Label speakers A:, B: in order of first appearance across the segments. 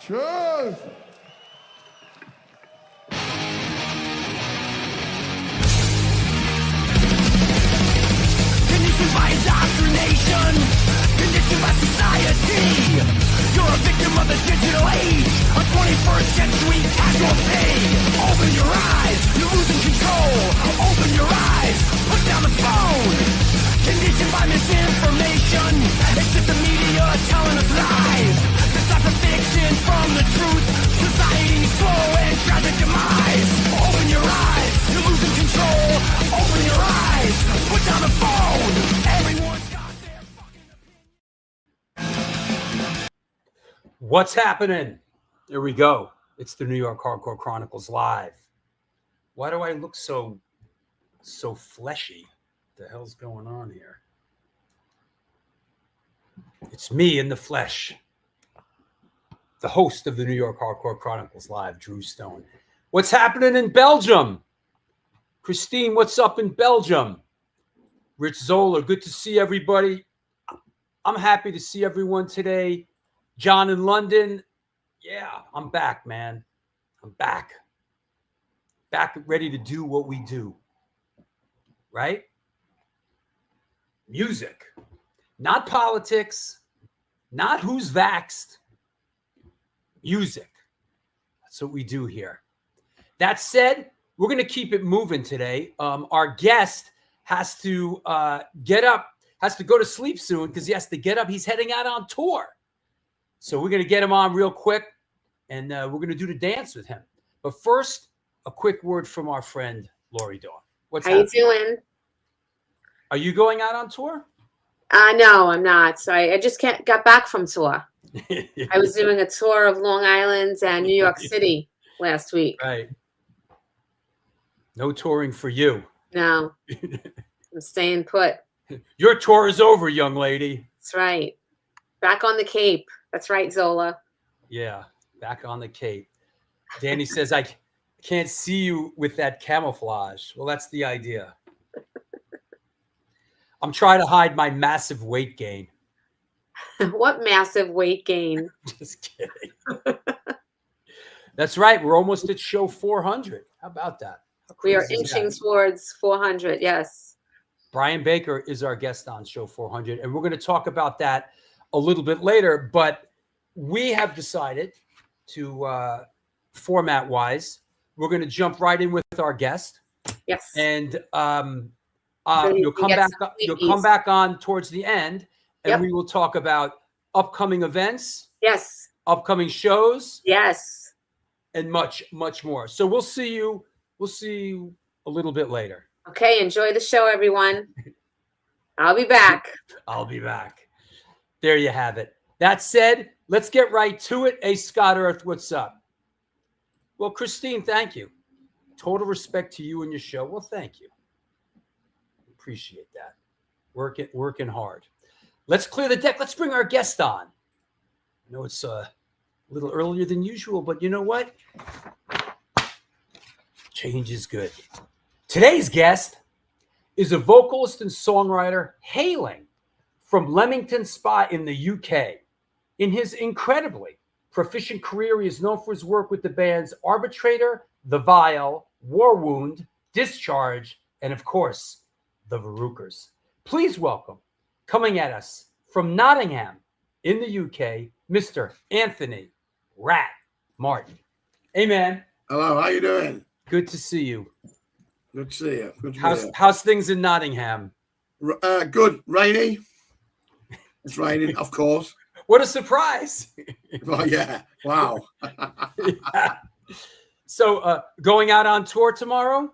A: Cheers!
B: Conditioned by indoctrination, conditioned by society. You're a victim of the digital age, a 21st century casualty. Open your eyes, you're losing control. Open your eyes, put down the phone. Conditioned by misinformation, it's just the media telling us lies. Decipher fiction from the truth, society's slow and tragic demise. Open your eyes, you're losing control. Open your eyes, put down the phone. Everyone's got their fucking opinion.
C: What's happening? Here we go. It's the New York Hardcore Chronicles live. Why do I look so fleshy? What the hell's going on here? It's me in the flesh. The host of the New York Hardcore Chronicles live, Drew Stone. What's happening in Belgium? Christine, what's up in Belgium? Rich Zoller, good to see everybody. I'm happy to see everyone today. John in London. Yeah, I'm back, man. I'm back. Back ready to do what we do. Right? Music. Not politics. Not who's vaxxed. Music. That's what we do here. That said, we're going to keep it moving today. Our guest has to get up, has to go to sleep soon because he has to get up. He's heading out on tour. So we're going to get him on real quick, and we're going to do the dance with him. But first, a quick word from our friend, Lori Dawn.
D: How you doing?
C: Are you going out on tour?
D: No, I'm not. So I just got back from tour. I was doing a tour of Long Island and New York City last week.
C: Right. No touring for you.
D: No. I'm staying put.
C: Your tour is over, young lady.
D: That's right. Back on the Cape. That's right, Zola.
C: Yeah, back on the Cape. Danny says, I can't see you with that camouflage. Well, that's the idea. I'm trying to hide my massive weight gain.
D: What massive weight gain?
C: Just kidding. That's right. We're almost at show 400. How about that?
D: We are inching towards 400. Yes.
C: Brian Baker is our guest on show 400, and we're going to talk about that a little bit later. But we have decided to, format-wise, we're going to jump right in with our guest.
D: Yes.
C: And you'll come back on towards the end, and we will talk about upcoming events.
D: Yes.
C: Upcoming shows.
D: Yes.
C: And much, much more. So we'll see you a little bit later.
D: Okay. Enjoy the show, everyone. I'll be back.
C: I'll be back. There you have it. That said, let's get right to it. Hey, Scott Earth, what's up? Well, Christine, thank you. Total respect to you and your show. Well, thank you. Appreciate that. Working hard. Let's clear the deck. Let's bring our guest on. I know it's a little earlier than usual, but you know what? Change is good. Today's guest is a vocalist and songwriter hailing from Leamington Spa in the UK. In his incredibly proficient career, he is known for his work with the bands Arbitrator, The Vile, Warwound, Discharge, and of course, the Varukers. Please welcome, coming at us from Nottingham in the UK, Mr. Anthony Rat Martin. Hey, man.
A: Hello, how you doing?
C: Good to see you.
A: Good to see you. Good to be here.
C: How's things in Nottingham?
A: Good. Rainy. It's raining, of course.
C: What a surprise.
A: Oh, yeah. Wow.
C: Yeah. So going out on tour tomorrow?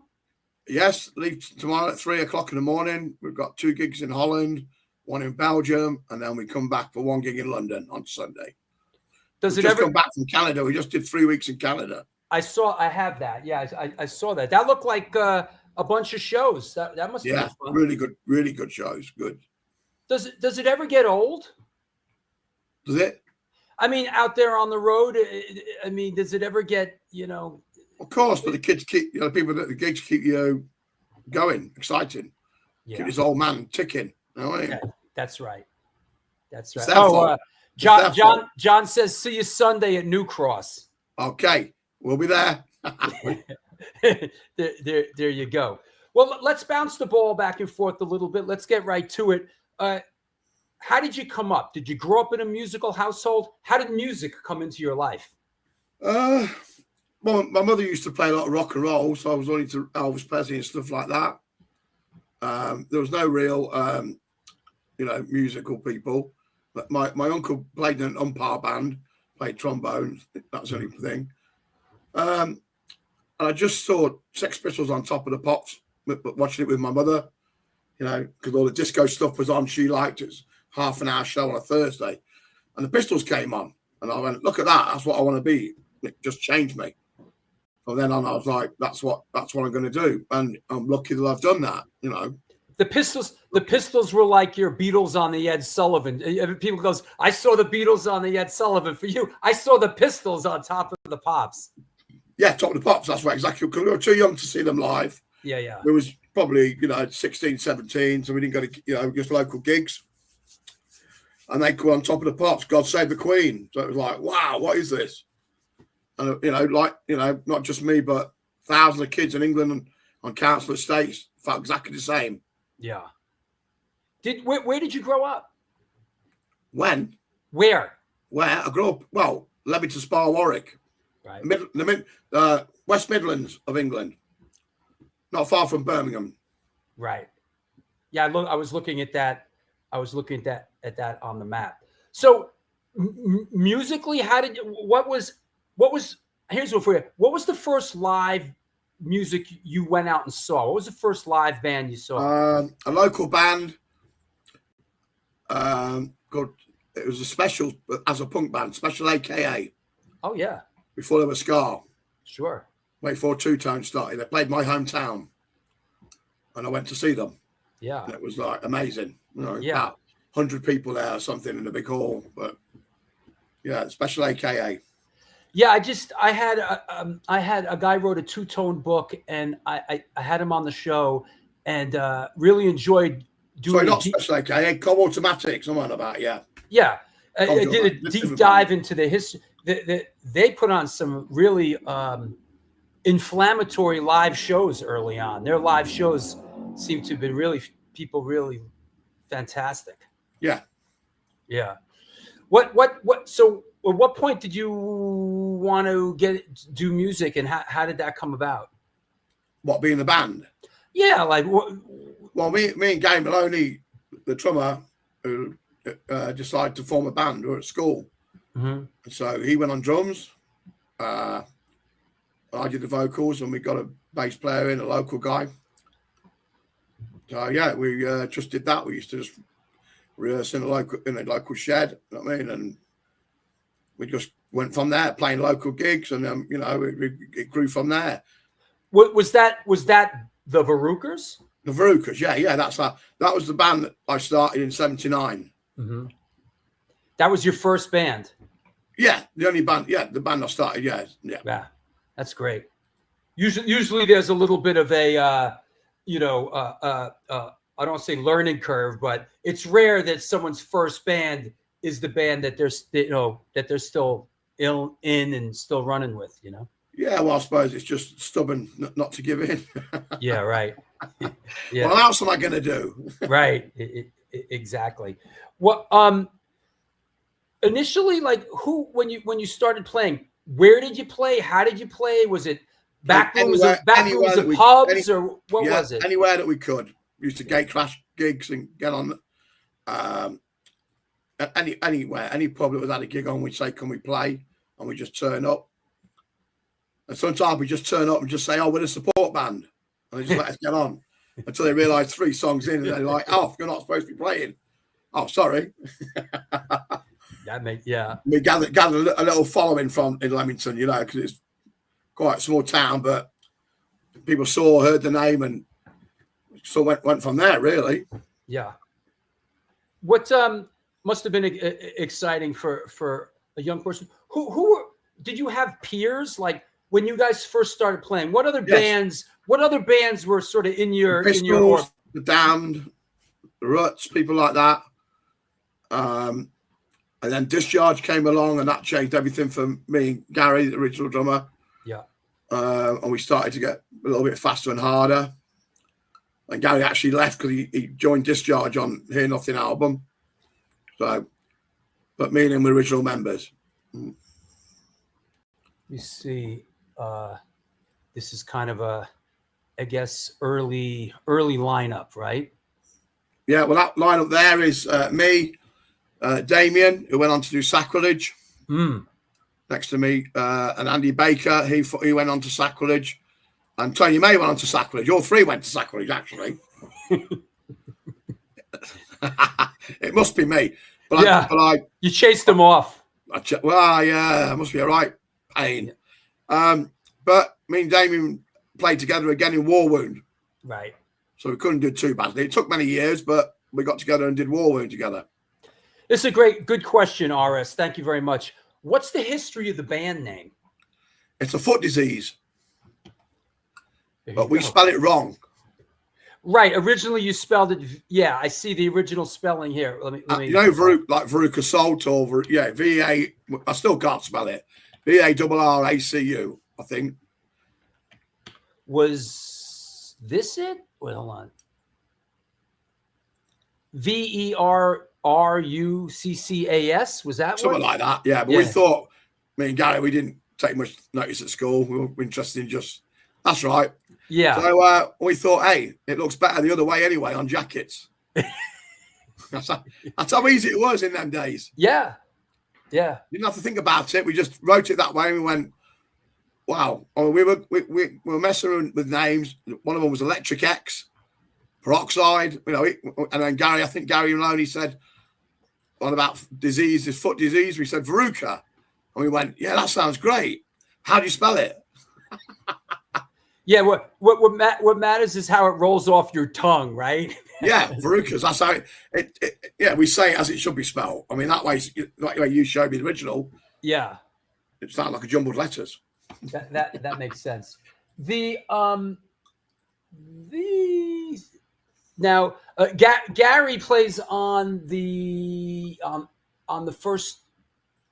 A: Yes, leave tomorrow at 3 o'clock in the morning. We've got 2 gigs in Holland, 1 in Belgium, and then we come back for 1 gig in London on Sunday.
C: Does
A: we
C: it
A: just
C: ever
A: come back from Canada? We just did 3 weeks in Canada.
C: I have that. Yeah, I saw that. That looked like a bunch of shows. That must be fun.
A: Really good shows. Good.
C: Does it ever get old?
A: Does it?
C: I mean, out there on the road, I mean, does it ever get,
A: Of course, but the kids keep, people at the gigs keep you going, exciting.
C: Yeah.
A: Keep this old man ticking. You know what I mean?
C: Yeah, that's right. That's right.
A: It's their fault.
C: John says, see you Sunday at New Cross.
A: Okay, we'll be there.
C: there you go. Well, let's bounce the ball back and forth a little bit. Let's get right to it. How did you come up? Did you grow up in a musical household? How did music come into your life?
A: Well, my mother used to play a lot of rock and roll, so I was only to Elvis Presley and stuff like that. There was no real, musical people. But my uncle played in an umpire band, played trombone. That's the only thing. And I just saw Sex Pistols on Top of the Pops, watching it with my mother, because all the disco stuff was on. She liked it. It's half an hour show on a Thursday. And the Pistols came on. And I went, look at that. That's what I want to be. It just changed me. From then on, I was like, that's what I'm going to do. And I'm lucky that I've done that,
C: The Pistols were like your Beatles on the Ed Sullivan. People goes, I saw the Beatles on the Ed Sullivan. For you, I saw the Pistols on Top of the Pops.
A: Yeah, Top of the Pops. That's right, exactly. Because we were too young to see them live.
C: Yeah.
A: We was probably, 16, 17, so we didn't go to, just local gigs. And they go on Top of the Pops, God Save the Queen. So it was like, wow, what is this? And, not just me, but thousands of kids in England and on council estates felt exactly the same.
C: Yeah. Where did you grow up?
A: When?
C: Where?
A: I grew up, Leamington Spa, Warwick.
C: Right.
A: West Midlands of England. Not far from Birmingham.
C: Right. Yeah, I was looking at that. I was looking at that on the map. So musically, what was here's what for you. What was the first live music you went out and saw? What was the first live band you saw?
A: A local band. It was a Special, as a punk band, Special AKA.
C: Oh yeah.
A: Before they were Ska.
C: Sure.
A: Way before Two Tone started. They played my hometown. And I went to see them.
C: Yeah.
A: And it was like amazing.
C: Yeah.
A: About 100 people there or something in the big hall. But yeah, Special AKA.
C: Yeah, I had a guy wrote a 2-tone book, and I had him on the show, and really enjoyed doing.
A: Sorry, not Special AKA, Com Automatic, someone about, yeah.
C: Yeah, I did a deep dive into the history. They put on some really inflammatory live shows early on. Their live shows seem to have been really fantastic.
A: Yeah.
C: Yeah. So at what point did you want to do music, and how did that come about?
A: What, being the band?
C: Yeah, like
A: well, me and Gary Maloney, the drummer, who decided to form a band. We were at school.
C: Mm-hmm.
A: So he went on drums. I did the vocals, and we got a bass player in, a local guy. So yeah, we just did that. We used to just rehearse in a local shed. You know what I mean? And we just went from there, playing local gigs, and then it grew from there.
C: Was that the Varukers?
A: The Varukers, yeah. That was the band that I started in '79.
C: Mm-hmm. That was your first band.
A: Yeah, the only band. Yeah, the band I started. Yeah.
C: Yeah, that's great. Usually there's a little bit of a, I don't want to say learning curve, but it's rare that someone's first band is the band that they're still in and still running with.
A: Yeah, well, I suppose it's just stubborn not to give in.
C: Yeah, right. Yeah,
A: What else am I going to do?
C: right. Exactly. What initially, like, who when you started playing, where did you play? How did you play? Was it back rooms of pubs, or what was it?
A: Anywhere that we could. We used to gate crash gigs and get on. Anywhere, any pub that was had a gig on, we'd say, "Can we play?" And we just turn up. And sometimes we just turn up and just say, "Oh, we're a support band," and they just let us get on until they realise 3 songs in, and they're like, "Oh, you're not supposed to be playing." Oh, sorry. We gathered a little following in Leamington, you know, because it's quite a small town, but people heard the name, and so went from there, really.
C: Yeah. What must have been exciting for a young person? Who did you have peers like when you guys first started playing? What other bands? What other bands were sort of in your
A: Pistols, the Damned, the Ruts, people like that. And then Discharge came along, and that changed everything for me and Gary, the original drummer.
C: Yeah.
A: And we started to get a little bit faster and harder. And Gary actually left because he joined Discharge on Hear Nothing album. So, but me and him were original members.
C: You see, this is kind of a, I guess, early lineup, right?
A: Yeah, well, that lineup there is me, Damien, who went on to do Sacrilege. Next to me, and Andy Baker, he went on to Sacrilege. And Tony May went on to Sacrilege. All 3 went to Sacrilege, actually. It must be me. But
C: you chased them off.
A: Well, yeah, it must be a right pain. But me and Damien played together again in Warwound.
C: Right.
A: So we couldn't do too badly. It took many years, but we got together and did Warwound together.
C: It's a good question, RS. Thank you very much. What's the history of the band name?
A: It's a foot disease. But we spell it wrong.
C: Right. Originally, you spelled it. Yeah, I see the original spelling here. Let me.
A: You know, like Varukers Salt or VA. I still can't spell it. VARRACU. I think.
C: Was this it? Wait, hold on. VERRUCCAS. Was that
A: something like that? Yeah, but we thought, me and Gary, we didn't take much notice at school. We were interested in just. That's right.
C: Yeah.
A: So we thought, hey, it looks better the other way anyway on jackets. That's how easy it was in them days.
C: Yeah. Yeah.
A: You didn't have to think about it. We just wrote it that way, and we went, wow. I mean, we were messing with names. One of them was Electric X, Peroxide, you know, and then Gary, I think Gary Maloney said, what about disease, this foot disease? We said Varuker. And we went, yeah, that sounds great. How do you spell it?
C: Yeah, what matters is how it rolls off your tongue, right?
A: Yeah, Varukers. That's how it. Yeah, we say it as it should be spelled. I mean, that way you showed me the original.
C: Yeah,
A: it sounded like a jumbled letters.
C: That makes sense. Now Gary plays on the first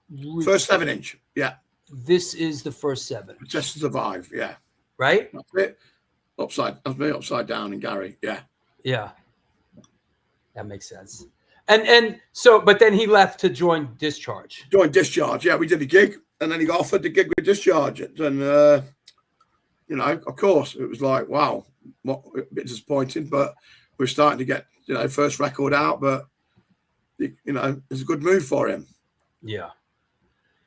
A: 7-inch. Yeah,
C: this is the first 7.
A: Just to Survive. Yeah.
C: Right?
A: That's it. That's me upside down and Gary. Yeah.
C: Yeah. That makes sense. And so, but then he left to join Discharge.
A: Yeah. We did a gig, and then he got offered the gig with Discharge. And, you know, of course, it was like, wow, a bit disappointing, but we're starting to get, you know, first record out, but, you know, it's a good move for him.
C: Yeah.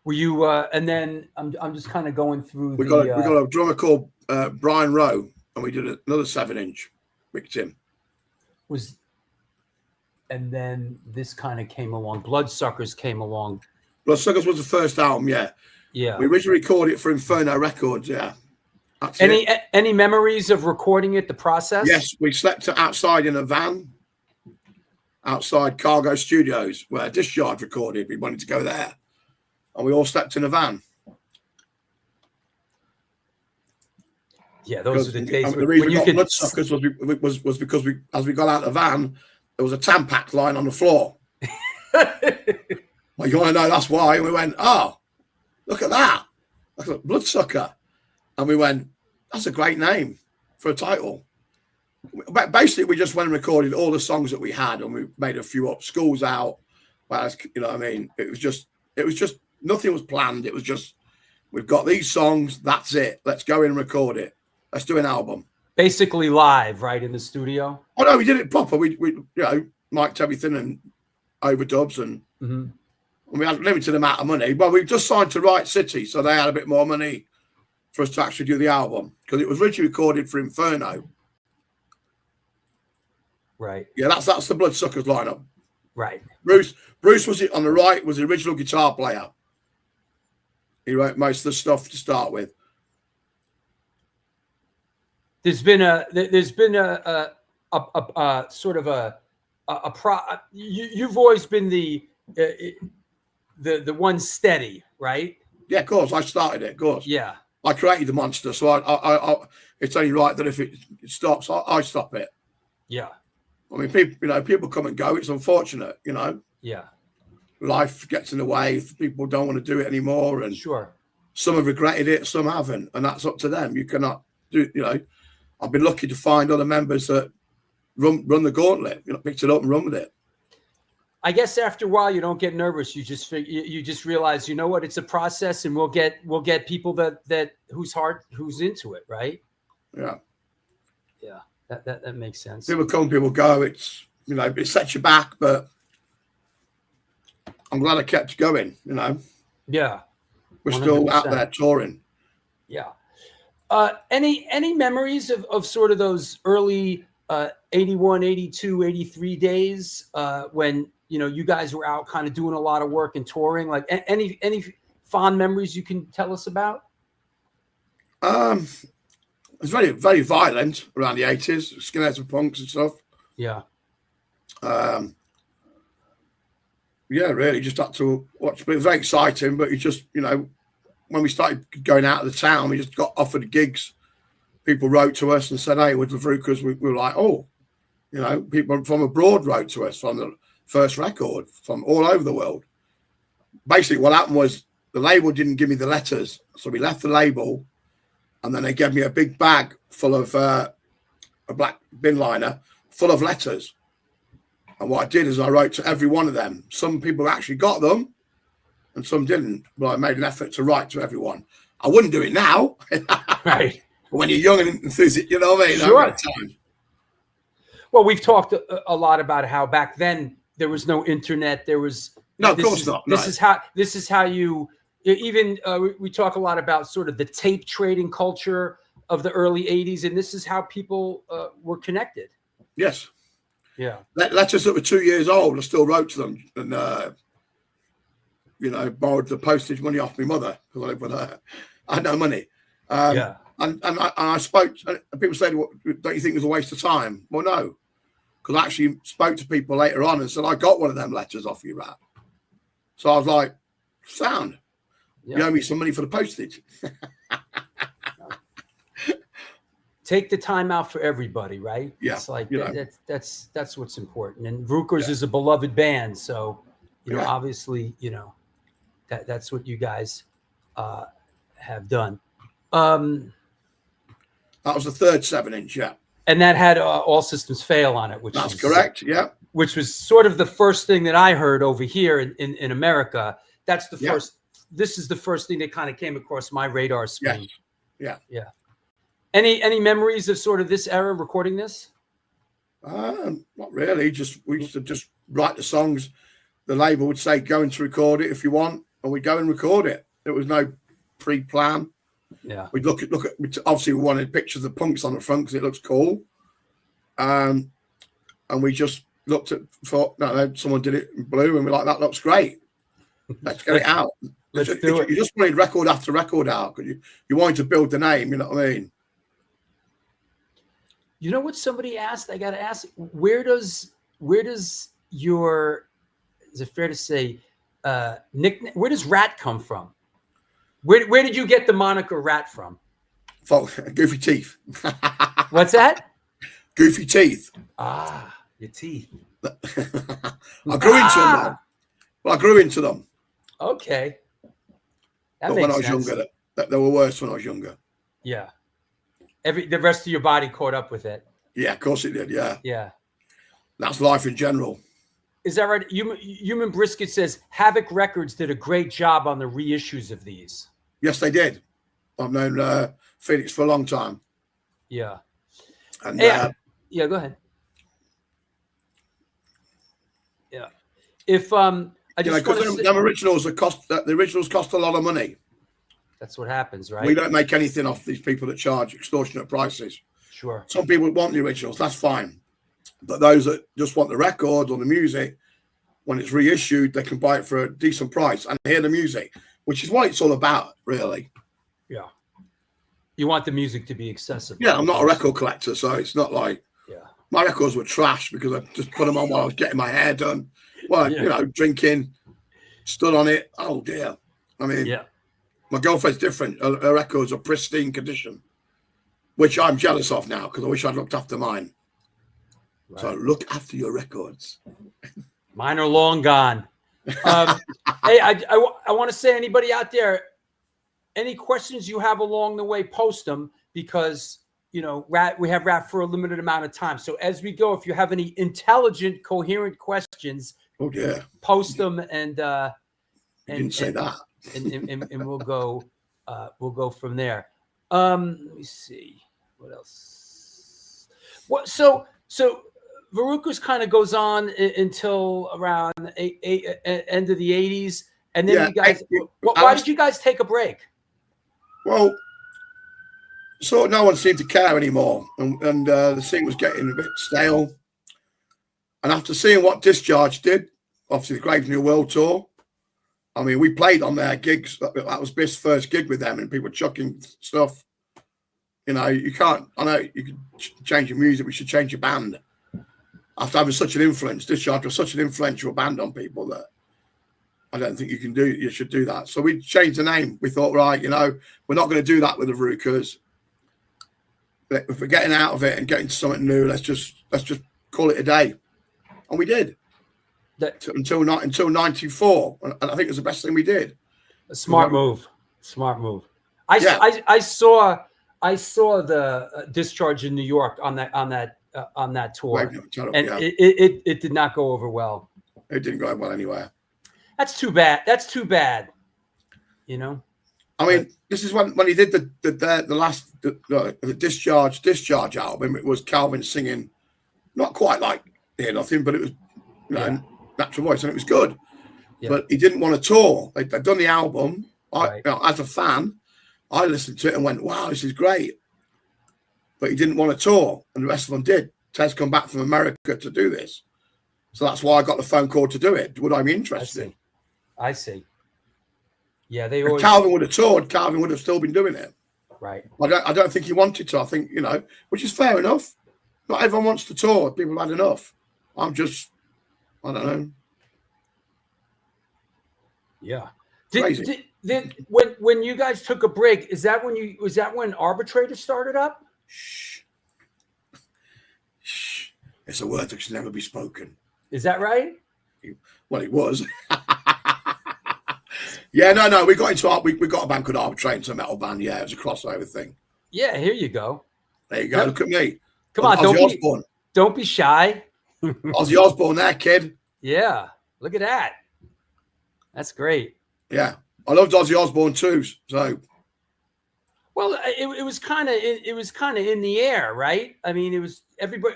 C: Were you, and then I'm just kind of going through.
A: We got a drummer called Brian Rowe, and we did another 7-inch with him.
C: And then this kind of came along. Bloodsuckers came along.
A: Bloodsuckers was the first album, yeah.
C: Yeah.
A: We originally recorded it for Inferno Records, yeah. That's
C: any memories of recording it, the process?
A: Yes, we slept outside in a van, outside Cargo Studios, where Discharge recorded. We wanted to go there. And we all slept in a van.
C: Yeah, those are the days.
A: The reason we got Bloodsuckers was because as we got out of the van, there was a Tampax lying on the floor. Well, you want to know that's why? And we went, oh, look at that. Look at Bloodsucker. And we went, that's a great name for a title. But basically, we just went and recorded all the songs that we had, and we made a few up. School's out. Well, you know what I mean? It was just nothing was planned. It was just, we've got these songs. That's it. Let's go in and record it. Let's do an album.
C: Basically live, right, in the studio?
A: Oh, no, we did it proper. We mic'd everything and overdubs, and we had a limited amount of money. But we just signed to Right City, so they had a bit more money for us to actually do the album, because it was originally recorded for Inferno.
C: Right.
A: Yeah, that's the Bloodsuckers lineup.
C: Right.
A: Bruce was it on the right, was the original guitar player. He wrote most of the stuff to start with.
C: There's been a sort of you've always been the one steady, right?
A: Yeah, of course. I started it, of course.
C: Yeah.
A: I created the monster, so I it's only right that if it stops, I stop it.
C: Yeah.
A: I mean, people come and go. It's unfortunate,
C: Yeah.
A: Life gets in the way. People don't want to do it anymore, and
C: sure,
A: some have regretted it, some haven't, and that's up to them. You cannot do. I've been lucky to find other members that run the gauntlet. Picked it up and run with it.
C: I guess after a while, you don't get nervous. You just realize, you know what, it's a process, and we'll get people that who's into it, right?
A: Yeah.
C: Yeah. That makes sense.
A: People come, people go. It's it sets you back, but I'm glad I kept going.
C: Yeah,
A: we're 100%. Still out there touring.
C: Yeah. Any memories of sort of those early 81, 82, 83 days when you guys were out kind of doing a lot of work and touring? Like any fond memories you can tell us about?
A: It was very, very violent around the 80s, skinheads and punks and stuff.
C: Yeah.
A: Yeah, really, just had to watch. But it was very exciting. But you just, when we started going out of the town, we just got offered gigs. People wrote to us and said, hey, with the Varukers, we were like, oh, people from abroad wrote to us from the first record, from all over the world. Basically, what happened was the label didn't give me the letters. So we left the label. And then they gave me a big bag full of a black bin liner full of letters. And what I did is I wrote to every one of them. Some people actually got them and some didn't. But I made an effort to write to everyone. I wouldn't do it now.
C: Right.
A: But when you're young and enthusiastic, you know what I mean?
C: Sure. Well, we've talked a lot about how back then there was no internet. There was
A: no, of course not.
C: This is how you. Even we talk a lot about sort of the tape trading culture of the early 80s, and this is how people were connected. Yes. Yeah.
A: Letters that were 2 years old, I still wrote to them and, borrowed the postage money off my mother because I lived with her. I had no money.
C: Yeah.
A: And I spoke, and people said, well, don't you think it was a waste of time? Well, no, because I actually spoke to people later on and said, I got one of them letters off you, Rat. So I was like, sound. Yeah. You owe me some money for the postage.
C: Take the time out for everybody, right?
A: Yeah.
C: It's like that's what's important. And Varukers is a beloved band, so obviously, that's what you guys have done.
A: That was the third 7-inch, yeah.
C: And that had All Systems Fail on it, which
A: that's correct, yeah.
C: Which was sort of the first thing that I heard over here in America. That's the first. This is the first thing that kind of came across my radar screen.
A: Yes. Yeah.
C: Any memories of sort of this era recording this?
A: Not really. We used to just write the songs. The label would say, "Go in to record it if you want," and we'd go and record it. There was no pre-plan.
C: Yeah.
A: We'd look at. Obviously, we wanted pictures of punks on the front because it looks cool. And we just thought, no, someone did it in blue, and we're like, that looks great. Let's get it out.
C: Let's do it.
A: You just wanted record after record out because you wanted to build the name. You know what I mean?
C: You know what somebody asked? I got to ask. Where does your, is it fair to say, nickname? Where does Rat come from? Where did you get the moniker Rat from?
A: Goofy teeth.
C: What's that?
A: Goofy teeth.
C: Ah, your teeth.
A: I grew into them. Well, I grew into them.
C: Okay.
A: But when I was younger, they were worse when I was younger.
C: Yeah. The rest of your body caught up with it.
A: Yeah, of course it did. Yeah.
C: Yeah.
A: That's life in general.
C: Is that right? Human Brisket says Havoc Records did a great job on the reissues of these.
A: Yes, they did. I've known Phoenix for a long time.
C: Yeah.
A: And
C: Hey, yeah, go ahead. Yeah. If I just
A: because them originals the originals cost a lot of money.
C: That's what happens, right?
A: We don't make anything off these people that charge extortionate prices.
C: Sure.
A: Some people want the originals, that's fine. But those that just want the records or the music, when it's reissued, they can buy it for a decent price and hear the music, which is what it's all about, really.
C: Yeah. You want the music to be accessible.
A: Yeah, I'm not a record collector, so it's not like my records were trash because I just put them on while I was getting my hair done. Well, drinking, stood on it. Oh, dear. I mean, my girlfriend's different. Her records are pristine condition, which I'm jealous of now because I wish I'd looked after mine. Right. So look after your records.
C: Mine are long gone. Hey, I want to say, anybody out there, any questions you have along the way, post them because, we have Rat for a limited amount of time. So as we go, if you have any intelligent, coherent questions, post them and
A: didn't say that.
C: and we'll go from there. Let me see what else. So Varukers kind of goes on until around end of the 80s, and then you guys. Why did you guys take a break?
A: Well, so no one seemed to care anymore, and the scene was getting a bit stale. And after seeing what Discharge did, obviously the Grave New World tour. I mean, we played on their gigs. That was Biff's first gig with them, and people were chucking stuff. You can't. I know you can change your music. We should change your band. After having such an influence, Discharge was such an influential band on people that I don't think you should do that. So we changed the name. We thought, right, we're not going to do that with the Varukers. If we're getting out of it and getting to something new, let's just call it a day. And we did. Until 94. And I think it was the best thing we did.
C: A smart move. I saw the Discharge in New York on that tour, and it did not go over well.
A: It didn't go well anywhere.
C: That's too bad.
A: I mean, this is when he did the last Discharge album. It was Calvin singing, not quite like Hear Nothing, but it was natural voice, and it was good. Yeah. But he didn't want to tour. They'd done the album. As a fan, I listened to it and went, "Wow, this is great." But he didn't want to tour, and the rest of them did. Ted's come back from America to do this, so that's why I got the phone call to do it. Would I be interested?
C: I see. Yeah,
A: if Calvin would have toured, Calvin would have still been doing it.
C: Right.
A: I don't think he wanted to. I think, which is fair enough. Not everyone wants to tour. People have had enough. I don't know.
C: Yeah. When you guys took a break, was that when Arbitrator started up?
A: Shh. It's a word that should never be spoken.
C: Is that right?
A: Well, it was. Yeah, no. We got into we got a band called Arbitrator, it's a metal band. Yeah, it was a crossover thing.
C: Yeah, here you go.
A: There you go. Yep. Look at me.
C: Come on, don't be shy.
A: Ozzy Osbourne there, kid.
C: Yeah, look at that. That's great.
A: Yeah, I loved Ozzy Osbourne too. So,
C: well, it was kind of in the air, right? I mean, it was everybody.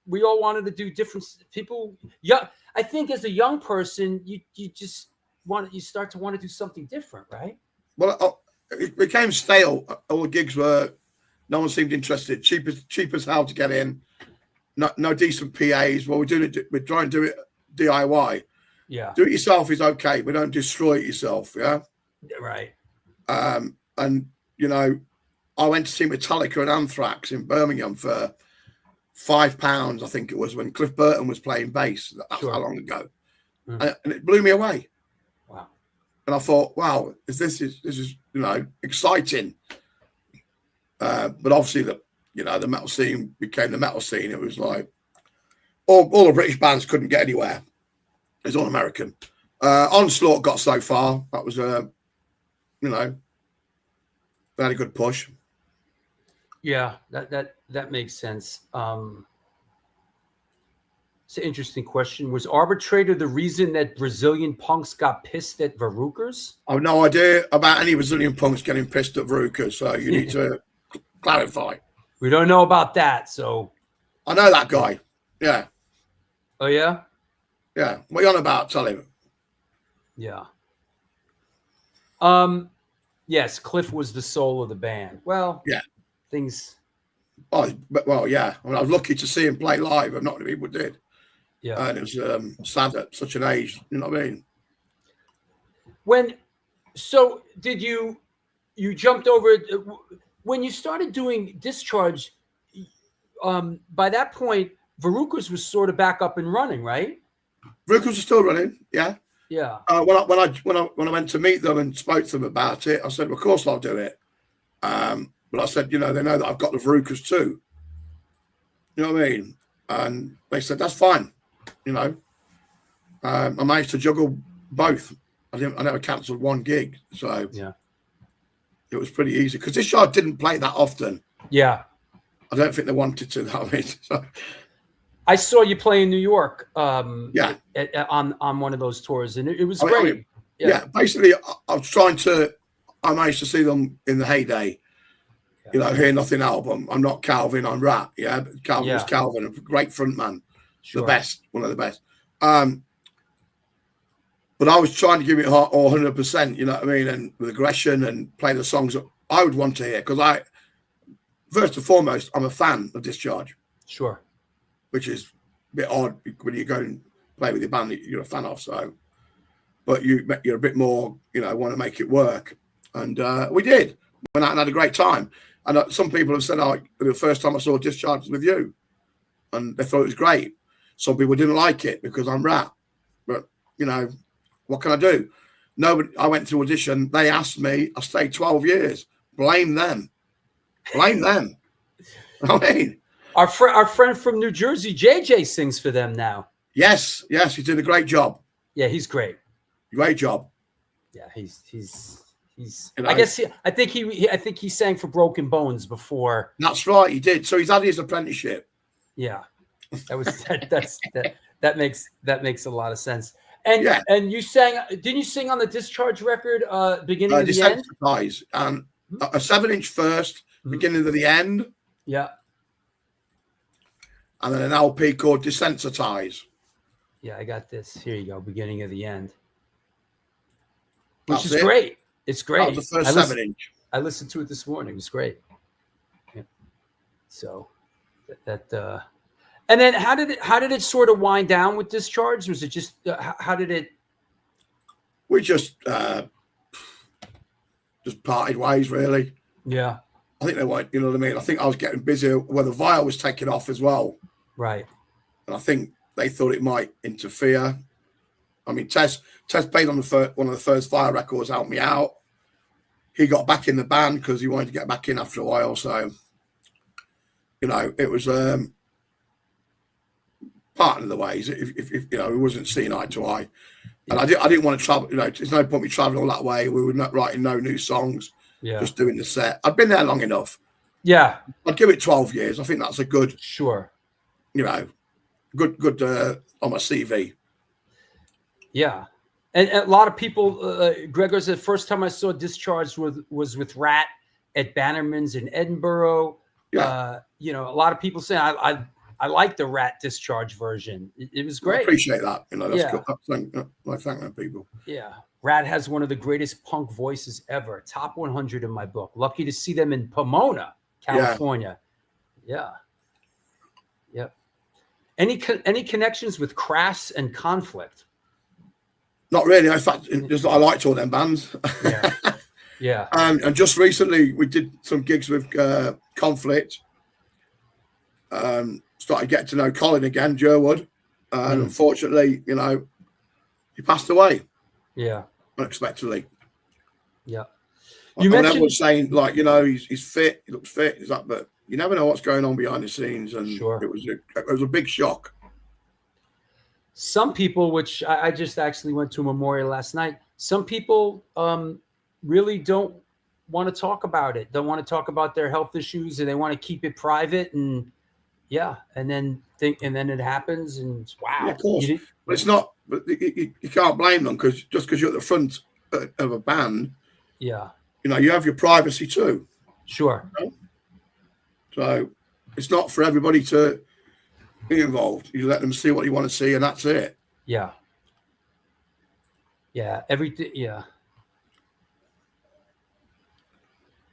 C: We all wanted to do different people. Yeah, I think as a young person, you start to want to do something different, right?
A: Well, it became stale. All the gigs were, no one seemed interested. Cheap as hell to get in. No decent PAs. Well, we're trying to do it DIY.
C: Yeah.
A: Do it yourself is okay, but don't destroy it yourself. Yeah.
C: Right.
A: And I went to see Metallica and Anthrax in Birmingham for £5, I think it was, when Cliff Burton was playing bass. That's how long ago. And it blew me away.
C: Wow.
A: And I thought, wow, this is exciting. But obviously the metal scene became the metal scene. It was like all the British bands couldn't get anywhere. It was all American. Onslaught got so far. That was they had a good push.
C: Yeah, that makes sense. It's an interesting question. Was Arbitrator the reason that Brazilian punks got pissed at Varukers?
A: I have no idea about any Brazilian punks getting pissed at Varukers, so you need to clarify.
C: We don't know about that, so.
A: I know that guy. Yeah.
C: Oh, yeah?
A: Yeah. What are you on about? Tell him.
C: Yeah. Yes, Cliff was the soul of the band. Well,
A: yeah.
C: Things.
A: Oh, well, yeah. I was lucky to see him play live, and not many people did.
C: Yeah.
A: And it was sad at such an age. You know what I mean?
C: So did you jumped over when you started doing Discharge? By that point, Varukers was sort of back up and running, right?
A: Varukers was still running. Yeah.
C: Yeah.
A: When I went to meet them and spoke to them about it, I said, well, of course I'll do it. But I said, they know that I've got the Varukers too. You know what I mean? And they said, that's fine. I managed to juggle both. I never cancelled one gig. So
C: yeah,
A: it was pretty easy because this show didn't play that often.
C: Yeah.
A: I don't think they wanted to. I mean, so.
C: I saw you play in New York.
A: Yeah.
C: On one of those tours, and it was great.
A: I mean, yeah. Basically, I managed to see them in the heyday. Yeah. Hear Nothing album. I'm not Calvin, I'm Rat. Yeah. But Calvin was Calvin, a great frontman. Sure. The best, one of the best. But I was trying to give it all 100%, you know what I mean? And with aggression and play the songs that I would want to hear. Because first and foremost, I'm a fan of Discharge.
C: Sure.
A: Which is a bit odd when you go and play with your band that you're a fan of. So, but you're a bit more, want to make it work. And we did. Went out and had a great time. And some people have said, the first time I saw Discharge was with you. And they thought it was great. Some people didn't like it because I'm Rat. But, what can I do? Nobody. I went to audition. They asked me. I stayed 12 years. Blame them. I mean.
C: Our friend from New Jersey, JJ, sings for them now.
A: Yes. He did a great job.
C: Yeah, he's great.
A: Great job.
C: Yeah, he's. I think he sang for Broken Bones before.
A: That's right, he did. So he's had his apprenticeship.
C: Yeah, that makes a lot of sense. And and you sang? Didn't you sing on the Discharge record, beginning of the end?
A: And a 7-inch first, beginning of the end.
C: Yeah.
A: And then an LP called Desensitize.
C: Yeah, I got this. Here you go, beginning of the end. Which is great. It's great.
A: That was the first 7-inch.
C: I listened to it this morning. It was great. Yeah. So and then how did it sort of wind down with Discharge? Was it just how did it?
A: We just parted ways, really.
C: Yeah.
A: I think they weren't. You know what I mean? I think I was getting busier when the vial was taking off as well.
C: Right.
A: And I think they thought it might interfere. I mean, Tess played on one of the first Fire records, helped me out. He got back in the band because he wanted to get back in after a while. So, it was part of the ways. If we wasn't seeing eye to eye, and I didn't want to travel. There's no point me traveling all that way. We were not writing no new songs. Yeah. Just doing the set. I'd been there long enough.
C: Yeah.
A: I'd give it 12 years. I think that's a good.
C: Sure.
A: Good on my CV.
C: Yeah. And a lot of people, Gregor said, the first time I saw Discharge was with Rat at Bannerman's in Edinburgh. Yeah. A lot of people say I like the Rat Discharge version. It was great.
A: I appreciate that. That's cool. I thank them people.
C: Yeah. Rat has one of the greatest punk voices ever. Top 100 in my book. Lucky to see them in Pomona, California. Yeah. Yep. Any connections with Crass and Conflict?
A: Not really. In fact, I liked all them bands.
C: Yeah. Yeah.
A: And just recently, we did some gigs with Conflict. Started getting to know Colin again, Jerwood. And unfortunately, he passed away.
C: Yeah.
A: Unexpectedly.
C: Yeah.
A: You mentioned everyone's saying, he's fit, he looks fit. He's like, but you never know what's going on behind the scenes. And
C: sure.
A: It was a big shock.
C: Some people, which I just actually went to a memorial last night, some people really don't want to talk about it, don't want to talk about their health issues, and they want to keep it private. And and then it happens, and wow.
A: Yeah, of course. But it's not. But you can't blame them because you're at the front of a band.
C: Yeah.
A: You have your privacy too.
C: Sure.
A: So it's not for everybody to be involved. You let them see what you want to see, and that's it.
C: Yeah. Yeah. Everything. Yeah.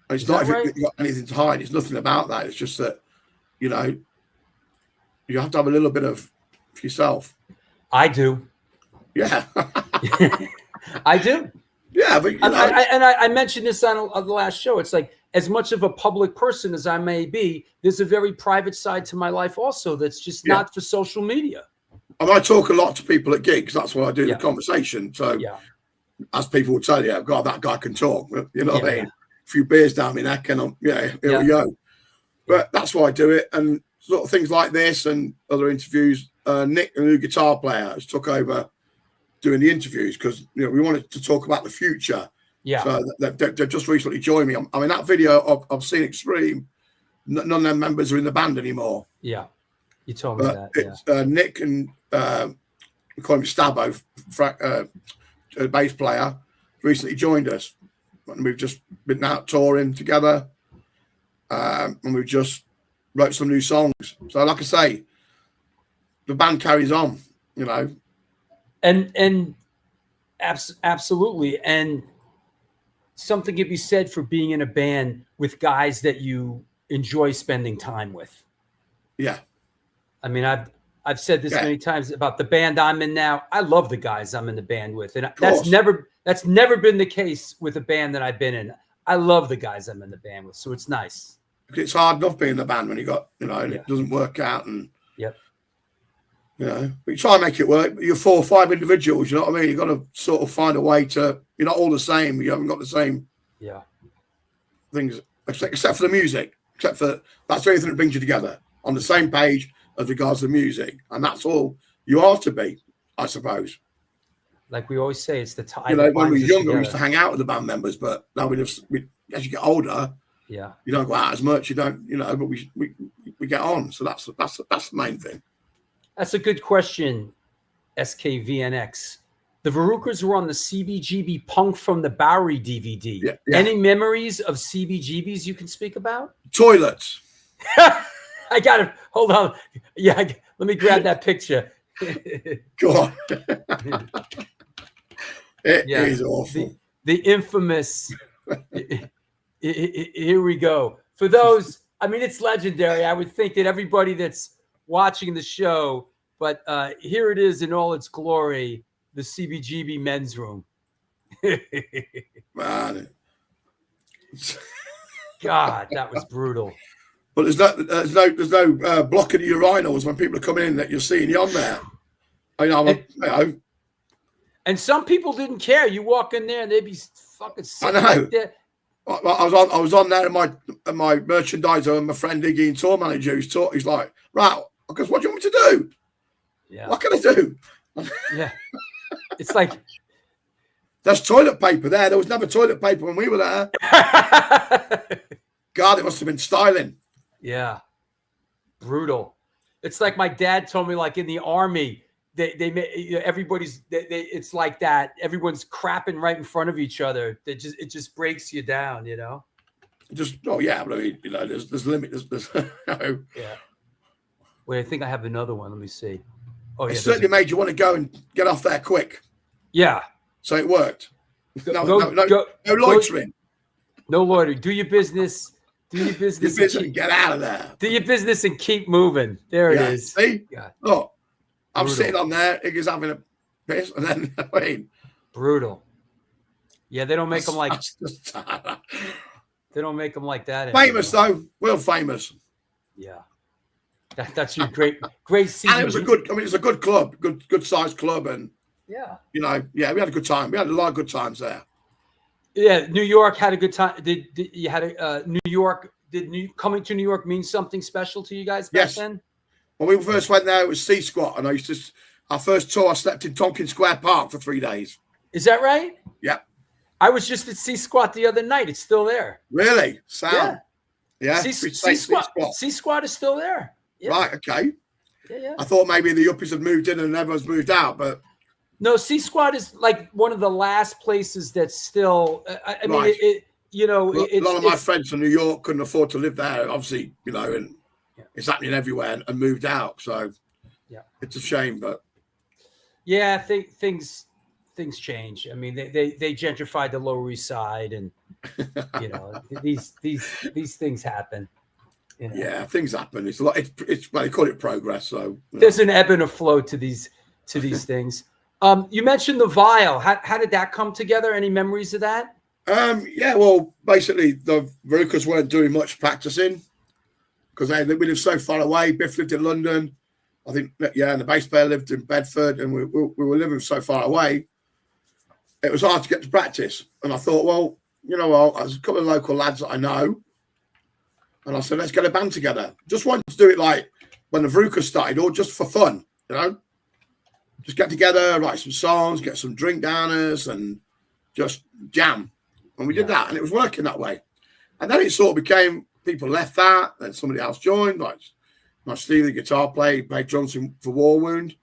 A: And it's not if you've got anything to hide. It's nothing about that. It's just that, you have to have a little bit of yourself.
C: I do.
A: Yeah.
C: I do.
A: Yeah, but
C: I mentioned this on the last show. It's like, as much of a public person as I may be, there's a very private side to my life also that's just not for social media.
A: And I talk a lot to people at gigs. That's what I do, the conversation. So as people will tell you, God, that guy can talk. You know what I mean? A few beers down my neck and here we go. But that's why I do it. And sort of things like this and other interviews. Nick, the new guitar player, has took over doing the interviews because we wanted to talk about the future.
C: Yeah.
A: So they've just recently joined me. I mean, that video of Seen Extreme, none of them members are in the band anymore.
C: Yeah. You told me that.
A: It's, Nick and we call him Stabbo, bass player, recently joined us. And we've just been out touring together. And we've just wrote some new songs. So like I say, the band carries on,
C: And absolutely. And something can be said for being in a band with guys that you enjoy spending time with.
A: Yeah.
C: I mean, I've said this many times about the band I'm in now. I love the guys I'm in the band with. And that's never been the case with a band that I've been in. I love the guys I'm in the band with. So it's nice.
A: It's hard enough being in the band when you got, and it doesn't work out. And, but you try and make it work. But you're 4 or 5 individuals, you know what I mean? You've got to sort of find a way to, you're not all the same. You haven't got the same things, except for the music. Except for, that's the only thing that brings you together. On the same page as regards to the music. And that's all you are to be, I suppose.
C: Like we always say, it's the tie.
A: When we were younger, we used to hang out with the band members. But now as you get older, you don't go out as much. You don't, but we get on. So that's the main thing.
C: That's a good question, SKVNX. The Varukers were on the CBGB Punk from the Bowery DVD.
A: Yeah.
C: Any memories of CBGBs you can speak about?
A: Toilets.
C: I got to hold on. Yeah, let me grab that picture.
A: Go on. It is awful.
C: The infamous. Here we go. For those, I mean, it's legendary. I would think that everybody that's watching the show, but here it is in all its glory, the CBGB men's room.
A: Man.
C: God, that was brutal.
A: But there's no blocking the urinals when people are coming in that you're seeing you on there.
C: And some people didn't care. You walk in there and they'd be fucking sick.
A: I know.
C: Like that.
A: I was on there in my merchandiser and my friend Iggy and tour manager he's like, right, because what do you want me to do?
C: Yeah.
A: What can I do?
C: Yeah. It's like
A: there's toilet paper there. There was never toilet paper when we were there. God, it must have been styling.
C: Yeah. Brutal. It's like my dad told me, like in the army, it's like that. Everyone's crapping right in front of each other. It just breaks you down,
A: But I mean, there's limit. There's
C: Yeah. Wait, I think I have another one. Let me see. Oh, yeah.
A: It certainly made you want to go and get off there quick.
C: Yeah.
A: So it worked. No loitering.
C: No loitering. Do your business. Do your business.
A: And get out of there.
C: Do your business and keep moving. There it is.
A: See?
C: God.
A: Look, I'm sitting on there. Iggy's having a piss, and then
C: brutal. Yeah, they don't make them like. They don't make them like that.
A: Famous though, world famous.
C: Yeah, that's your great season.
A: And it was a good club, good sized club, and we had a good time. We had a lot of good times there. Yeah,
C: New York had a good time. Did you had New York? Coming to New York mean something special to you guys back then?
A: When we first went there, it was C Squat, and our first tour, I slept in Tompkins Square Park for 3 days.
C: Is that right?
A: Yeah.
C: I was just at C Squad the other night. It's still there.
A: Really? Sound. Yeah.
C: C Squad is still there. Yeah.
A: Right. Okay.
C: Yeah.
A: I thought maybe the Yuppies had moved in and everyone's moved out, but
C: no, C Squad is like one of the last places that's still. I mean,
A: Right.
C: you know,
A: a lot of my friends from New York couldn't afford to live there, obviously, you know, and it's happening everywhere and moved out. So it's a shame, but
C: yeah, things change. I mean, they gentrified the Lower East Side, and you know, these things happen. You know? Yeah,
A: things happen. It's a lot. It's well, they call it progress. So
C: there's an ebb and a flow to these things. You mentioned the vial. How did that come together? Any memories of that?
A: Yeah, well, basically the Varukers weren't doing much practicing because we lived so far away. Biff lived in London, I think. Yeah, and the bass player lived in Bedford, and we were living so far away. It was hard to get to practice, and I thought, well, you know, there's a couple of local lads that I know, and I said, let's get a band together. Just wanted to do it like when the Varukers started, or just for fun, you know. Just get together, write some songs, get some drink downers, and just jam. And we did that, and it was working that way. And then it sort of became, people left that, then somebody else joined, like Steve, the guitar player, played drums for Warwound.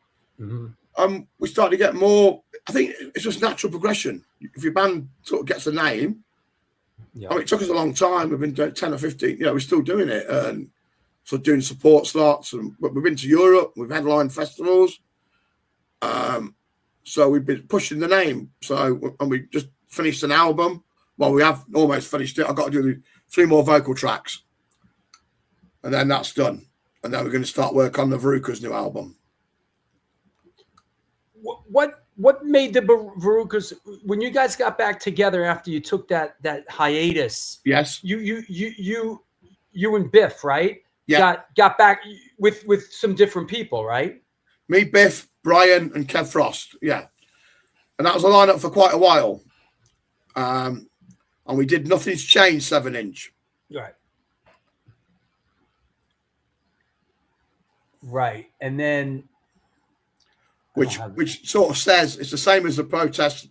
A: We started to get more, I think it's just natural progression. If your band sort of gets a name, I mean, it took us a long time. We've been doing 10 or 15, you know, we're still doing it. And so doing support slots, and we've been to Europe, we've headlined festivals. So we've been pushing the name. So, and we just finished an album. Well, we have almost finished it. I've got to do 3 more vocal tracks. And then that's done. And then we're going to start work on the Varukers' new album.
C: What made the Varukers, when you guys got back together after you took that hiatus?
A: Yes.
C: You and Biff, right?
A: Yeah.
C: Got back with some different people, right?
A: Me, Biff, Brian, and Kev Frost. Yeah. And that was a lineup for quite a while. And we did Nothing's Changed 7-inch.
C: Right. Right. And then
A: which sort of says it's the same as the Protest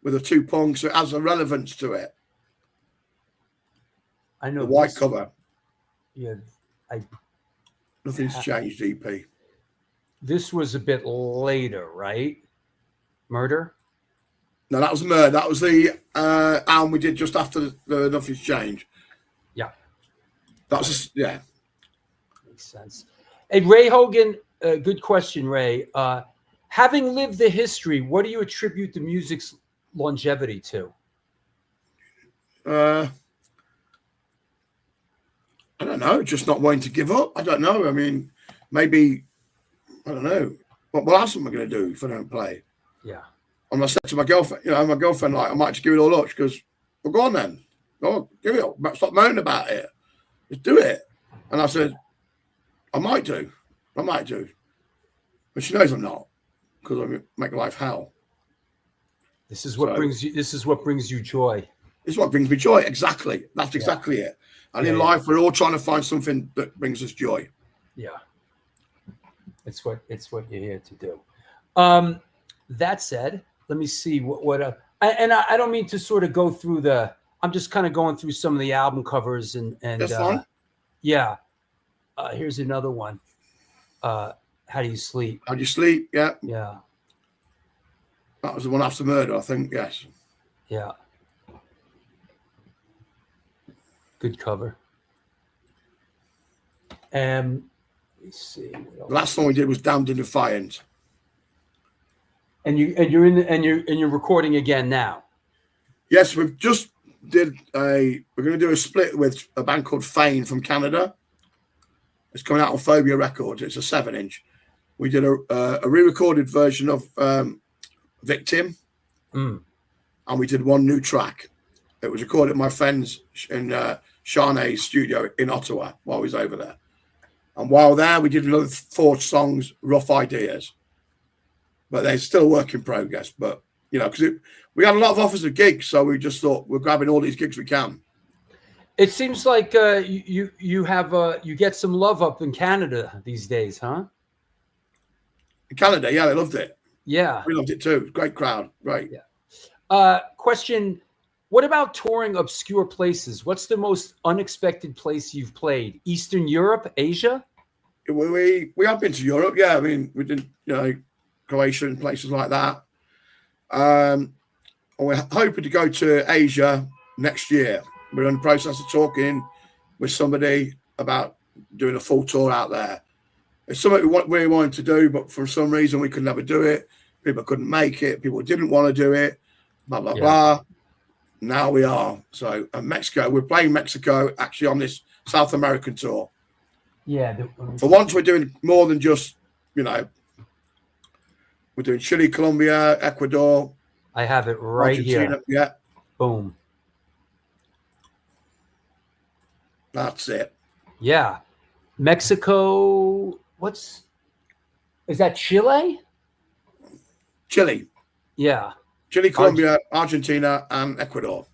A: with the 2 punks, so it has a relevance to it.
C: I know
A: the white cover.
C: Yeah.
A: Nothing's Changed EP.
C: This was a bit later, right? Murder?
A: No, that was Murder. That was the album we did just after the Nothing's Changed.
C: Yeah.
A: That's yeah.
C: Makes sense. Hey, Ray Hogan, good question, Ray. Having lived the history, what do you attribute the music's longevity to?
A: I don't know. Just not wanting to give up. I don't know. I mean, maybe, I don't know. What else am I going to do if I don't play?
C: Yeah.
A: And I said to my girlfriend, like, I might just give it all up. She goes, well, go on then. Go, give it up. Stop moaning about it. Just do it. And I said, I might do. But she knows I'm not, because I make life hell.
C: This is what brings you joy.
A: This is what brings me joy. Exactly. That's exactly it. And in life, we're all trying to find something that brings us joy.
C: Yeah. It's what you're here to do. That said, let me see I don't mean to sort of go through I'm just kind of going through some of the album covers and
A: that's fine.
C: Yeah. Here's another one. How Do You Sleep?
A: How Do You Sleep? Yeah.
C: Yeah.
A: That was the one after Murder, I think. Yes.
C: Yeah. Good cover. Let me see.
A: The last song we did was Damned in Defiance.
C: And you're recording again now.
A: Yes, we've just we're going to do a split with a band called Fane from Canada. It's coming out on Phobia Records. It's a 7-inch. We did a re-recorded version of Victim, and we did one new track. It was recorded at my friend's in Charnay's studio in Ottawa while I was over there. And while there, we did another 4 songs, Rough Ideas. But they're still work in progress. But, you know, because we had a lot of offers of gigs, so we just thought we're grabbing all these gigs we can.
C: It seems like you get some love up in Canada these days, huh?
A: In Canada, yeah, they loved it.
C: Yeah.
A: We loved it too. Great crowd. Great.
C: Yeah. Question. What about touring obscure places? What's the most unexpected place you've played? Eastern Europe, Asia?
A: We have been to Europe, yeah. I mean, we did, Croatia and places like that. We're hoping to go to Asia next year. We're in the process of talking with somebody about doing a full tour out there. It's something we wanted to do, but for some reason we could never do it. People couldn't make it. People didn't want to do it. Blah, blah, blah. Now we are. So Mexico, we're playing Mexico actually on this South American tour.
C: Yeah.
A: For once, we're doing more than just, we're doing Chile, Colombia, Ecuador.
C: I have it right
A: Argentina.
C: here.
A: Yeah.
C: Boom.
A: That's it.
C: Yeah. Mexico. Is that Chile?
A: Chile.
C: Yeah.
A: Chile, Colombia, Argentina, and Ecuador.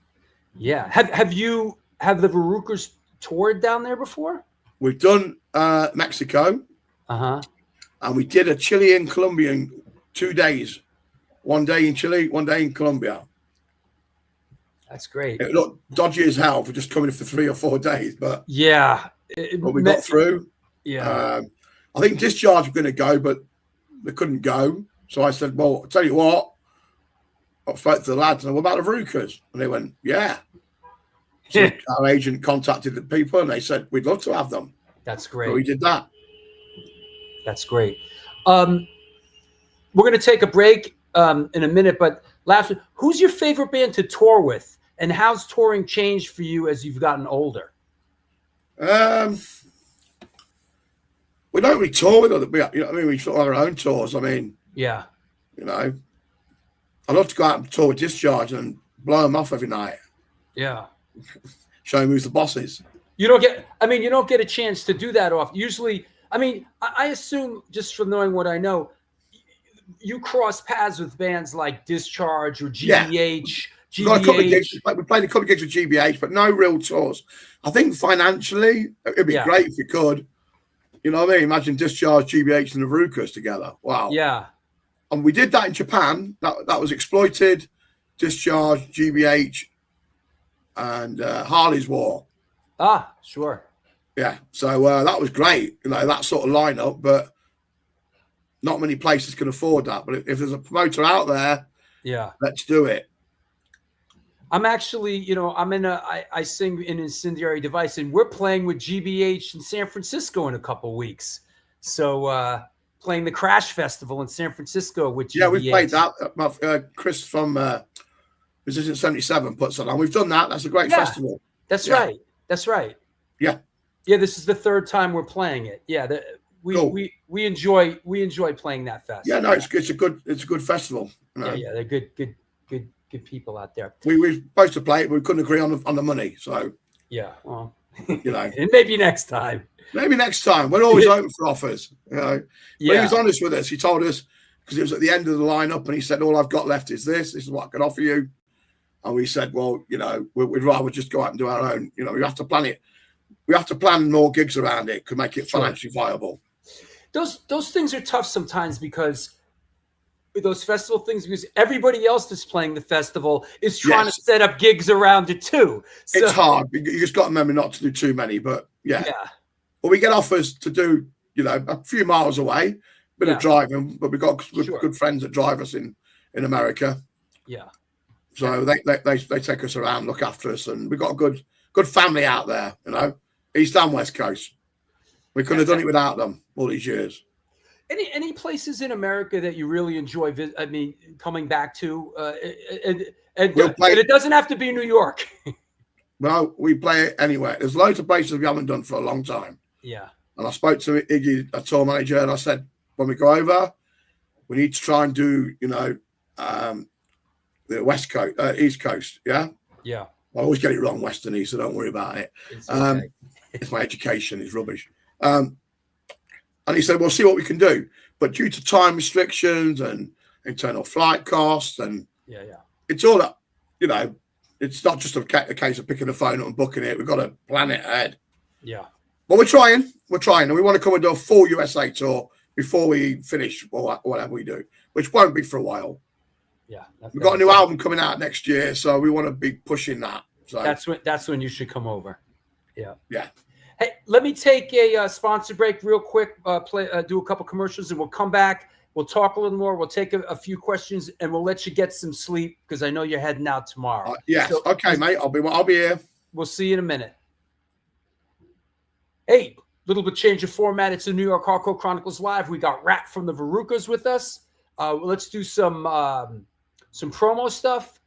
C: Yeah. Have the Varukers toured down there before?
A: We've done Mexico.
C: Uh-huh.
A: And we did a Chilean Colombian 2 days. 1 day in Chile, 1 day in Colombia.
C: That's great.
A: It looked dodgy as hell for just coming for 3 or 4 days, but
C: yeah,
A: but we got through.
C: Yeah.
A: I think Discharge were going to go, but they couldn't go. So I said, well, I'll tell you what. I spoke to the lads, and what about the Varukers? And they went, yeah. So our agent contacted the people, and they said, we'd love to have them.
C: That's great.
A: So we did that.
C: That's great. We're going to take a break in a minute, but last, who's your favorite band to tour with, and how's touring changed for you as you've gotten older?
A: We don't really tour with other people. We sort of have our own tours. I mean,
C: yeah.
A: I'd love to go out and tour with Discharge and blow them off every night.
C: Yeah.
A: Show them who's the bosses.
C: You don't get a chance to do that often. Usually, I assume, just from knowing what I know, you cross paths with bands like Discharge or GBH.
A: Yeah. We played a couple of gigs with GBH, but no real tours. I think financially, it'd be great if we could. You know what I mean? Imagine Discharge, GBH, and the Varukers together. Wow.
C: Yeah.
A: And we did that in Japan. That was Exploited, Discharge, GBH, and Harley's War.
C: Ah, sure.
A: Yeah. So that was great. That sort of lineup, but not many places can afford that. But if there's a promoter out there,
C: yeah,
A: let's do it.
C: I'm actually, I sing in Incendiary Device, and we're playing with GBH in San Francisco in a couple weeks. So playing the Crash Festival in San Francisco with GBH.
A: Yeah, we played that. Chris from Resistance 77 puts that on. We've done that. That's a great festival.
C: That's right. That's right.
A: Yeah.
C: Yeah, this is the third time we're playing it. Yeah, we enjoy playing that fest.
A: Yeah, no, it's a good festival.
C: Yeah, they're good people out there.
A: We were supposed to play it, but we couldn't agree on the money. So
C: yeah, well,
A: and
C: maybe next time.
A: Maybe next time. We're always open for offers.
C: Yeah.
A: But he was honest with us. He told us, because it was at the end of the lineup, and he said, all I've got left is this. This is what I can offer you. And we said, well, we'd rather just go out and do our own. We have to plan it. We have to plan more gigs around it to make it financially viable.
C: Those things are tough sometimes, because those festival things, because everybody else that's playing the festival is trying to set up gigs around it too. So,
A: it's hard. You just got to remember not to do too many, but yeah. Well, we get offers to do, a few miles away, bit of driving, but we've got good friends that drive us in America.
C: Yeah.
A: So they take us around, look after us, and we've got a good family out there, East and West Coast. We couldn't have done it without them all these years.
C: Any places in America that you really enjoy? Coming back to, and it doesn't have to be New York.
A: Well, we play it anywhere. There's loads of places we haven't done for a long time.
C: Yeah.
A: And I spoke to Iggy, a tour manager, and I said, when we go over, we need to try and do, the West Coast, East Coast. Yeah.
C: Yeah.
A: I always get it wrong, West and East, so don't worry about it.
C: It's okay.
A: It's my education is rubbish. And he said, we'll see what we can do. But due to time restrictions and internal flight costs, and it's all that, it's not just a case of picking the phone up and booking it. We've got to plan it ahead.
C: Yeah.
A: But we're trying, and we want to come and do a full USA tour before we finish or whatever we do, which won't be for a while.
C: Yeah.
A: We've got a new album coming out next year, so we want to be pushing that. So
C: that's when you should come over. Yeah.
A: Yeah.
C: Hey, let me take a sponsor break real quick. Do a couple commercials, and we'll come back. We'll talk a little more. We'll take a few questions, and we'll let you get some sleep because I know you're heading out tomorrow.
A: Yes. So, okay, mate. I'll be here.
C: We'll see you in a minute. Hey, little bit change of format. It's the New York Hardcore Chronicles Live. We got Rat from the Varukers with us. Let's do some promo stuff.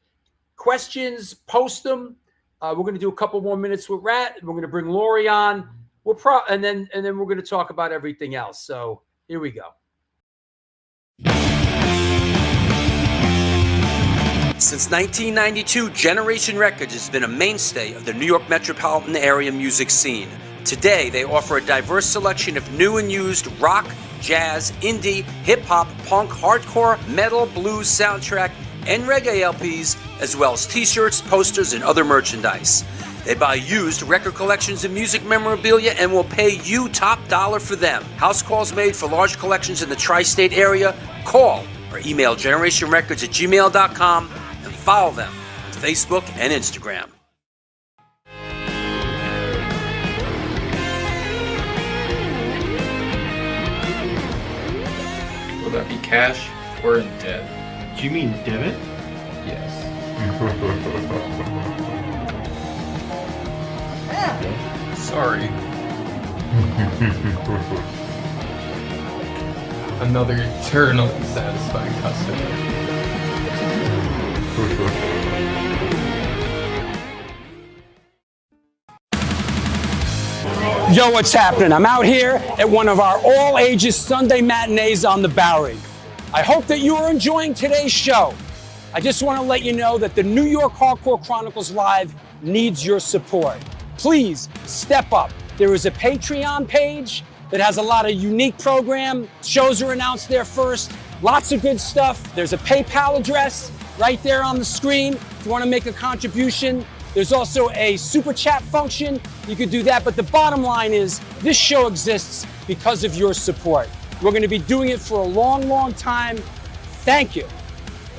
C: Questions, post them. We're going to do a couple more minutes with Rat, and we're going to bring Lori on. And then we're going to talk about everything else. So here we go. Since 1992, Generation Records has been a mainstay of the New York metropolitan area music scene. Today, they offer a diverse selection of new and used rock, jazz, indie, hip-hop, punk, hardcore, metal, blues, soundtrack, and reggae LPs, as well as t-shirts, posters, and other merchandise. They buy used record collections and music memorabilia and will pay you top dollar for them. House calls made for large collections in the tri-state area. Call or email generationrecords@gmail.com and follow them on Facebook and Instagram.
E: Will that be cash or in debt?
F: Do you mean debit?
E: Yes. Sorry. Another eternally satisfied customer.
C: Yo, what's happening? I'm out here at one of our all-ages Sunday matinees on the Bowery. I hope that you are enjoying today's show. I just want to let you know that the New York Hardcore Chronicles Live needs your support. Please step up. There is a Patreon page that has a lot of unique program. Shows are announced there first. Lots of good stuff. There's a PayPal address right there on the screen if you want to make a contribution. There's also a super chat function. You could do that. But the bottom line is this show exists because of your support. We're going to be doing it for a long, long time. Thank you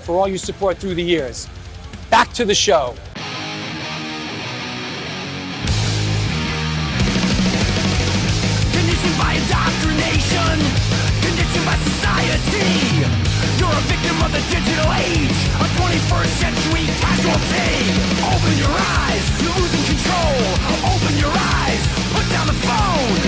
C: for all your support through the years. Back to the show.
B: Conditioned by indoctrination, conditioned by society. You're a victim of the digital age, a 21st century casualty. Open your eyes, you're losing control. Open your eyes, put down the phone.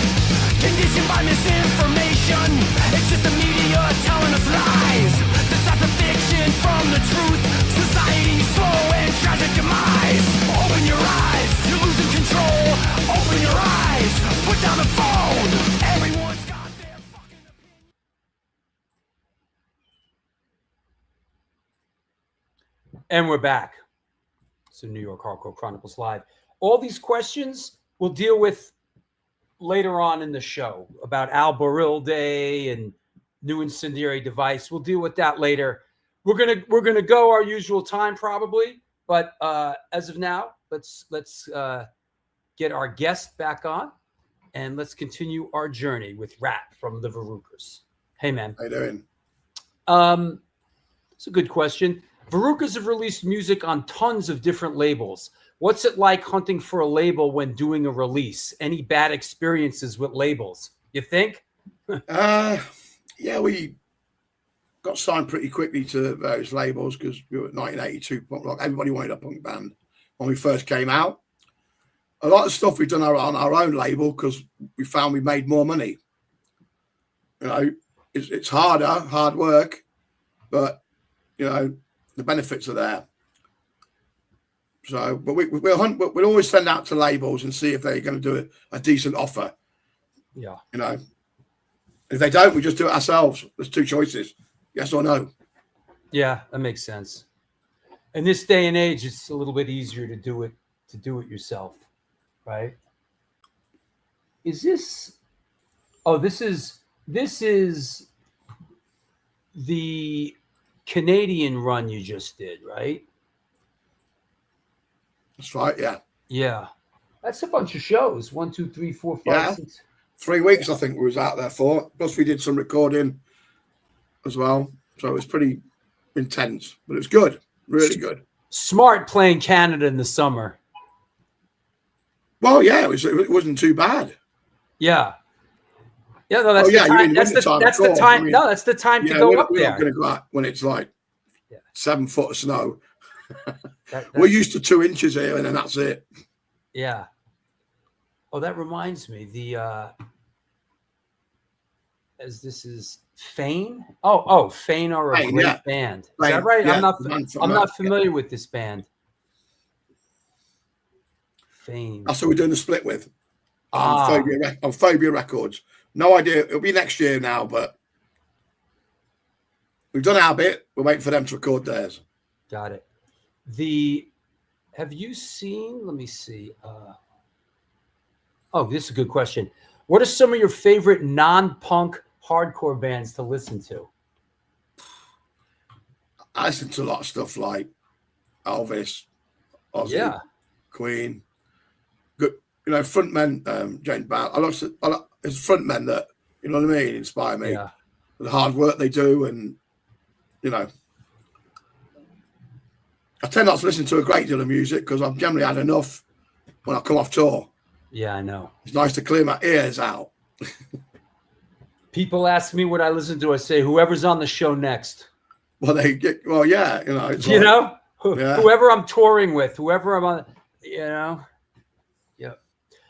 B: Conditioned by misinformation, it's just the media telling us lies. Decipher fiction from the truth, society's slow and tragic demise. Open your eyes, you're losing control. Open your eyes, put down the phone. Everyone's got their fucking opinion.
C: And we're back. It's the New York Hardcore Chronicles Live. All these questions we'll deal with later on in the show about Al Baril Day and new incendiary device. We'll deal with that later. We're gonna go our usual time probably, but as of now, let's get our guest back on and let's continue our journey with Rat from the Varukers. Hey man,
A: How you doing?
C: It's a good question. Varukers have released music on tons of different labels. What's it like hunting for a label when doing a release? Any bad experiences with labels? You think?
A: Yeah, we got signed pretty quickly to various labels because we were at 1982 punk rock. Everybody wanted a punk band when we first came out. A lot of stuff we've done on our own label because we found we made more money. You know, it's hard work, but you know the benefits are there. So, but we'll always send out to labels and see if they're going to do a decent offer.
C: Yeah.
A: You know, if they don't, we just do it ourselves. There's two choices: yes or no.
C: Yeah, that makes sense. In this day and age, it's a little bit easier to do it yourself, right? Is this? Oh, this is the Canadian run you just did, right?
A: That's right. Yeah.
C: Yeah, that's a bunch of shows. 1, 2, 3, 4, 5,
A: Yeah.
C: 6.
A: 3 weeks, I think, we was out there for. Plus, we did some recording as well. So it was intense, but it was good, really good.
C: Smart playing Canada in the summer.
A: Well, yeah, it wasn't too bad.
C: Yeah. Yeah, no, that's
A: Oh, yeah,
C: the
A: you
C: time.
A: mean
C: That's the
A: winter time,
C: that's
A: of
C: the
A: course.
C: time.
A: I mean,
C: No, that's the time to
A: Yeah,
C: go
A: we're
C: up
A: not
C: there.
A: going to go out when it's like
C: Yeah.
A: 7 foot of snow.
C: That-
A: We're used to 2 inches here, and then that's it.
C: Yeah. Oh, that reminds me. As this is Fane. Oh, Fane are a
A: Fane,
C: great
A: yeah.
C: band. Is
A: Fane,
C: that right?
A: yeah,
C: I'm not.
A: the band from
C: I'm not
A: America.
C: familiar with this band. Fane.
A: That's who we're doing the split with
C: Ah.
A: on Phobia Records. No idea. It'll be next year now, but we've done our bit. We're waiting for them to record theirs.
C: Got it. Have you seen? Let me see. This is a good question. What are some of your favorite non-punk hardcore bands to listen to?
A: I listen to a lot of stuff like Elvis, Ozzy, Queen. Good, frontmen, James Brown. It's frontmen that, you know what I mean, inspire me.
C: Yeah.
A: The hard work they do, and I tend not to listen to a great deal of music because I've generally had enough when I come off tour.
C: Yeah, I know.
A: It's nice to clear my ears out.
C: People ask me what I listen to. I say, whoever's on the show next.
A: Yeah, it's
C: Yeah. Whoever I'm touring with, whoever I'm on, Yeah.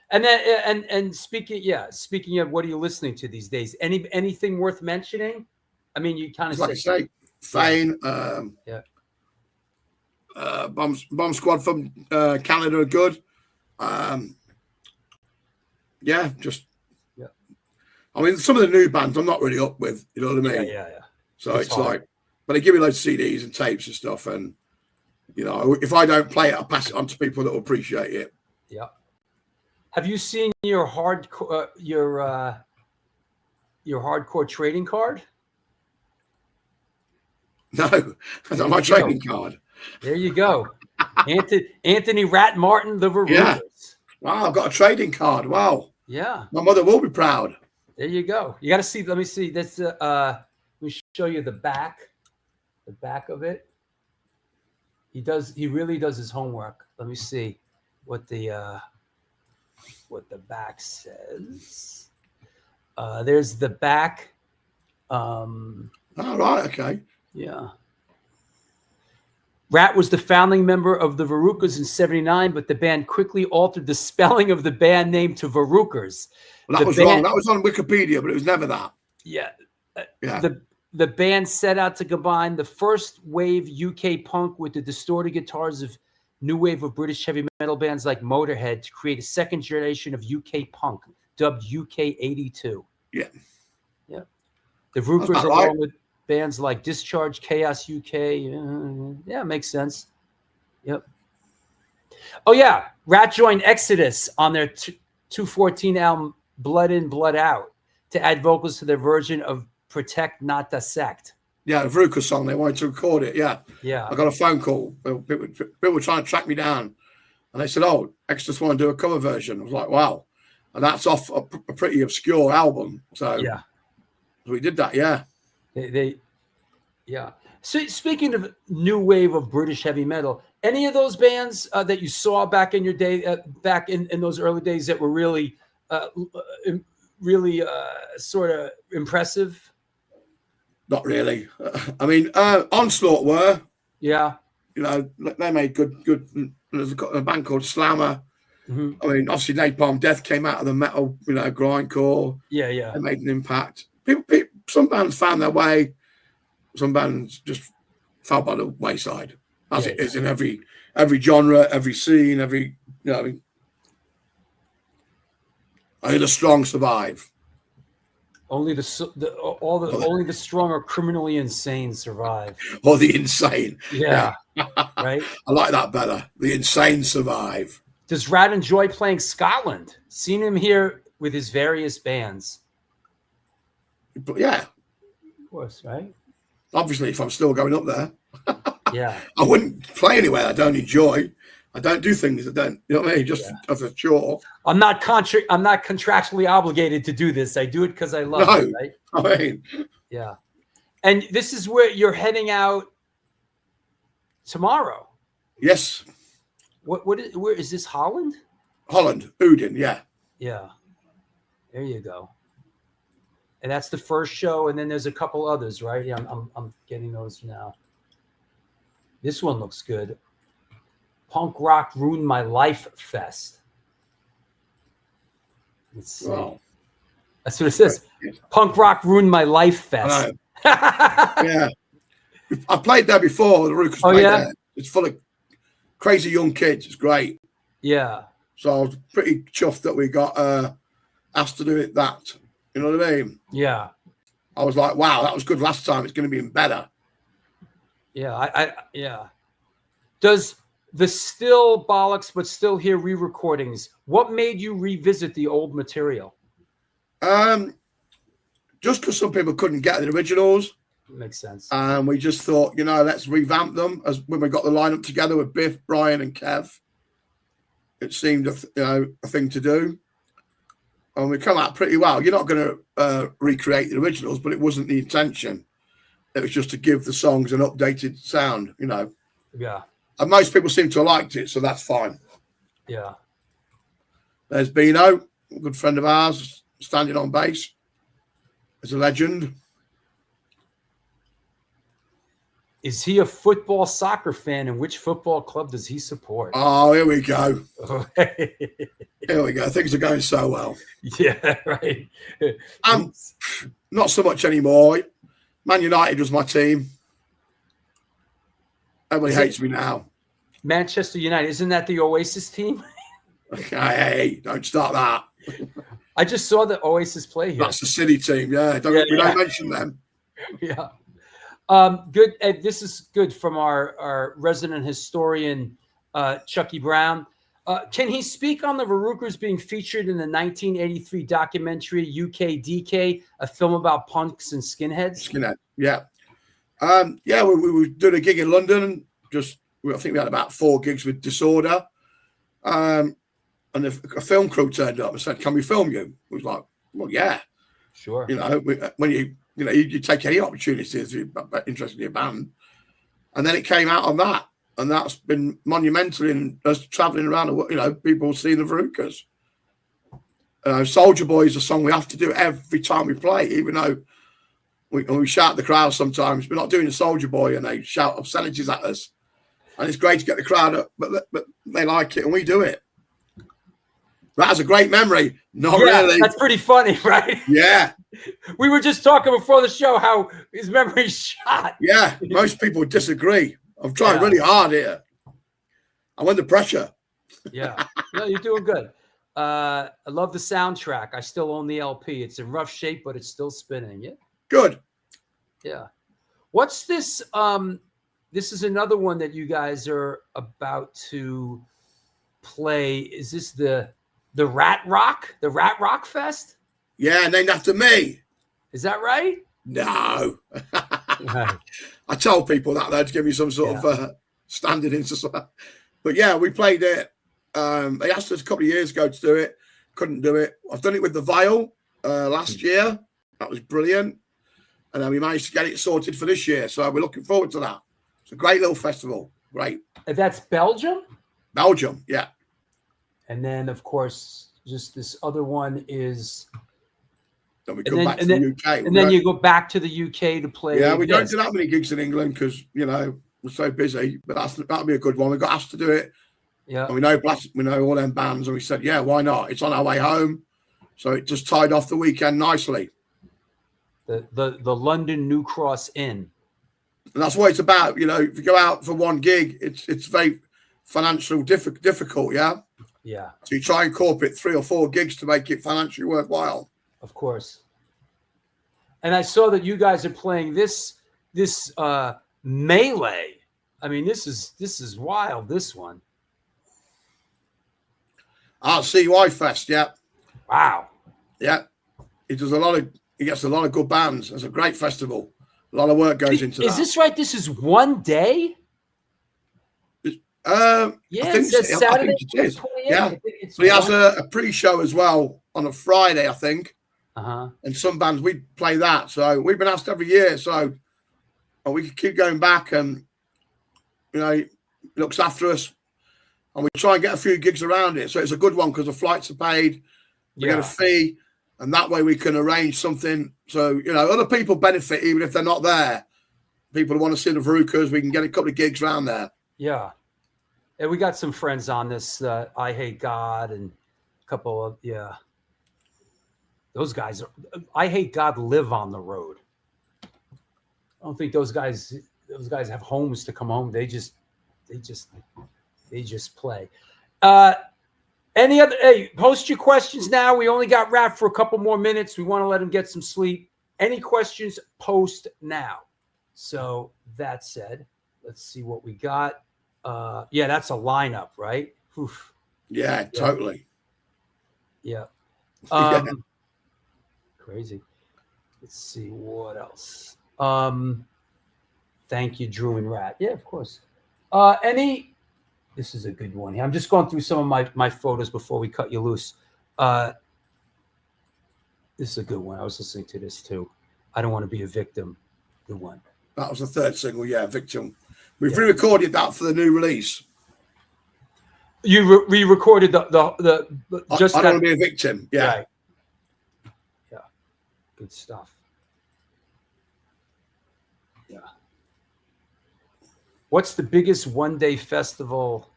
C: And then, and speaking of what are you listening to these days? Anything worth mentioning? I mean, you kind of
A: like I say, Fane, Bomb Squad from Canada are good. I mean, some of the new bands I'm not really up with, you know what I mean?
C: Yeah.
A: So it's like, but they give me loads of CDs and tapes and stuff, and if I don't play it, I pass it on to people that will appreciate it.
C: Yeah. Have you seen your hardcore trading card?
A: No, that's not my trading card.
C: There you go. Anthony Rat Martin, the Varukers.
A: Yeah. Wow, I've got a trading card. Wow.
C: Yeah.
A: My mother will be proud.
C: There you go. You got to see. Let me see. That's let me show you the back of it. He really does his homework. Let me see what the back says. There's the back.
A: Oh, right. Okay.
C: Yeah. Rat was the founding member of the Varukers in '79, but the band quickly altered the spelling of the band name to Varukers.
A: Well, that was wrong. That was on Wikipedia, but it was never that.
C: Yeah.
A: Yeah.
C: The band set out to combine the first wave UK punk with the distorted guitars of new wave of British heavy metal bands like Motorhead to create a second generation of UK punk, dubbed UK 82.
A: Yeah.
C: Yeah. The Varukers, along with bands like Discharge, Chaos UK. Yeah, makes sense. Yep. Oh, yeah. Rat joined Exodus on their 214 album, Blood In, Blood Out, to add vocals to their version of Protect, Not Dissect.
A: Yeah, the Varukers song, they wanted to record it. Yeah.
C: Yeah.
A: I got a phone call. People were trying to track me down. And they said, oh, Exodus want to do a cover version. I was like, wow. And that's off a pretty obscure album. So
C: yeah,
A: we did that. Yeah.
C: Yeah. So speaking of new wave of British heavy metal, any of those bands that you saw back in your day, back in those early days that were really sort of impressive?
A: Not really. I mean, Onslaught were.
C: Yeah.
A: They made good. There's a band called Slammer.
C: Mm-hmm.
A: I mean, obviously Napalm Death came out of the metal, grindcore.
C: Yeah.
A: They made an impact. Some bands found their way. Some bands just fell by the wayside, as it is in every genre, every scene, only the strong survive.
C: Only the strong or criminally insane survive.
A: Or the insane.
C: Yeah. Right.
A: I like that better. The insane survive.
C: Does Rat enjoy playing Scotland? Seen him here with his various bands.
A: But yeah.
C: Of course, right?
A: Obviously, if I'm still going up there.
C: Yeah.
A: I wouldn't play anywhere I don't enjoy. I don't do things that don't, you know what I mean? Just as a chore.
C: I'm not contractually obligated to do this. I do it because I love it, right?
A: I mean.
C: Yeah. And this is where you're heading out tomorrow.
A: Yes,
C: Where is this? Holland?
A: Holland, Udin, yeah.
C: Yeah. There you go. And that's the first show, and then there's a couple others, right? Yeah, I'm getting those now. This one looks good. Punk Rock Ruined My Life Fest. Let's see.
A: Wow.
C: That's what it says. Punk Rock Ruined My Life Fest.
A: Yeah. I played there before. The Varukers played there. It's full of crazy young kids. It's great.
C: Yeah.
A: So I was pretty chuffed that we got asked to do it that. You know what I mean?
C: Yeah.
A: I was like, wow, that was good last time. It's going to be even better.
C: Yeah. Yeah. Does the Still Bollocks But Still Here re-recordings, what made you revisit the old material?
A: Just because some people couldn't get the originals.
C: Makes sense.
A: And we just thought, let's revamp them. As when we got the lineup together with Biff, Brian, and Kev, it seemed a thing to do. And we come out pretty well. You're not going to recreate the originals, but it wasn't the intention. It was just to give the songs an updated sound,
C: Yeah.
A: And most people seem to have liked it, so that's fine.
C: Yeah.
A: There's Bino, a good friend of ours, standing on bass. As a legend.
C: Is he a football soccer fan, and which football club does he support?
A: Oh, here we go. Here we go. Things are going so well.
C: Yeah, right.
A: Not so much anymore. Man United was my team. Everybody hates me now.
C: Manchester United. Isn't that the Oasis team?
A: Hey, don't start that.
C: I just saw the Oasis play here.
A: That's the City team, yeah. We don't mention them.
C: Yeah. Good. Ed, this is good from our resident historian, Chucky Brown. Can he speak on the Varukers being featured in the 1983 documentary UK DK, a film about punks and skinheads?
A: Skinhead, yeah. Yeah, we were doing a gig in London. I think we had about 4 gigs with Disorder. And a film crew turned up and said, "Can we film you?" We was like, "Well, yeah,
C: sure."
A: When you take any opportunity if you're interested in your band, and then it came out on that, and that's been monumental in us traveling around the world. People see the Varukers. Soldier Boy is a song we have to do every time we play, even though we shout at the crowd sometimes. We're not doing the Soldier Boy, and they shout obscenities at us, and it's great to get the crowd up, but they like it, and we do it. That has a great memory. Not really.
C: That's pretty funny, right?
A: Yeah.
C: We were just talking before the show how his memory's shot.
A: Yeah. Most people disagree. I'm trying really hard here. I'm under pressure.
C: Yeah. No, you're doing good. I love the soundtrack. I still own the LP. It's in rough shape, but it's still spinning. Yeah.
A: Good.
C: Yeah. What's this? This is another one that you guys are about to play. Is this the Rat Rock Fest?
A: Yeah, named after me.
C: Is that right?
A: No. I told people that though to give me some sort of standard into something. But yeah, we played it. They asked us a couple of years ago to do it. Couldn't do it. I've done it with the Vial last year. That was brilliant. And then we managed to get it sorted for this year. So we're looking forward to that. It's a great little festival. Great.
C: That's Belgium?
A: Belgium, yeah.
C: And then, of course, just this other one is...
A: Then we come back to the UK.
C: And then you go back to the UK to play.
A: Yeah, we don't do that many gigs in England because, we're so busy. But that'll be a good one. We got asked to do it.
C: Yeah.
A: And we know all them bands. And we said, yeah, why not? It's on our way home. So it just tied off the weekend nicely.
C: The London New Cross Inn.
A: And that's what it's about. If you go out for one gig, it's very financially difficult, yeah?
C: Yeah.
A: So you try and incorporate 3 or 4 gigs to make it financially worthwhile.
C: Of course. And I saw that you guys are playing this Melee. I mean, this is wild, this one.
A: CY Fest, yeah.
C: Wow.
A: Yeah. He gets a lot of good bands. It's a great festival. A lot of work goes into that.
C: Is this right? This is one day?
A: Yeah, I think
C: Saturday.
A: it is. Yeah. So he has a pre-show as well on a Friday, I think.
C: Uh-huh.
A: And some bands, we play that. So we've been asked every year. So we could keep going back and, You know, he looks after us, and we try and get a few gigs around it. So it's a good one because the flights are paid, we get a fee, and that way we can arrange something. So, you know, other people benefit even if they're not there. People who want to see the Varukers, we can get a couple of gigs around there.
C: Yeah. And we got some friends on this, I Hate God, and a couple of, those guys are, I Hate God live on the road. I don't think those guys have homes to come home. They just play. Any other, hey, post your questions now. We only got Raph for a couple more minutes. We want to let him get some sleep. Any questions, post now. So that said, let's see what we got. Yeah, that's a lineup, right? Oof.
A: Yeah, totally.
C: Yeah. Crazy. Let's see what else. Thank you, Drew and Rat. Yeah, of course. This is a good one here. I'm just going through some of my photos before we cut you loose. This is a good one. I was listening to this too. I Don't Want to Be a Victim. Good one.
A: That was the third single, Victim. We've re-recorded that for the new release.
C: You re-recorded the just
A: I Don't Want to Be a Victim. Yeah.
C: Right. Yeah. Good stuff. Yeah. What's the biggest one-day festival?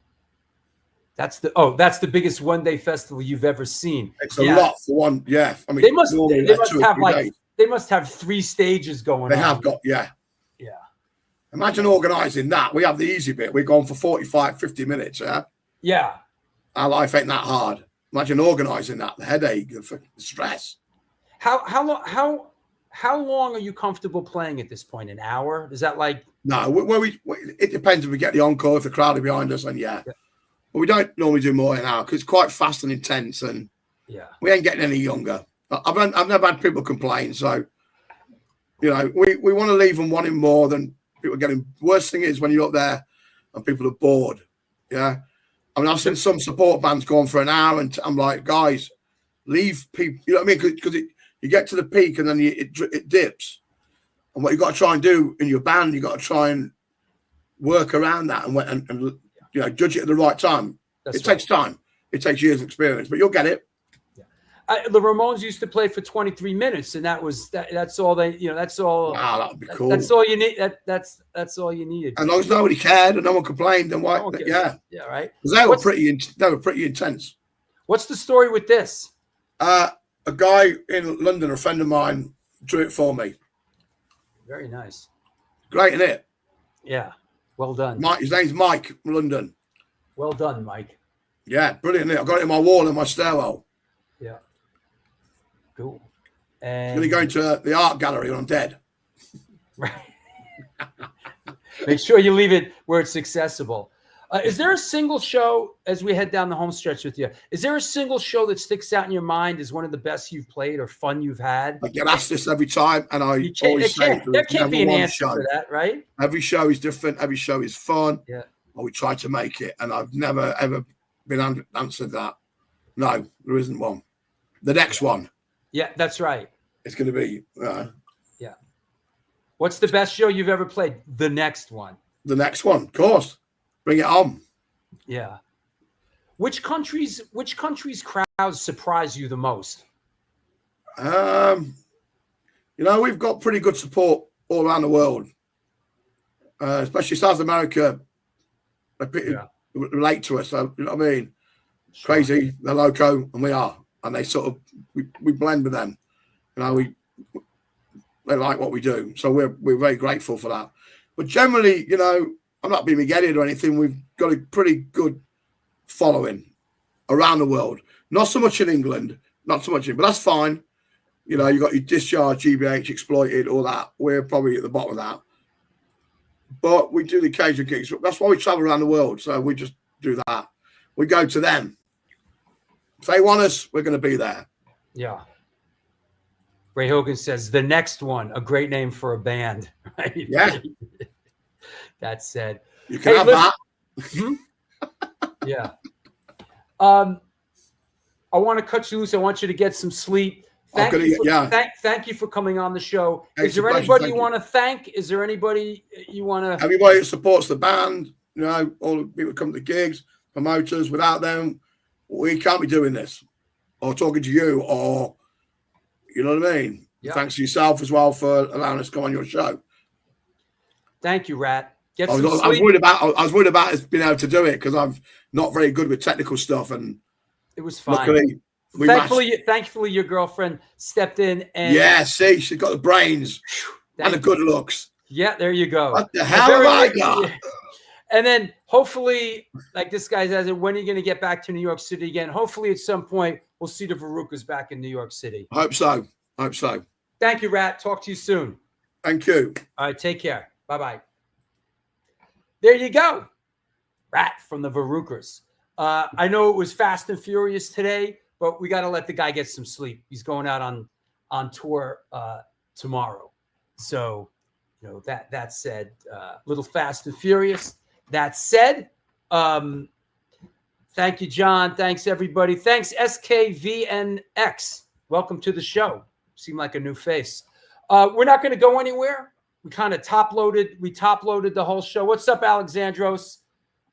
C: That's the biggest one-day festival you've ever seen.
A: It's a lot for one. Yeah. I mean,
C: they must have 3 stages going on.
A: They have got, yeah. Imagine organising that. We have the easy bit. We're going for 45, 50 minutes, yeah?
C: Yeah.
A: Our life ain't that hard. Imagine organising that, the headache, the stress.
C: How long are you comfortable playing at this point? An hour? Is that like...
A: No, it depends if we get the encore, if the crowd are behind us, and But we don't normally do more than an hour because it's quite fast and intense, and we ain't getting any younger. I've never had people complain, so, you know, we want to leave them wanting more than people getting. Worst thing is when you're up there and people are bored. Yeah. I mean, I've seen some support bands going for an hour, and I'm like, guys, leave people. You know what I mean? Because you get to the peak and then it dips. And what you got to try and do in your band, you got to try and work around that and you know, judge it at the right time. It takes time. It takes years of experience, but you'll get it.
C: The Ramones used to play for 23 minutes, and that's all they, you know, that's all.
A: Wow, that would be cool.
C: That's all you need. That's all you needed.
A: As long as nobody cared and no one complained, then why? Yeah,
C: right.
A: Because they were pretty intense.
C: What's the story with this?
A: A guy in London, a friend of mine, drew it for me.
C: Very nice.
A: Great, isn't it?
C: Yeah. Well done.
A: His name's Mike from London.
C: Well done, Mike.
A: Yeah, brilliant. Isn't it? I got it on my wall in my stairwell.
C: Yeah. Cool.
A: And going to go into the art gallery when I'm dead.
C: Right. Make sure you leave it where it's accessible. Is there a single show, as we head down the home stretch with you, is there a single show that sticks out in your mind as one of the best you've played or fun you've had?
A: I get asked this every time, and I always say
C: there can't be an answer for that, right?
A: Every show is different. Every show is fun.
C: Yeah.
A: And we try to make it, and I've never, ever been answered that. No, there isn't one. The next one.
C: Yeah, that's right.
A: It's going to be.
C: Yeah. What's the best show you've ever played? The next one.
A: The next one, of course. Bring it on.
C: Yeah. Which countries' crowds surprise you the most?
A: You know, we've got pretty good support all around the world, especially South America. They relate to us. So, you know what I mean? Sure. Crazy, they're loco, and we are, and they sort of we blend with them. You know, they like what we do, so we're very grateful for that. But generally, you know, I'm not being big-headed or anything. We've got a pretty good following around the world. Not so much in England, but that's fine. You know, you got your Discharge, GBH, Exploited, all that. We're probably at the bottom of that. But we do the occasional gigs. That's why we travel around the world. So we just do that. We go to them. If they want us, we're going to be there.
C: Yeah. Ray Hogan says, the next one, a great name for a band. Right?
A: Yeah.
C: That said,
A: you can have that.
C: Yeah. I want to cut you loose. I want you to get some sleep. Thank you for coming on the show. Is there anybody you want to thank? Is there anybody you want to?
A: Everybody that supports the band, You know, all the people come to gigs, promoters. Without them, we can't be doing this or talking to you, or you know what I mean.
C: Yeah.
A: Thanks to yourself as well for allowing us to come on your show.
C: Thank you, Rat.
A: I was worried about us being able to do it because I'm not very good with technical stuff, and
C: it was fine.
A: Luckily,
C: thankfully, your girlfriend stepped in and
A: see, she's got the brains and the good looks.
C: Yeah, there you go.
A: What the hell have I got?
C: Yeah. And then hopefully, like this guy says, when are you going to get back to New York City again? Hopefully, at some point, we'll see the Varukers back in New York City.
A: Hope so.
C: Thank you, Rat. Talk to you soon.
A: Thank you.
C: All right, take care. Bye-bye. There you go. Rat from the Varukers. I know it was fast and furious today, but we got to let the guy get some sleep. He's going out on tour tomorrow. So, you know, that said, little fast and furious. That said, thank you, John. Thanks, everybody. Thanks, SKVNX. Welcome to the show. Seem like a new face. We're not going to go anywhere. We kind of top loaded the whole show. What's up, Alexandros?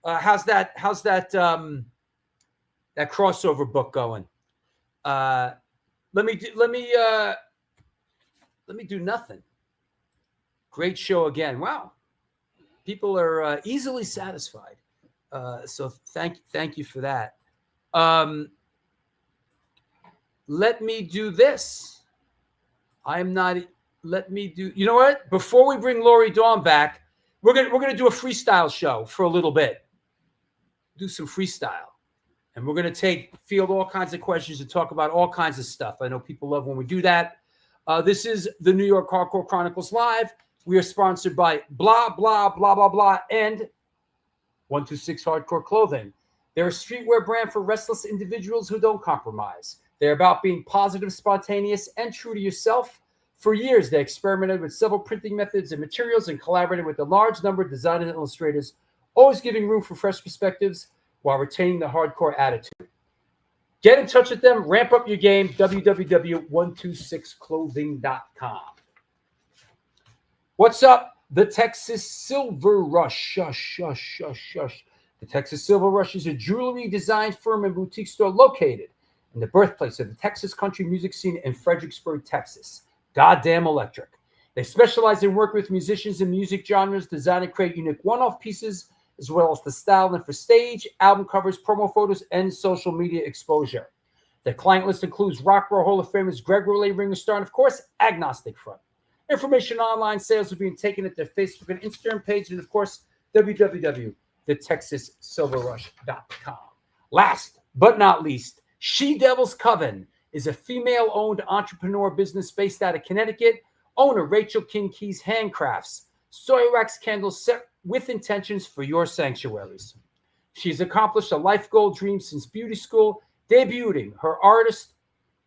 C: How's that crossover book going? Let me do nothing. Great show again. Wow. People are easily satisfied. So thank you for that. Let me do this. You know what? Before we bring Lori Dawn back, we're gonna do a freestyle show for a little bit. Do some freestyle. And we're going to field all kinds of questions and talk about all kinds of stuff. I know people love when we do that. This is the New York Hardcore Chronicles Live. We are sponsored by blah, blah, blah, blah, blah, and 126 Hardcore Clothing. They're a streetwear brand for restless individuals who don't compromise. They're about being positive, spontaneous, and true to yourself. For years, they experimented with several printing methods and materials and collaborated with a large number of designers and illustrators, always giving room for fresh perspectives while retaining the hardcore attitude. Get in touch with them. Ramp up your game. www.126clothing.com. What's up? The Texas Silver Rush. Shush. The Texas Silver Rush is a jewelry design firm and boutique store located in the birthplace of the Texas country music scene in Fredericksburg, Texas. Goddamn electric. They specialize in working with musicians and music genres, design and create unique one-off pieces, as well as the style and for stage, album covers, promo photos, and social media exposure. Their client list includes Rock Roll Hall of Famers Greg Roulé, Ringo Starr, and of course, Agnostic Front. Information on online sales are being taken at their Facebook and Instagram page, and of course, www.thetexassilverrush.com. Last but not least, She Devil's Coven is a female-owned entrepreneur business based out of Connecticut. Owner Rachel King Keys handcrafts soy wax candles set with intentions for your sanctuaries. She's accomplished a life goal dream since beauty school, debuting her artist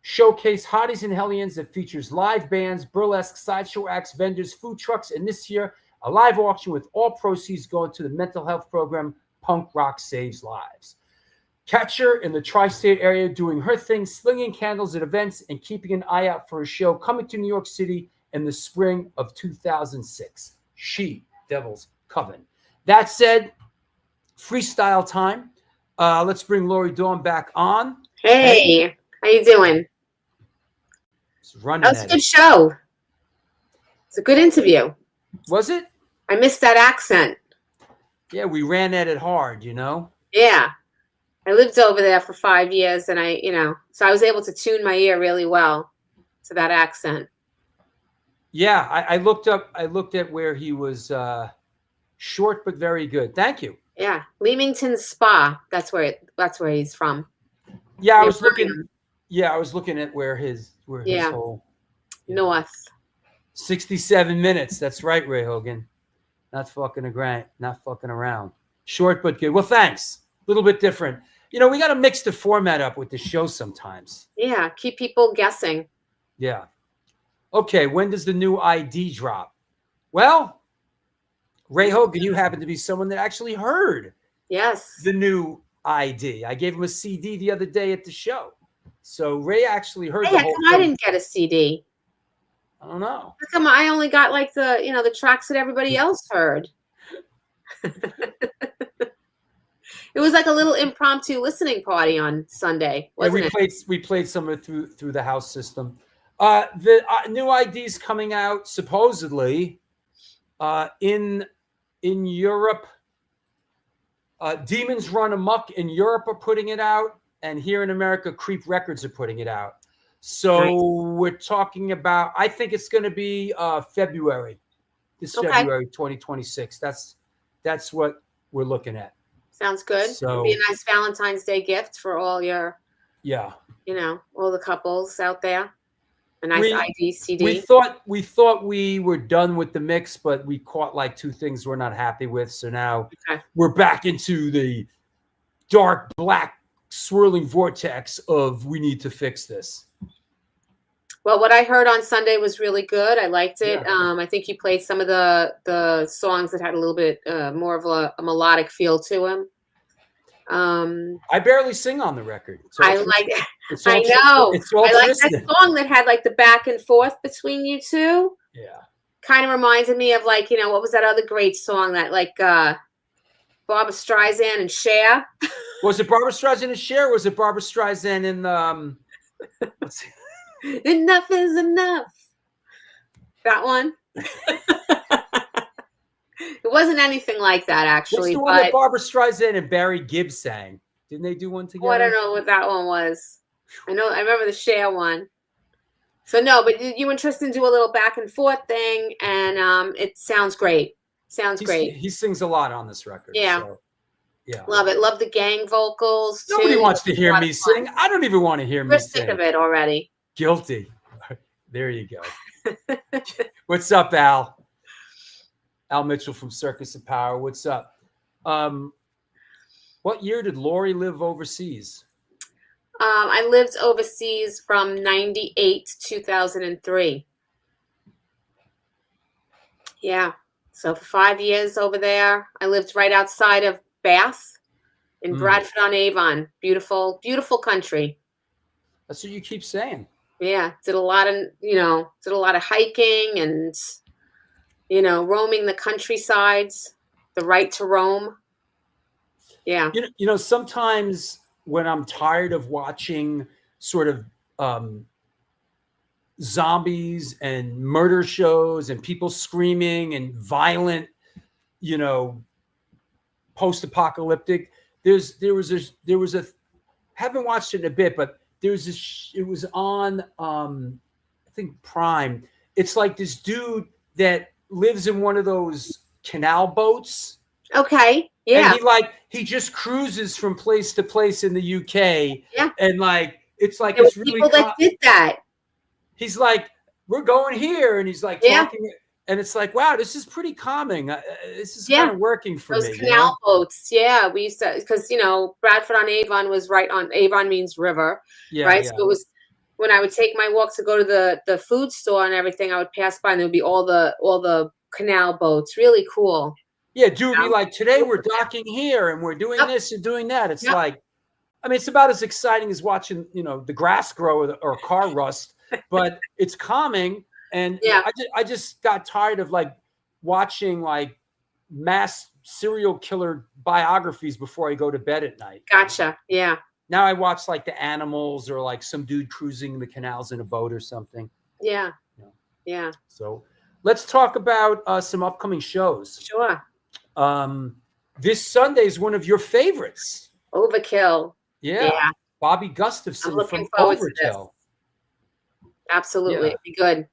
C: showcase Hotties and Hellions that features live bands, burlesque, sideshow acts, vendors, food trucks, and this year, a live auction with all proceeds going to the mental health program Punk Rock Saves Lives. Catch her in the tri-state area doing her thing, slinging candles at events and keeping an eye out for her show coming to New York City in the spring of 2006. She Devil's Coven. That said, freestyle time. Let's bring Lori Dawn back on.
D: Hey, how you doing?
C: That
D: was a good show. It's a good interview.
C: Was it?
D: I missed that accent.
C: Yeah, we ran at it hard, you know?
D: Yeah. I lived over there for 5 years, and so I was able to tune my ear really well to that accent.
C: Yeah, I looked at where he was short but very good. Thank you.
D: Yeah, Leamington Spa. That's where he's from.
C: Yeah, I was looking at where his whole
D: north.
C: 67 minutes. That's right, Ray Hogan. Not fucking around. Short but good. Well, thanks. A little bit different. You know, we got to mix the format up with the show sometimes.
D: Yeah, keep people guessing.
C: Yeah. Okay, when does the new ID drop? Well, Ray Hogan, you happen to be someone that actually heard the new ID. I gave him a CD the other day at the show. So Ray actually heard the whole thing.
D: I didn't get a CD.
C: I don't know.
D: How come I only got like the tracks that everybody else heard? It was like a little impromptu listening party on Sunday,
C: Yeah,
D: wasn't it?
C: we played some of it through the house system. The new IDs coming out supposedly in Europe. Demons Run Amok in Europe are putting it out, and here in America, Creep Records are putting it out. So we're talking about. I think it's going to be February. February 2026. That's what we're looking at.
D: Sounds good.
C: So,
D: it'd be a nice Valentine's Day gift for all your, all the couples out there. A nice ID CD.
C: We thought we were done with the mix, but we caught like two things we're not happy with. So now we're back into the dark, black, swirling vortex of we need to fix this.
D: Well, what I heard on Sunday was really good. I liked it.
C: Yeah.
D: I think you played some of the songs that had a little bit more of a melodic feel to them.
C: I barely sing on the record.
D: I like it. I know. I like that song that had like the back and forth between you two.
C: Yeah.
D: Kind of reminded me of like, what was that other great song that like Barbra Streisand and Cher?
C: Was it Barbra Streisand and Cher? Or was it Barbra Streisand and
D: Enough is enough. That one. It wasn't anything like that, actually.
C: What's the one that Barbra Streisand and Barry Gibb sang? Didn't they do one together?
D: Oh, I don't know what that one was. I remember the Cher one. So no, but you and Tristan do a little back and forth thing, and it sounds great. Great.
C: He sings a lot on this record.
D: Yeah.
C: So, yeah.
D: Love it. Love the gang vocals.
C: Nobody
D: too.
C: wants to hear me sing. I don't even want to hear me
D: We're
C: sing.
D: sick of it already.
C: Guilty. There you go. What's up, Al? Al Mitchell from Circus of Power. What's up? What year did Lori live overseas?
D: I lived overseas from 98 to 2003. Yeah. So for 5 years over there, I lived right outside of Bath in Bradford-on-Avon. Beautiful, beautiful country.
C: That's what you keep saying.
D: Yeah. Did a lot of hiking and, roaming the countrysides, the right to roam. Yeah.
C: Sometimes when I'm tired of watching sort of zombies and murder shows and people screaming and violent, post-apocalyptic, there was a haven't watched it in a bit, but it was on I think Prime. It's like this dude that lives in one of those canal boats.
D: Okay. Yeah.
C: And he just cruises from place to place in the UK.
D: Yeah.
C: And it's like
D: there
C: it's
D: were
C: really
D: people that did that.
C: He's like, we're going here, and he's like talking, and it's like, wow, this is pretty calming. This is kind of working for me.
D: Those canal boats. Yeah, we used to, because Bradford-on-Avon was right on. Avon means river.
C: Yeah.
D: Right.
C: Yeah.
D: So it was when I would take my walk to go to the food store and everything. I would pass by, and there would be all the canal boats. Really cool.
C: Yeah, dude, be like, today we're docking here and we're doing this and doing that. It's like, it's about as exciting as watching, the grass grow or a car rust, but it's calming. And I just got tired of watching mass serial killer biographies before I go to bed at night.
D: Gotcha. Yeah.
C: Now I watch the animals or some dude cruising the canals in a boat or something.
D: Yeah. Yeah.
C: So let's talk about some upcoming shows.
D: Sure.
C: This Sunday is one of your favorites.
D: Overkill.
C: Yeah. Bobby Gustafson from Overkill.
D: Absolutely.
C: Yeah.
D: It'd be good.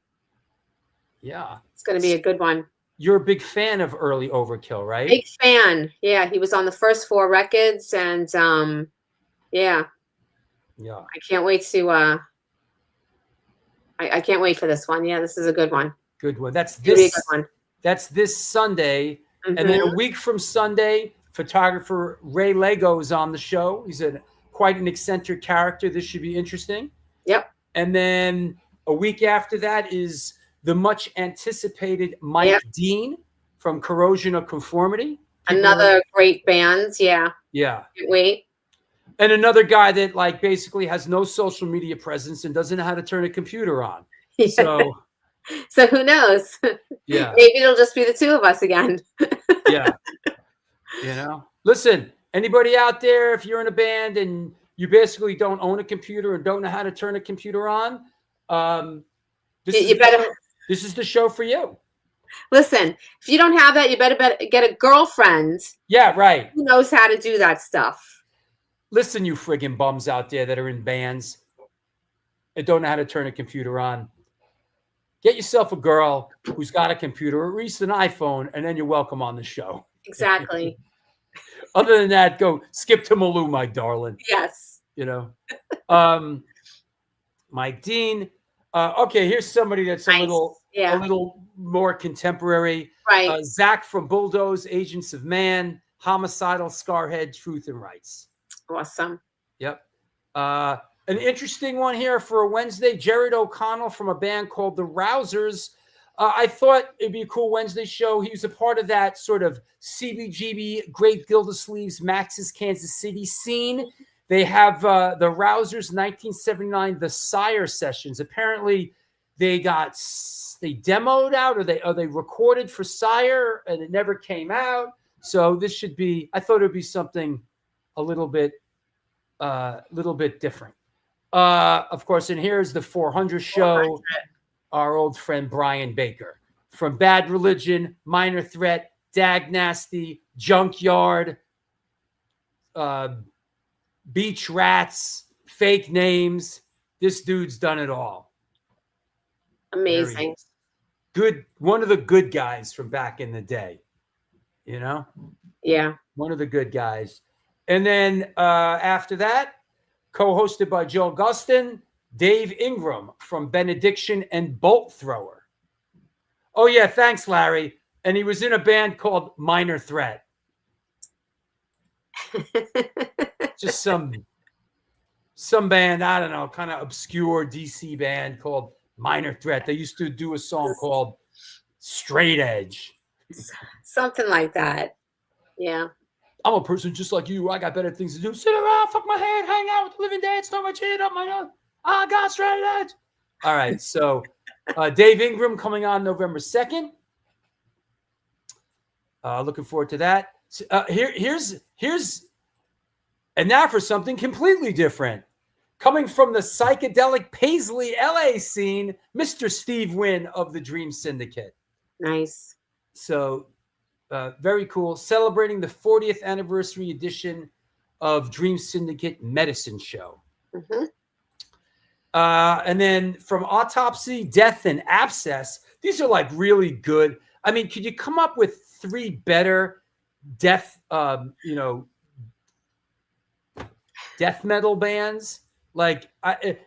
C: Yeah.
D: It's going to be a good one.
C: You're a big fan of early Overkill, right?
D: Big fan. Yeah. He was on the first 4 records, and yeah. I can't wait to I can't wait for this one. Yeah, this is a good one.
C: Good one. That's this Sunday.
D: Mm-hmm.
C: And then a week from Sunday, photographer Ray Lego is on the show. He's quite an eccentric character. This should be interesting.
D: Yep.
C: And then a week after that is the much anticipated Mike Dean from Corrosion of Conformity.
D: Another great band. Yeah.
C: Yeah.
D: Can't wait.
C: And another guy that basically has no social media presence and doesn't know how to turn a computer on.
D: Yeah. So who knows?
C: Yeah.
D: Maybe it'll just be the two of us again.
C: Yeah. Listen, Anybody out there, if you're in a band and you basically don't own a computer and don't know how to turn a computer on, this is the show for you.
D: Listen, if you don't have that, you better get a girlfriend.
C: Yeah, right.
D: Who knows how to do that stuff.
C: Listen, you friggin' bums out there that are in bands and don't know how to turn a computer on. Get yourself a girl who's got a computer, or at least an iPhone, and then you're welcome on the show.
D: Exactly.
C: Other than that, go skip to Malou, my darling.
D: Yes.
C: You know, Mike Dean. Okay, here's somebody that's a little more contemporary.
D: Right.
C: Zach from Bulldoze, Agents of Man, Homicidal, Scarhead, Truth and Rights.
D: Awesome.
C: Yep. An interesting one here for a Wednesday. Jared O'Connell from a band called The Rousers. I thought it'd be a cool Wednesday show. He was a part of that sort of CBGB, Great Gildersleeves, Max's Kansas City scene. They have the Rousers 1979, the Sire sessions. Apparently, they demoed out, or they recorded for Sire, and it never came out. So this should be. I thought it would be something a little bit different. Of course, and here's the 400 show. 400. Our old friend Brian Baker from Bad Religion, Minor Threat, Dag Nasty, Junkyard, Beach Rats, Fake Names. This dude's done it all.
D: Amazing.
C: Good. One of the good guys from back in the day, you know?
D: Yeah.
C: One of the good guys. And then after that, co-hosted by Joe Gustin, Dave Ingram from Benediction and Bolt Thrower. Oh, yeah. Thanks, Larry. And he was in a band called Minor Threat. Just some band, I don't know, kind of obscure DC band called Minor Threat. They used to do a song called Straight Edge.
D: Something like that. Yeah.
C: I'm a person just like you. I got better things to do. Sit around, fuck my head, hang out with the living dead, start my chin up my nose. I got straight edge. All right. So Dave Ingram coming on November 2nd. Looking forward to that. Here's and now for something completely different. Coming from the psychedelic Paisley, LA scene, Mr. Steve Wynn of the Dream Syndicate.
D: Nice.
C: So very cool. Celebrating the 40th anniversary edition of Dream Syndicate Medicine Show.
D: Mm-hmm.
C: And then from Autopsy, Death, and Abscess, these are like really good. I mean, could you come up with 3 better death metal bands? Like,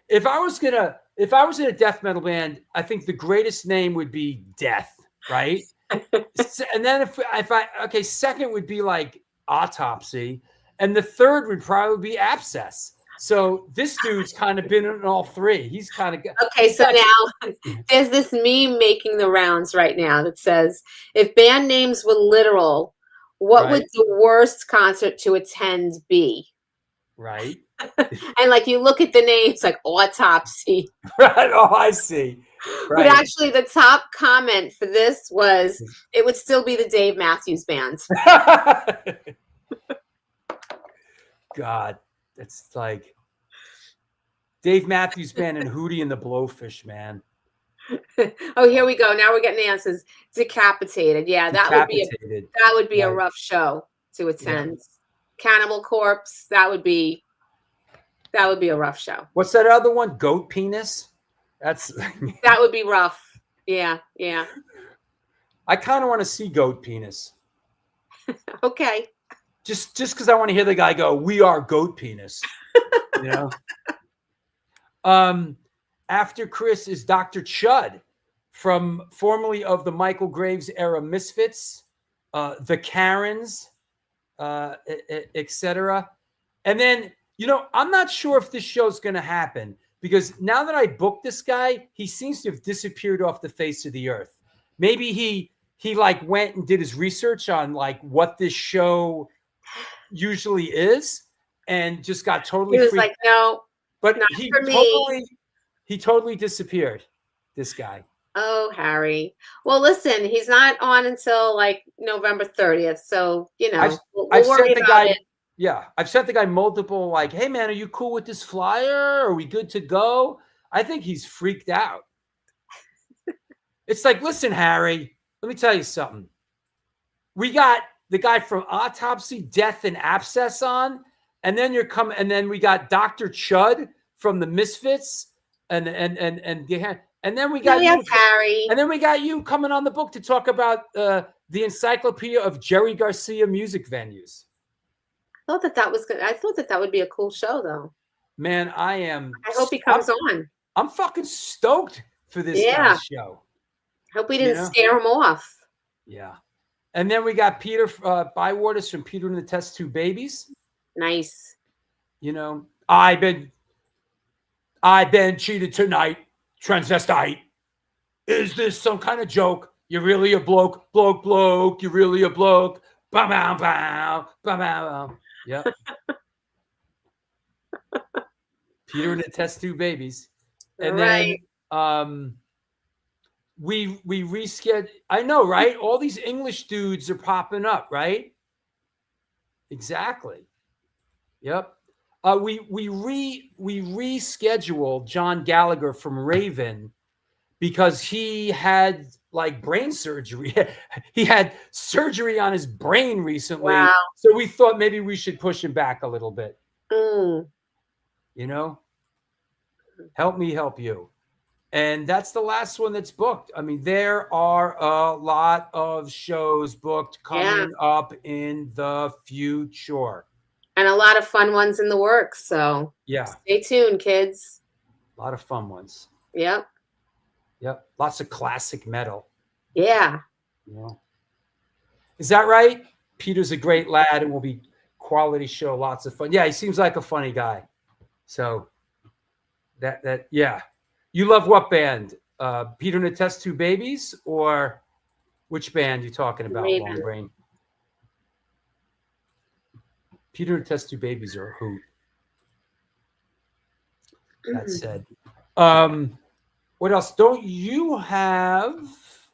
C: if I was in a death metal band, I think the greatest name would be Death, right? And then second would be like Autopsy, and the third would probably be Abscess. So this dude's kind of been in all 3. He's kind of
D: okay. So now there's this meme making the rounds right now that says, if band names were literal, what would the worst concert to attend be?
C: Right.
D: And like you look at the names like Autopsy.
C: Right. Oh, I see. Right.
D: But actually the top comment for this was, it would still be the Dave Matthews Band.
C: God, it's like Dave Matthews Band and Hootie and the Blowfish, man.
D: Oh, here we go. Now we're getting answers. Decapitated. Yeah, that would be a rough show to attend. Yeah. Cannibal Corpse, that would be a rough show.
C: What's that other one? Goat Penis?
D: That would be rough. Yeah, yeah.
C: I kind of want to see Goat Penis.
D: Okay.
C: Just because I want to hear the guy go, "We are Goat Penis." You know. After Chris is Dr. Chud, from formerly of the Michael Graves era Misfits, the Karens, etc. And then, I'm not sure if this show's going to happen, because now that I booked this guy, he seems to have disappeared off the face of the earth. Maybe he like went and did his research on like what this show usually is and just got totally
D: freaked.
C: He was like,
D: no,
C: but he totally disappeared, this guy.
D: Oh, Harry. Well, listen, he's not on until like November 30th. So, we'll worry about it.
C: Yeah, I've sent the guy multiple, like, hey, man, are you cool with this flyer? Are we good to go? I think he's freaked out. It's like, listen, Harry, let me tell you something. We got the guy from Autopsy, Death, and Abscess on, and then and then we got Dr. Chud from the Misfits, and then we got you,
D: Harry.
C: and then we got you coming on the book to talk about the Encyclopedia of Jerry Garcia music venues.
D: I thought that was good. I thought that would be a cool show, though.
C: Man, I
D: hope he comes on.
C: I'm fucking stoked for this guy's show.
D: I hope we didn't scare him off.
C: Yeah. And then we got Peter Bywaters from Peter and the Test Tube Babies.
D: Nice.
C: You know, I've been cheated tonight, transvestite. Is this some kind of joke? You're really a bloke, bloke. You're really a bloke. Bow, bow, bow, bow, bow. Yep. Peter and the Test Tube Babies. And then we rescheduled. I know, right? All these English dudes are popping up, right? Exactly. Yep. We rescheduled John Gallagher from Raven because he had like brain surgery. He had surgery on his brain recently.
D: Wow.
C: So we thought maybe we should push him back a little bit.
D: Mm.
C: You know? Help me help you. And that's the last one that's booked. I mean, there are a lot of shows booked coming up in the future.
D: And a lot of fun ones in the works. So stay tuned, kids.
C: A lot of fun ones.
D: Yep.
C: Yep. Lots of classic metal.
D: Yeah.
C: You know? Is that right? Peter's a great lad and will be quality show. Lots of fun. Yeah, he seems like a funny guy. So yeah. You love what band? Peter and the Test Tube Babies, or which band you talking about?
D: Raven.
C: Long Brain. Peter and the Test Tube Babies are a hoot. That said, what else? Don't you have?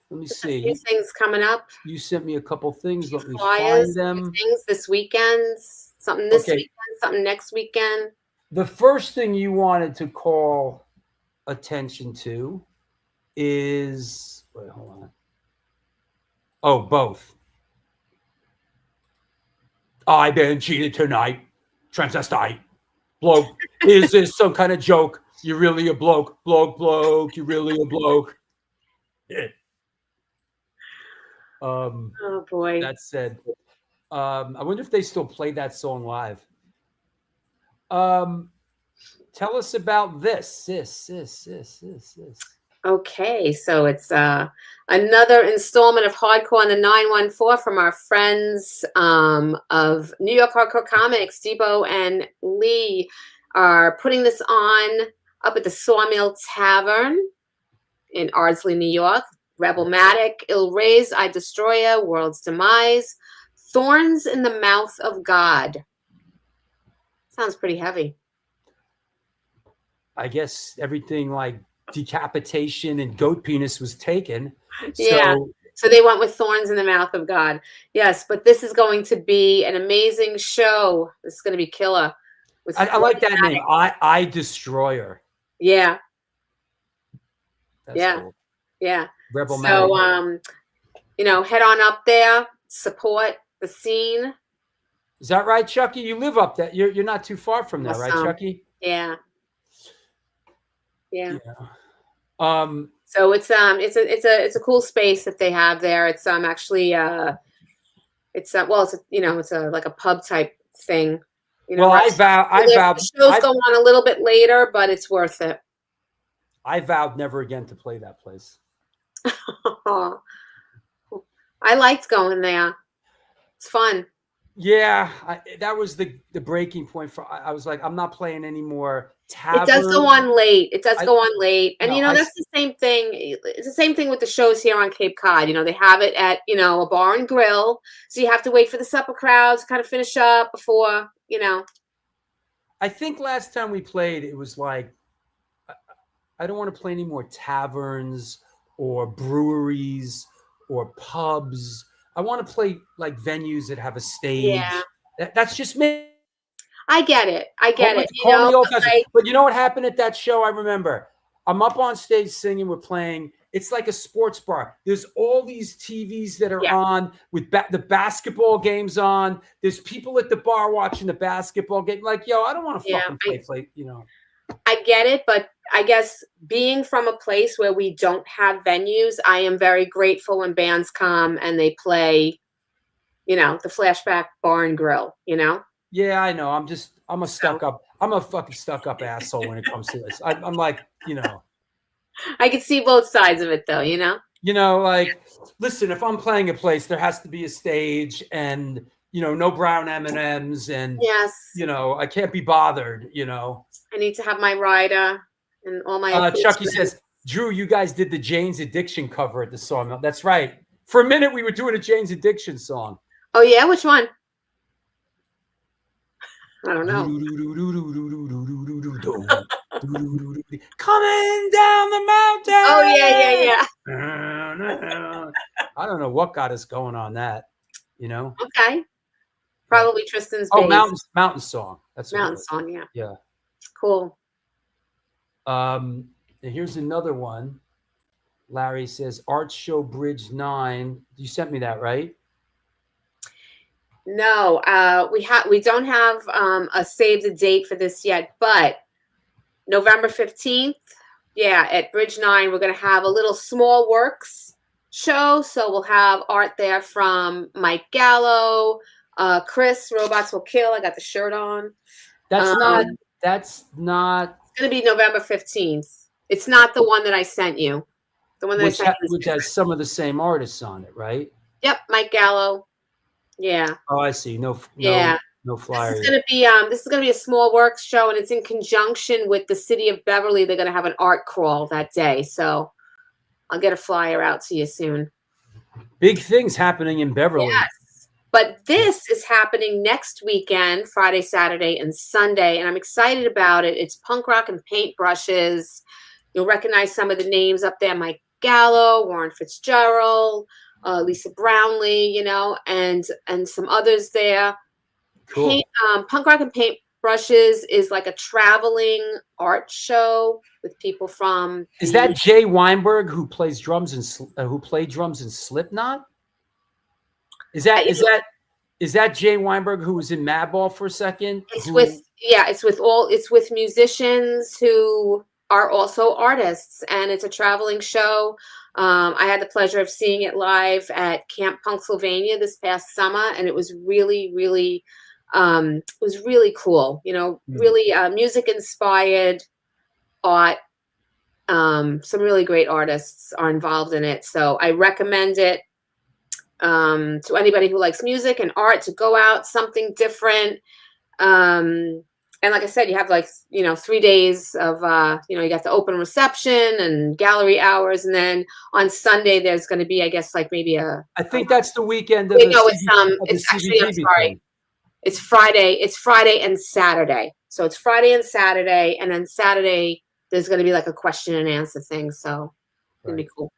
C: Let me see.
D: A few things coming up.
C: You sent me a couple things. Let me
D: Flyers,
C: find them.
D: Things this weekend. Something this weekend. Something next weekend.
C: The first thing you wanted to call attention to is hold on. Oh, both. I've been cheated tonight. Transvestite. Bloke. Is this some kind of joke? You're really a bloke. Bloke. You're really a bloke.
D: Oh boy.
C: That said, I wonder if they still play that song live. Tell us about this.
D: Okay, so it's another installment of Hardcore on the 914 from our friends of New York Hardcore Comics. Debo and Lee are putting this on up at the Sawmill Tavern in Ardsley, New York. Rebelmatic, Ill Raised, I Destroya, World's Demise, Thorns in the Mouth of God. Sounds pretty heavy.
C: I guess everything like decapitation and goat penis was taken.
D: So they went with Thorns in the Mouth of God. Yes, but this is going to be an amazing show. This is going to be killer.
C: I like that name. I Destroyer.
D: Yeah.
C: That's cool.
D: Yeah.
C: Rebel
D: So, head on up there, support the scene.
C: Is that right, Chucky? You live up there. You're not too far from there, right, Chucky?
D: Yeah.
C: So
D: it's a cool space that they have there. It's actually it's like a pub type thing.
C: I vowed.
D: The shows go on a little bit later, but it's worth it.
C: I vowed never again to play that place.
D: I liked going there. It's fun.
C: Yeah, that was the breaking point for. I was like, I'm not playing any more tavern.
D: It does go on late. And that's the same thing. It's the same thing with the shows here on Cape Cod. They have it at a bar and grill, so you have to wait for the supper crowd to kind of finish up before.
C: I think last time we played, it was like, I don't want to play any more taverns or breweries or pubs. I want to play like venues that have a stage.
D: Yeah.
C: That's just me.
D: I get it. I get it. You
C: Call me
D: know,
C: old
D: but
C: fashioned. But you know what happened at that show? I remember. I'm up on stage singing. We're playing. It's like a sports bar. There's all these TVs that are on with the basketball games on. There's people at the bar watching the basketball game. Like, yo, I don't want to fucking play. You know.
D: I get it, but I guess being from a place where we don't have venues, I am very grateful when bands come and they play, you know, the Flashback Bar and Grill, you know?
C: Yeah, I know. I'm a fucking stuck up asshole when it comes to this. I'm like, you know.
D: I can see both sides of it though, you know?
C: You know, like, listen, if I'm playing a place, there has to be a stage and, you know, no brown M&Ms and, you know, I can't be bothered, you know.
D: I need to have my rider and all my
C: Chucky says, Drew, you guys did the Jane's Addiction cover at the Sawmill. That's right. For a minute, we were doing a Jane's Addiction song.
D: Oh, yeah? Which one? I don't know.
C: Coming down the mountain.
D: Oh, yeah.
C: I don't know what got us going on that, you know?
D: Okay. Probably Tristan's bass.
C: Mountain Song. That's
D: Mountain Song, yeah.
C: Yeah.
D: Cool.
C: And here's another one. Larry says, Art Show Bridge 9. You sent me that, right?
D: No, we don't have a save the date for this yet, but November 15th, at Bridge 9, we're going to have a little Small Works show. So we'll have art there from Mike Gallo, Chris, Robots Will Kill. I got the shirt on.
C: That's not.
D: It's going to be November 15th. It's not the one that I sent you. The one that I sent you.
C: Which has some of the same artists on it, right?
D: Yep, Mike Gallo. Yeah.
C: Oh, I see. No flyer.
D: This is gonna be a Small Works show, and it's in conjunction with the City of Beverly. They're gonna have an art crawl that day, so I'll get a flyer out to you soon.
C: Big things happening in Beverly.
D: Yes, but this is happening next weekend, Friday, Saturday, and Sunday, and I'm excited about it. It's punk rock and paintbrushes. You'll recognize some of the names up there: Mike Gallo, Warren Fitzgerald, Lisa Brownlee, you know, and some others there.
C: Cool.
D: Punk rock and paintbrushes is like a traveling art show with people from.
C: Is that Jay Weinberg who plays drums and who played drums in Slipknot? Is that Jay Weinberg who was in Madball for a second?
D: It's with musicians who are also artists, and it's a traveling show. I had the pleasure of seeing it live at Camp Pennsylvania this past summer, and it was really, really, cool. You know, really music inspired art. Some really great artists are involved in it, so I recommend it to anybody who likes music and art to go out, something different. And like I said, you have 3 days of, you got the open reception and gallery hours. And then on Sunday, there's going to be, I guess, maybe I think
C: that's the weekend.
D: It's actually, I'm sorry. It's Friday. It's Friday and Saturday. So it's Friday and Saturday. And then Saturday, there's going to be a question and answer thing. So it's going to be cool.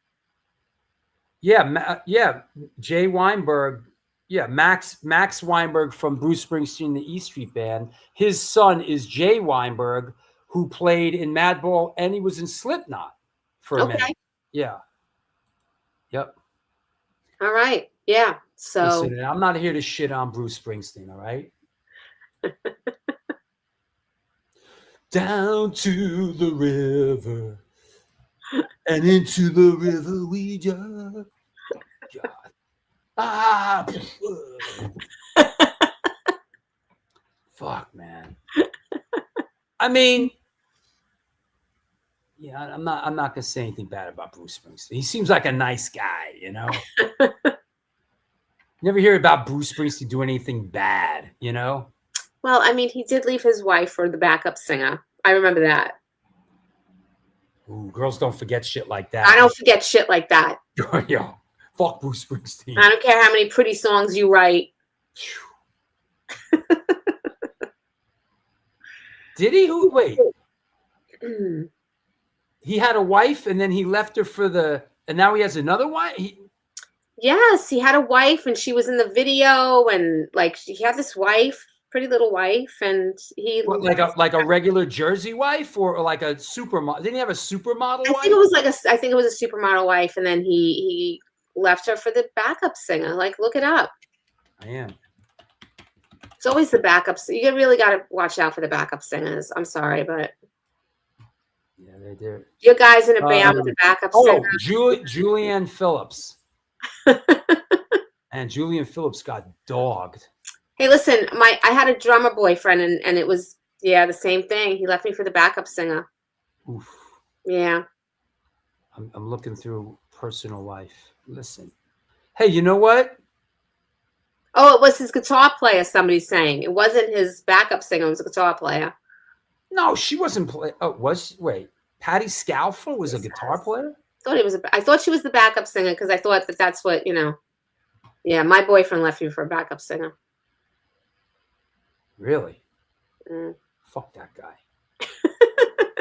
C: Yeah. Jay Weinberg. Yeah, Max Weinberg from Bruce Springsteen, the E Street Band. His son is Jay Weinberg, who played in Madball, and he was in Slipknot for a minute. Yeah. Yep.
D: All right. Yeah. So
C: listen, I'm not here to shit on Bruce Springsteen, all right? Down to the river and into the river we just God. Fuck, man. I mean, I'm not gonna say anything bad about Bruce Springsteen. He seems like a nice guy, you know. Never hear about Bruce Springsteen doing anything bad, you know.
D: Well, I mean, he did leave his wife for the backup singer. I remember that.
C: Ooh, girls don't forget shit like that.
D: I don't forget shit like that.
C: Yo. Fuck Bruce Springsteen.
D: I don't care how many pretty songs you write.
C: Did he? Wait. He had a wife and then he left her and now he has another wife?
D: Yes, he had a wife and she was in the video and he had this wife pretty little wife, and he
C: What, like a regular Jersey wife or like a supermodel? Didn't he have a supermodel wife?
D: I think it was a supermodel wife, and then he left her for the backup singer. Like, look it up.
C: I am.
D: It's always the backups. You really got to watch out for the backup singers. I'm sorry, but
C: Yeah, they do.
D: your guys in a band with the backup singer.
C: Julianne Phillips. And Julianne Phillips got dogged.
D: Hey, listen, I had a drummer boyfriend, and it was the same thing. He left me for the backup singer.
C: Oof.
D: Yeah.
C: I'm looking through personal life. Listen. Hey, you know what?
D: Oh, it was his guitar player, somebody's saying. It wasn't his backup singer, it was a guitar player.
C: No, she wasn't playing. Oh, wait. Patty Scalfa was a guitar player?
D: I thought she was the backup singer because I thought that's what, Yeah, my boyfriend left me for a backup singer.
C: Really? Fuck that guy.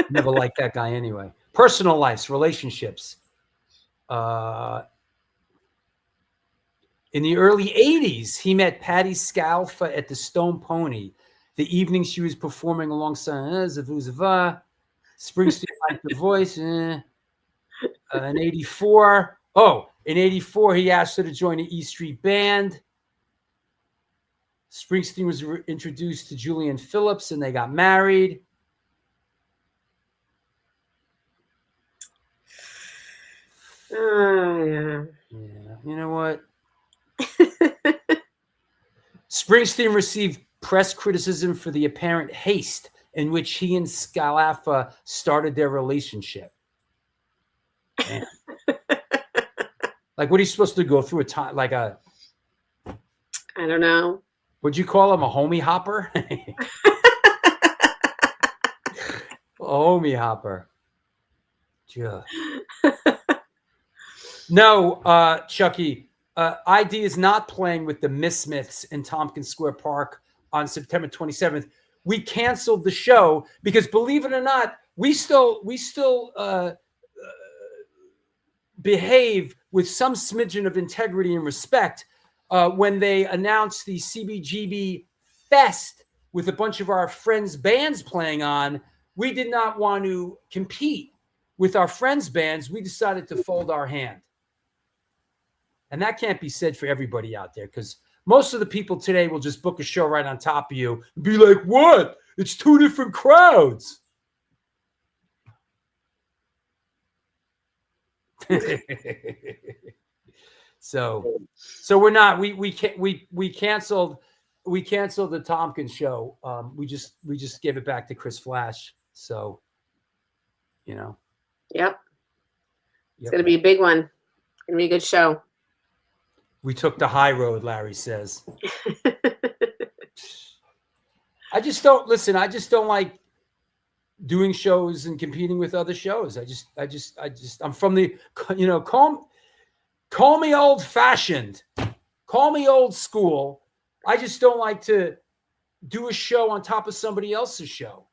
C: Never liked that guy anyway. Personal lives, relationships. In the early 80s, he met Patty Scalfa at the Stone Pony. The evening she was performing alongside Zavuzava. Springsteen liked the voice. In 84. In 84, he asked her to join the E Street Band. Springsteen was introduced to Julianne Phillips, and they got married.
D: Yeah.
C: You know what? Springsteen received press criticism for the apparent haste in which he and Scalfa started their relationship. Man. Like, what are you supposed to go through a time like a?
D: I don't know.
C: Would you call him a homie hopper? A homie hopper. Yeah. No, Chucky. ID is not playing with the Mismiths in Tompkins Square Park on September 27th. We canceled the show because, believe it or not, we still behave with some smidgen of integrity and respect when they announced the CBGB Fest with a bunch of our friends' bands playing on. We did not want to compete with our friends' bands. We decided to fold our hand. And that can't be said for everybody out there, because most of the people today will just book a show right on top of you and be like, what? It's two different crowds. So we're not, we canceled the Tompkins show. We just gave it back to Chris Flash. So,
D: Yep. It's going to be a big one. It's going to be a good show.
C: We took the high road, Larry says. I just don't like doing shows and competing with other shows. I'm from the, call me old fashioned, call me old school. I just don't like to do a show on top of somebody else's show.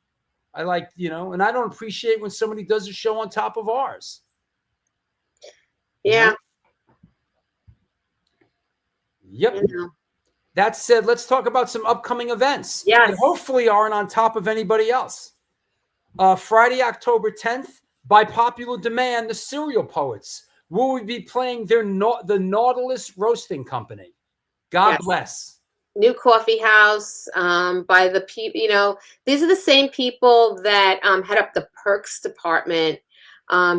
C: I like, and I don't appreciate when somebody does a show on top of ours.
D: Yeah.
C: Yep. That said, let's talk about some upcoming events.
D: Yes.
C: That hopefully aren't on top of anybody else. Friday, October 10th, by popular demand, the Cereal Poets will be playing the Nautilus Roasting Company. God bless.
D: New coffee house by the people. These are the same people that head up the Perks department.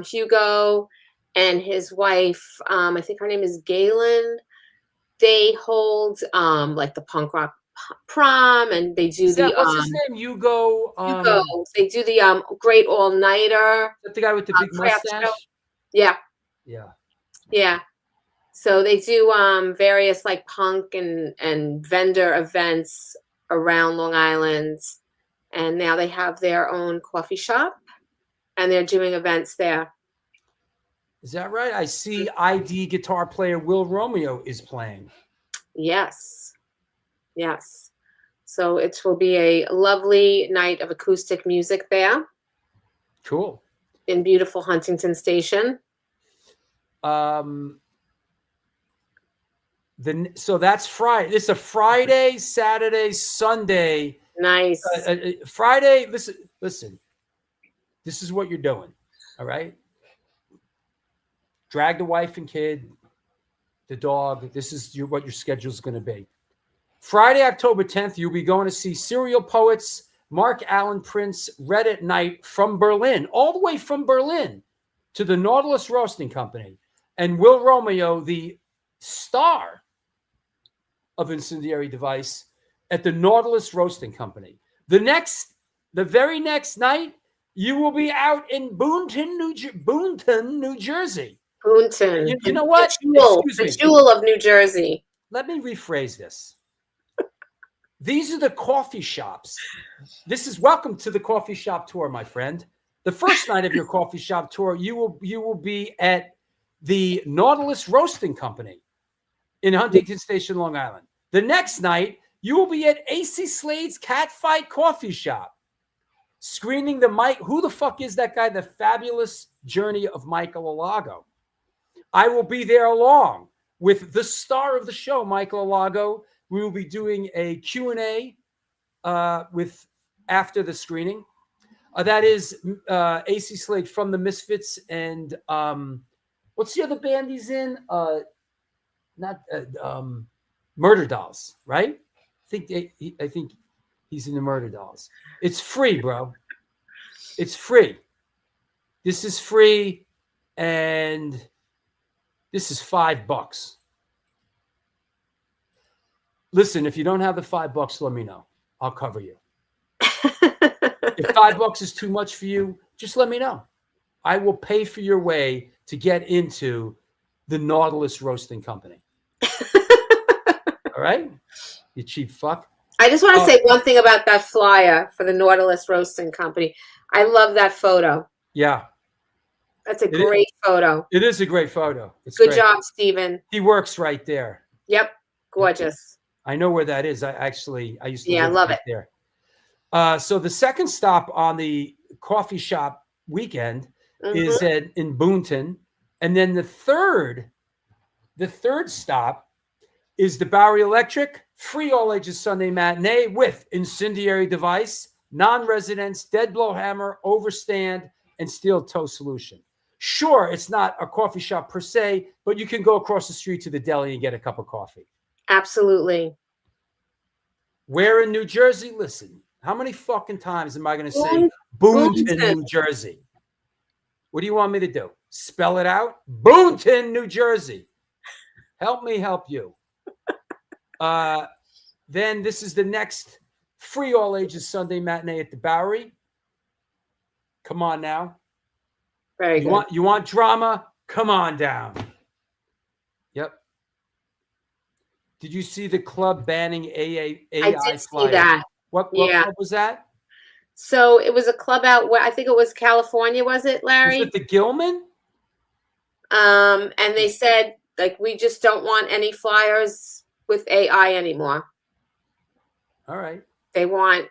D: Hugo and his wife, I think her name is Galen. They hold like the punk rock prom, and they do
C: what's his name? Hugo.
D: Hugo. They do the great all nighter.
C: The guy with the big mustache.
D: Yeah.
C: Yeah.
D: Yeah. So they do various like punk and vendor events around Long Island, and now they have their own coffee shop, and they're doing events there.
C: Is that right? I see ID guitar player Will Romeo is playing.
D: Yes. Yes. So it will be a lovely night of acoustic music there.
C: Cool.
D: In beautiful Huntington Station.
C: So that's Friday. It's a Friday, Saturday, Sunday.
D: Nice.
C: Friday. Listen. This is what you're doing. All right. Drag the wife and kid, the dog. This is what your schedule is going to be. Friday, October 10th, you'll be going to see Serial Poets, Mark Allen Prince, Red at Night from Berlin, all the way from Berlin to the Nautilus Roasting Company. And Will Romeo, the star of Incendiary Device, at the Nautilus Roasting Company. The very next night, you will be out in Boonton, New Jersey.
D: Boonton.
C: You know what?
D: The jewel of New Jersey.
C: Let me rephrase this. These are the coffee shops. Welcome to the coffee shop tour, my friend. The first night of your coffee shop tour, you will be at the Nautilus Roasting Company in Huntington Station, Long Island. The next night, you will be at AC Slade's Catfight Coffee Shop, screening the Mike. Who the fuck is that guy? The Fabulous Journey of Michael Alago. I will be there along with the star of the show, Michael Alago. We will be doing a Q&A after the screening. That is AC Slade from the Misfits and what's the other band he's in? Murder Dolls, right? I think he's in the Murder Dolls. It's free, bro. It's free. This is free, and this is $5. Listen, if you don't have the $5, let me know. I'll cover you. If $5 is too much for you, just let me know. I will pay for your way to get into the Nautilus Roasting Company. All right? You cheap fuck.
D: I just want to say one thing about that flyer for the Nautilus Roasting Company. I love that photo.
C: Yeah.
D: That's a great photo.
C: It is a great photo. It's
D: Good
C: great.
D: job, Stephen.
C: He works right there.
D: Yep. Gorgeous.
C: I know where that is. I used to
D: live love
C: right
D: it
C: there. So the second stop on the coffee shop weekend is in Boonton. And then the third stop is the Bowery Electric free all ages Sunday matinee with Incendiary Device, Non-Residents, Dead Blow Hammer, Overstand, and Steel Toe Solution. Sure, it's not a coffee shop per se, but you can go across the street to the deli and get a cup of coffee.
D: Absolutely.
C: Where in New Jersey? Listen, how many fucking times am I going to say Boonton, New Jersey? What do you want me to do? Spell it out? Boonton, New Jersey. Help me help you. Then this is the next free all ages Sunday matinee at the Bowery. Come on now.
D: Very good.
C: You want drama? Come on down. Yep. Did you see the club banning AI
D: I did
C: flyers?
D: see that.
C: What club was that?
D: So it was a club out where I think it was California, was it, Larry?
C: Was it the Gilman?
D: And they said, like, we just don't want any flyers with AI anymore.
C: All right.
D: They want,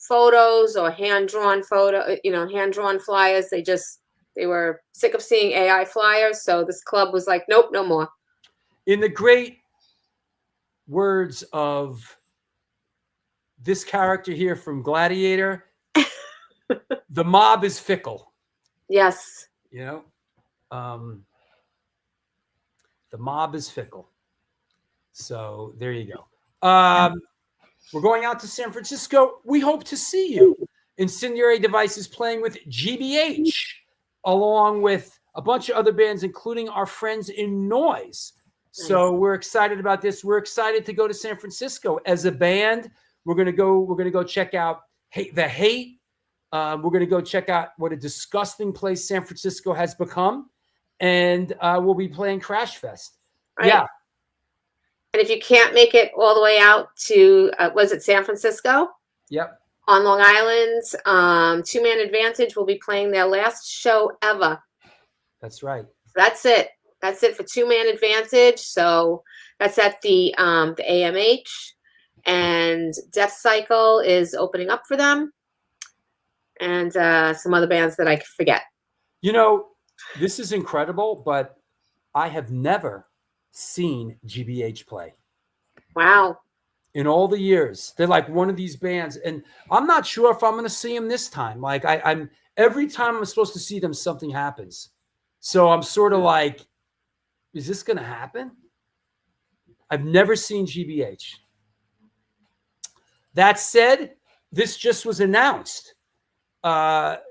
D: photos or hand-drawn hand-drawn flyers. They were sick of seeing AI flyers. So this club was like, nope, no more.
C: In the great words of this character here from Gladiator, the mob is fickle.
D: Yes.
C: The mob is fickle. So there you go. We're going out to San Francisco. We hope to see you. Incendiary Devices playing with GBH, along with a bunch of other bands, including our friends in Noise. So we're excited about this. We're excited to go to San Francisco as a band. We're gonna go check out the Hate. We're gonna go check out what a disgusting place San Francisco has become, and we'll be playing Crash Fest.
D: Right.
C: Yeah.
D: And if you can't make it all the way out to, was it San Francisco?
C: Yep.
D: On Long Island, Two Man Advantage will be playing their last show ever.
C: That's right.
D: That's it. That's it for Two Man Advantage. So that's at the AMH, and Death Cycle is opening up for them, and some other bands that I forget.
C: This is incredible, but I have never seen GBH play.
D: Wow.
C: In all the years. They're like one of these bands. And I'm not sure if I'm going to see them this time. Like I'm every time I'm supposed to see them, something happens. So I'm sort of like, is this going to happen? I've never seen GBH. That said, this just was announced that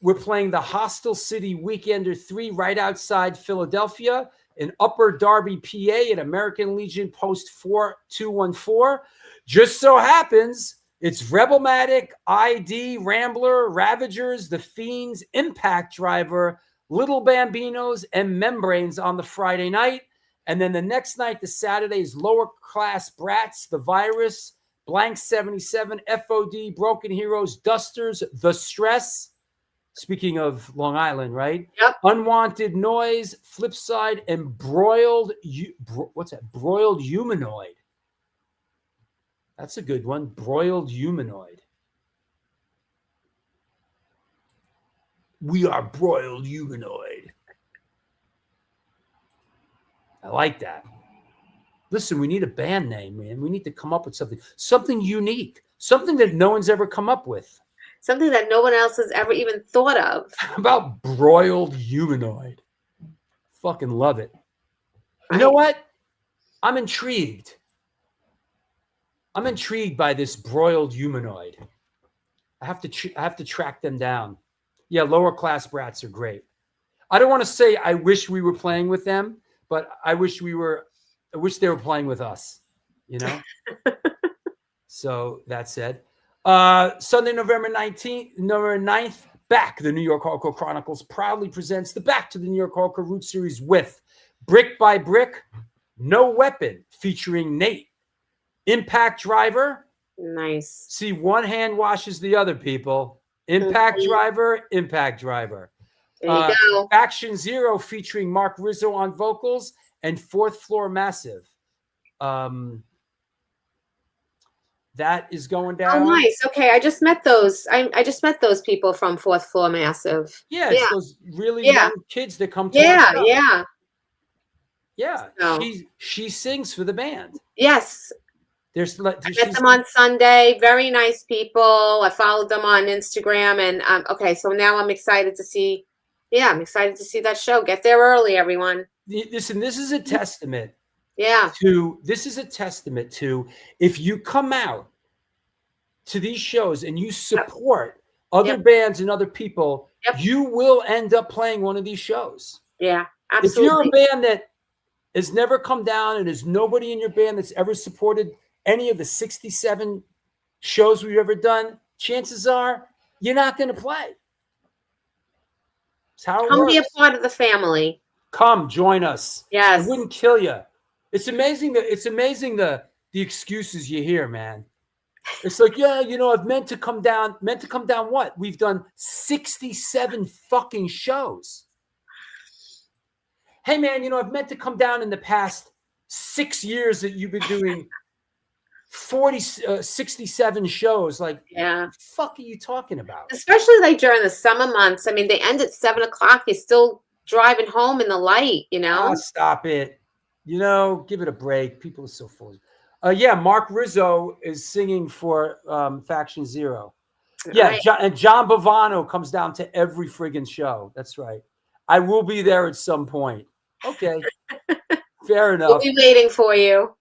C: we're playing the Hostel City Weekender 3 right outside Philadelphia in Upper Darby, PA at American Legion Post 4214. Just so happens it's Rebelmatic, ID, Rambler, Ravagers, The Fiends, Impact Driver, Little Bambinos, and Membranes on the Friday night. And then the next night, the Saturday, is Lower Class Brats, The Virus, Blank 77, FOD, Broken Heroes, Dusters, The Stress. Speaking of Long Island, right?
D: Yep.
C: Unwanted Noise, Flipside, and Broiled. What's that? Broiled Humanoid. That's a good one. Broiled Humanoid. We are Broiled Humanoid. I like that. Listen, we need a band name, man. We need to come up with something unique, something that no one's ever come up with.
D: Something that no one else has ever even thought of.
C: How about Broiled Humanoid? Fucking love it. You know what? I'm intrigued. I'm intrigued by this Broiled Humanoid. I have to track them down. Yeah, Lower Class Brats are great. I don't want to say I wish we were playing with them, but I wish they were playing with us, you know? So that said, Sunday, November 9th, Back, the New York Hardcore Chronicles proudly presents the Back to the New York Hardcore Root Series with Brick by Brick, No Weapon, featuring Nate, Impact Driver.
D: Nice.
C: See, one hand washes the other, people. Impact Driver, Impact Driver.
D: There you go.
C: Faction Zero, featuring Mark Rizzo on vocals, and Fourth Floor Massive. That is going down.
D: Oh, nice. Okay, I just met those. I just met those people from Fourth Floor Massive.
C: Yeah, it's those really young kids that come to
D: yeah.
C: So. She sings for the band.
D: Yes.
C: I
D: met them on Sunday. Very nice people. I followed them on Instagram, and okay. So now I'm excited to see. Yeah, I'm excited to see that show. Get there early, everyone.
C: Listen, this is a testament.
D: Yeah.
C: This is a testament to, if you come out to these shows and you support other bands and other people, you will end up playing one of these shows.
D: Yeah, absolutely.
C: If you're a band that has never come down and there's nobody in your band that's ever supported any of the 67 shows we've ever done, chances are you're not going to play. It's how it works.
D: Come be a part of the family.
C: Come join us.
D: Yes.
C: It wouldn't kill you. It's amazing the excuses you hear, man. It's like, yeah, I've meant to come down. Meant to come down what? We've done 67 fucking shows. Hey, man, I've meant to come down in the past 6 years that you've been doing 67 shows. Like,
D: yeah,
C: what the fuck are you talking about?
D: Especially like during the summer months. I mean, they end at 7 o'clock. You're still driving home in the light,
C: Oh, stop it. Give it a break. People are so full. Mark Rizzo is singing for Faction Zero. Yeah,
D: right.
C: and John Bavano comes down to every friggin' show. That's right. I will be there at some point. Okay. Fair enough.
D: We'll be waiting for you.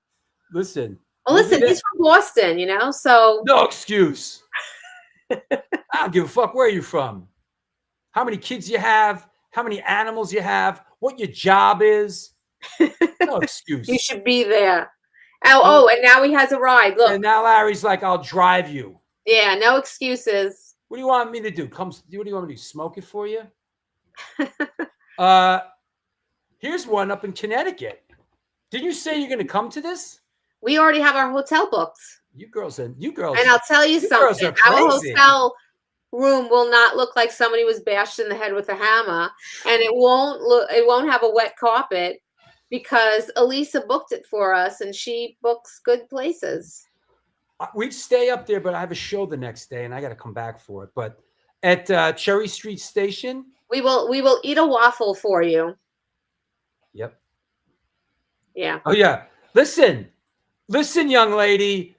C: Listen.
D: Well, listen, he's from Boston, so.
C: No excuse. I don't give a fuck where you're from. How many kids you have, how many animals you have, what your job is. No excuse.
D: You should be there. Oh, and now he has a ride. Look.
C: And now Larry's like, I'll drive you.
D: Yeah, no excuses.
C: What do you want me to do? What do you want me to do? Smoke it for you? Here's one up in Connecticut. Didn't you say you're going to come to this?
D: We already have our hotel booked.
C: You girls. And
D: I'll tell you something. Our hotel room will not look like somebody was bashed in the head with a hammer, and it won't have a wet carpet because Elisa booked it for us, and she books good places.
C: We'd stay up there, but I have a show the next day, and I got to come back for it. But at Cherry Street Station,
D: we will eat a waffle for you. Yeah.
C: Oh yeah. Listen, young lady.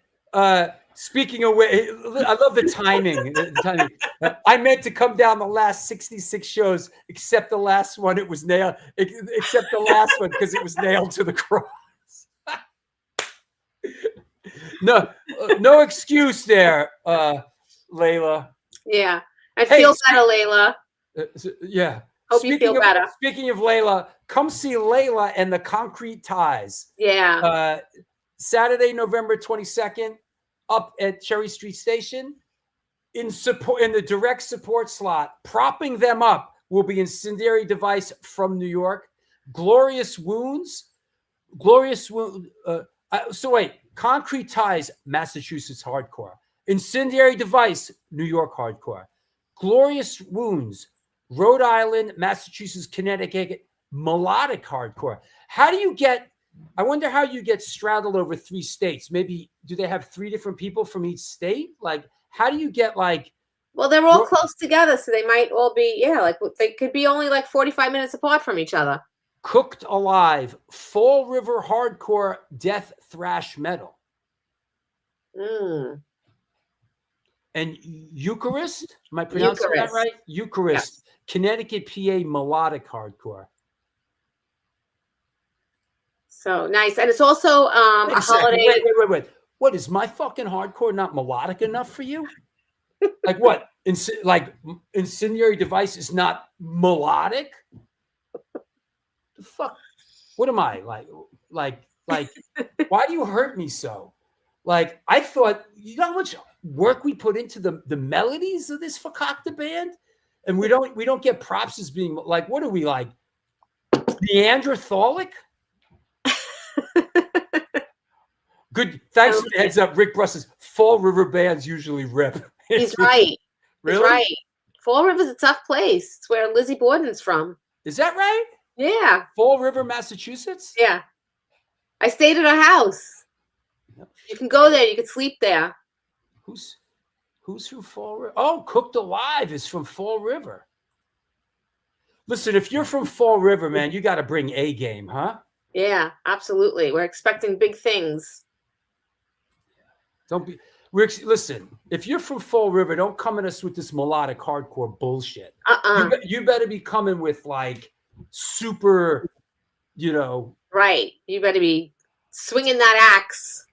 C: Speaking of which, I love the timing. I meant to come down the last 66 shows, except the last one. It was nailed. Except the last one because it was nailed to the cross. No excuse there, Layla.
D: Yeah. I feel better, Layla.
C: Yeah.
D: Hope you feel better.
C: Speaking of Layla, come see Layla and the Concrete Ties.
D: Yeah.
C: Saturday, November 22nd, up at Cherry Street Station. In the direct support slot, propping them up will be Incendiary Device from New York. Glorious Wounds. So wait, Concrete Ties, Massachusetts hardcore. Incendiary Device, New York hardcore. Glorious Wounds, Rhode Island, Massachusetts, Connecticut, melodic hardcore. How do you get? I wonder how you get straddled over 3 states. Maybe do they have 3 different people from each state? Like, how do you get like?
D: Well, they're all close together, so they might all be like they could be only like 45 minutes apart from each other.
C: Cooked Alive, Fall River hardcore, death thrash metal. And Eucharist, am I pronouncing that right? Eucharist, yes. Connecticut, PA, melodic hardcore.
D: So nice. And it's also a holiday.
C: Wait. What, is my fucking hardcore not melodic enough for you? Like what? Incendiary Device is not melodic? The fuck? What am I? Like, why do you hurt me so? Like, I thought, you know how much work we put into the melodies of this fakakta band? And we don't get props as being like, what are we, like, Neanderthalic? Good. Thanks for the heads up. Rick Bruss says Fall River bands usually rip.
D: He's right.
C: Really?
D: He's right. Fall River's a tough place. It's where Lizzie Borden's from.
C: Is that right?
D: Yeah.
C: Fall River, Massachusetts?
D: Yeah. I stayed at her house. Yep. You can go there. You can sleep there.
C: Who's from Fall River? Oh, Cooked Alive is from Fall River. Listen, if you're from Fall River, man, you got to bring A game, huh?
D: Yeah, absolutely. We're expecting big things.
C: Listen, if you're from Fall River, don't come at us with this melodic hardcore bullshit. You better be coming with like super,
D: Right. You better be swinging that axe.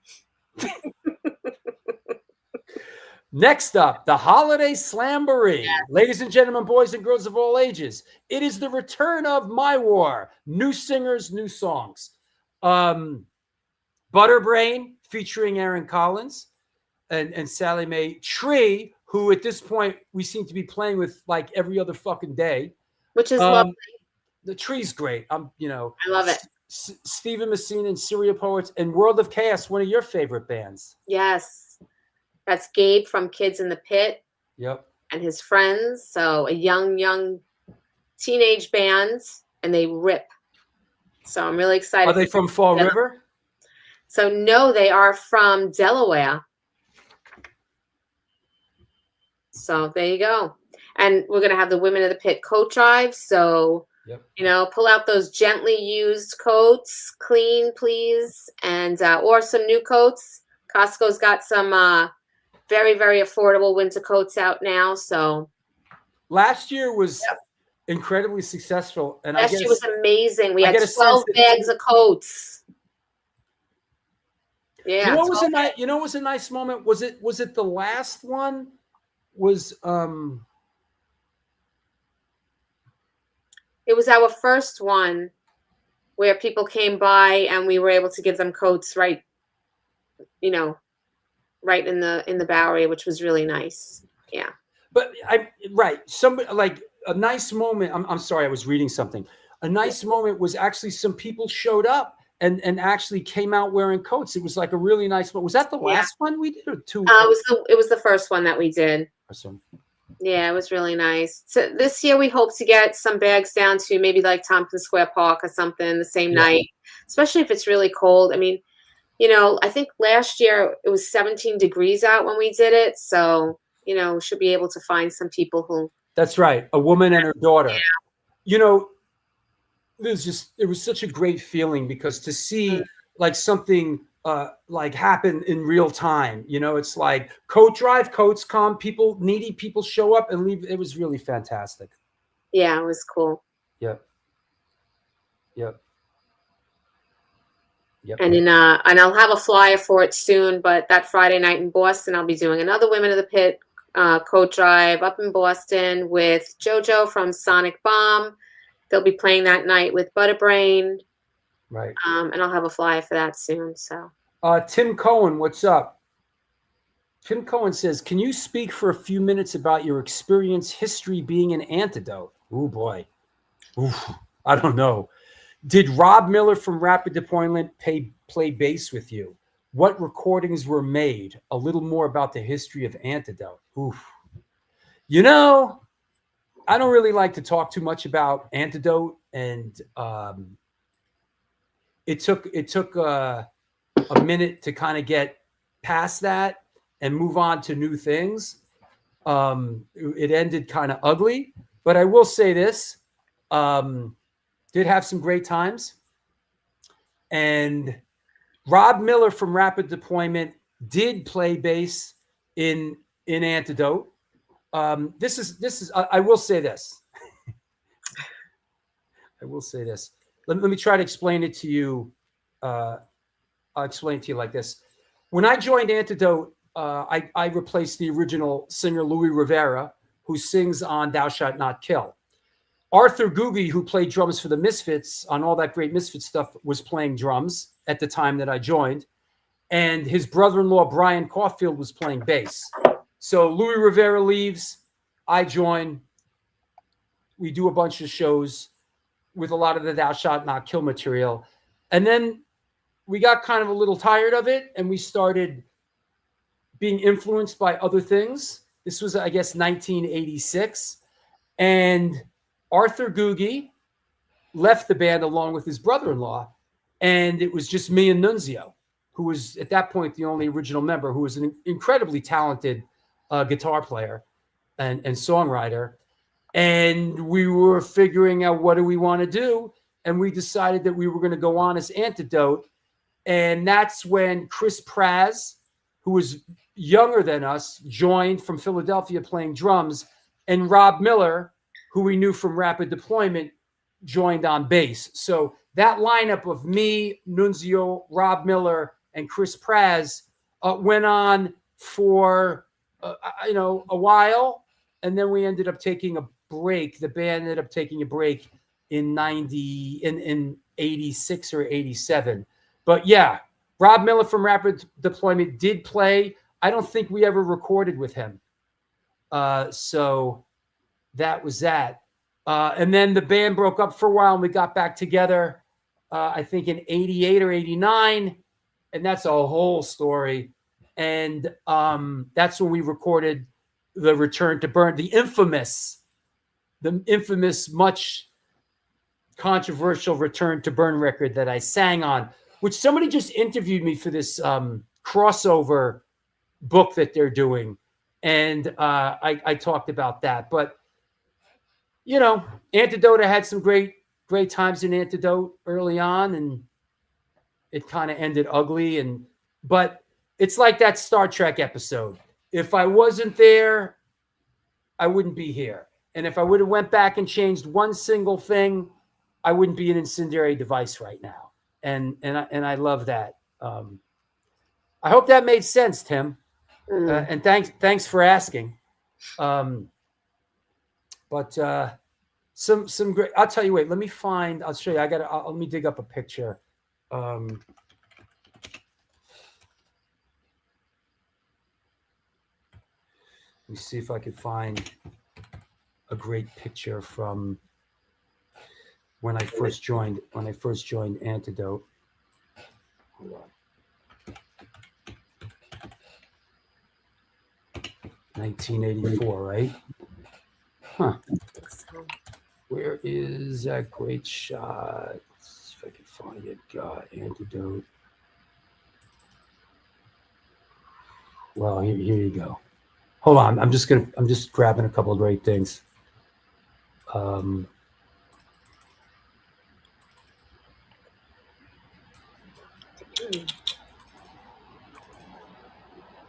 C: Next up, the Holiday Slamboree. Yes. Ladies and gentlemen, boys and girls of all ages, it is the return of My War. New singers, new songs. Butterbrain featuring Aaron Collins and Sally Mae Tree, who at this point we seem to be playing with like every other fucking day.
D: Which is lovely.
C: The Tree's great. I
D: love it.
C: Stephen Messina and Syria Poets and World of Chaos, one of your favorite bands.
D: Yes. That's Gabe from Kids in the Pit.
C: Yep.
D: And his friends. So a young teenage band, and they rip. So I'm really excited.
C: Are they from Fall River?
D: So no, they are from Delaware. So there you go. And we're going to have the Women of the Pit coat drive. So, pull out those gently used coats, clean, please. And, or some new coats. Costco's got some, very, very affordable winter coats out now. So
C: last year was incredibly successful. And
D: last year was amazing. We had 12 bags of coats. Yeah.
C: You know what was a nice moment? Was it the last one?
D: It was our first one where people came by and we were able to give them coats right in the Bowery, which was really nice. Yeah.
C: But somebody like a nice moment. I'm sorry, I was reading something. A nice moment was actually some people showed up and actually came out wearing coats. It was like a really nice one. Was that the last one we did or two?
D: It was the first one that we did.
C: Awesome.
D: Yeah, it was really nice. So this year we hope to get some bags down to maybe like Tompkins Square Park or something the same night, especially if it's really cold. I mean, I think last year it was 17 degrees out when we did it. So, we should be able to find some people who.
C: That's right. A woman and her daughter.
D: Yeah.
C: it was such a great feeling, because to see like something like happen in real time, it's like coat drive, coats come, needy people show up and leave. It was really fantastic.
D: Yeah, it was cool.
C: Yep.
D: And and I'll have a flyer for it soon, but that Friday night in Boston, I'll be doing another Women of the Pit coat drive up in Boston with JoJo from Sonic Bomb. They'll be playing that night with Butterbrain.
C: Right.
D: And I'll have a flyer for that soon. So
C: Tim Cohen, what's up? Tim Cohen says, can you speak for a few minutes about your experience history being an Antidote? Oh boy. Oof, I don't know. Did Rob Miller from Rapid Deployment play bass with you? What recordings were made? A little more about the history of Antidote. Oof. I don't really like to talk too much about Antidote, and it took a minute to kind of get past that and move on to new things. It ended kind of ugly, but I will say this. Did have some great times. And Rob Miller from Rapid Deployment did play bass in Antidote. This is I will say this. I will say this. Let me try to explain it to you. I'll explain it to you like this. When I joined Antidote, I replaced the original singer Louis Rivera, who sings on Thou Shalt Not Kill. Arthur Googie, who played drums for the Misfits on all that great Misfits stuff, was playing drums at the time that I joined. And his brother-in-law, Brian Caulfield, was playing bass. So Louis Rivera leaves. I join. We do a bunch of shows with a lot of the Thou Shalt Not Kill material. And then we got kind of a little tired of it, and we started being influenced by other things. This was, I guess, 1986. And Arthur Googie left the band along with his brother-in-law, and it was just me and Nunzio, who was at that point the only original member, who was an incredibly talented guitar player and songwriter. And we were figuring out, what do we want to do? And we decided that we were going to go on as Antidote. And that's when Chris Praz, who was younger than us, joined from Philadelphia playing drums, and Rob Miller, who we knew from Rapid Deployment, joined on bass. So that lineup of me, Nunzio, Rob Miller, and Chris Praz went on for a while, and then we ended up taking a break. The band ended up taking a break in 86 or 87. But yeah, Rob Miller from Rapid Deployment did play. I don't think we ever recorded with him. So that was that. And then the band broke up for a while, and we got back together, I think in 88 or 89. And that's a whole story. And that's when we recorded the Return to Burn, the infamous, much controversial Return to Burn record that I sang on, which somebody just interviewed me for this crossover book that they're doing. And I talked about that. But, Antidote, I had some great times in Antidote early on, and it kind of ended ugly. But it's like that Star Trek episode. If I wasn't there, I wouldn't be here. And if I would have went back and changed one single thing, I wouldn't be an incendiary device right now. And I love that. I hope that made sense, Tim. And thanks for asking. But some great. I'll tell you. Wait, let me find. I'll show you. Let me dig up a picture. Let me see if I can find a great picture from when I first joined. Antidote. Hold on. 1984, right? Huh. Where is that great shot? Let's see if I can find it. God, Antidote. Well, here you go. Hold on. I'm just grabbing a couple of great things. Let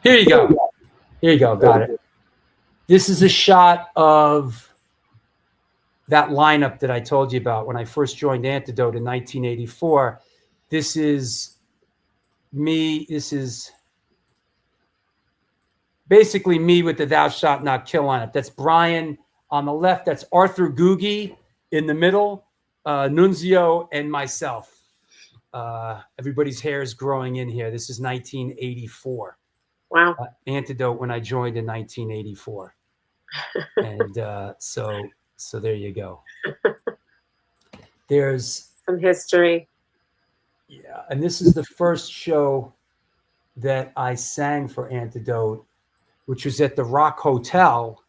C: Here you go. Here you go. Got it. This is a shot of that lineup that I told you about when I first joined Antidote in 1984. This is me. This is basically me with the Thou Shalt Not Kill lineup. That's Brian on the left. That's Arthur Googie in the middle, Nunzio, and myself. Everybody's hair is growing in here. This is 1984.
D: Wow.
C: Antidote when I joined in 1984. And so there you go. There's
D: some history.
C: Yeah, and this is the first show that I sang for Antidote, which was at the Rock Hotel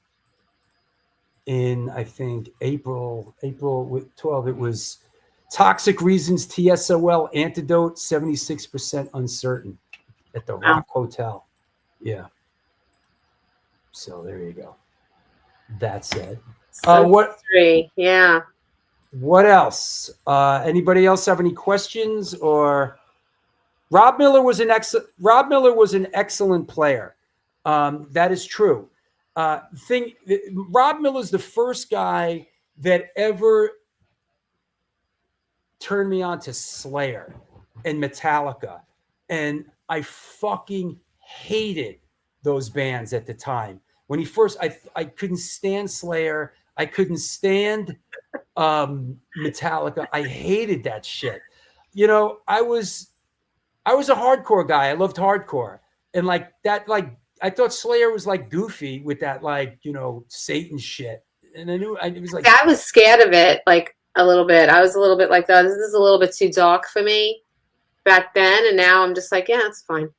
C: in, I think, April 12. It was Toxic Reasons, TSOL, Antidote, 76% Uncertain at the Rock Hotel. Yeah. So there you go. That said.
D: History. Yeah.
C: What else? Anybody else have any questions? Or Rob Miller was an excellent player. That is true. Rob Miller's the first guy that ever turned me on to Slayer and Metallica, and I fucking hated those bands at the time. When he first, I couldn't stand Slayer. I couldn't stand Metallica. I hated that shit. You know, I was a hardcore guy. I loved hardcore, and like that, like I thought Slayer was like goofy with that, like, you know, Satan shit. And I knew it was like
D: I was scared of it, like a little bit. I was a little bit like that. This is a little bit too dark for me back then, and now I'm just like, yeah, it's fine.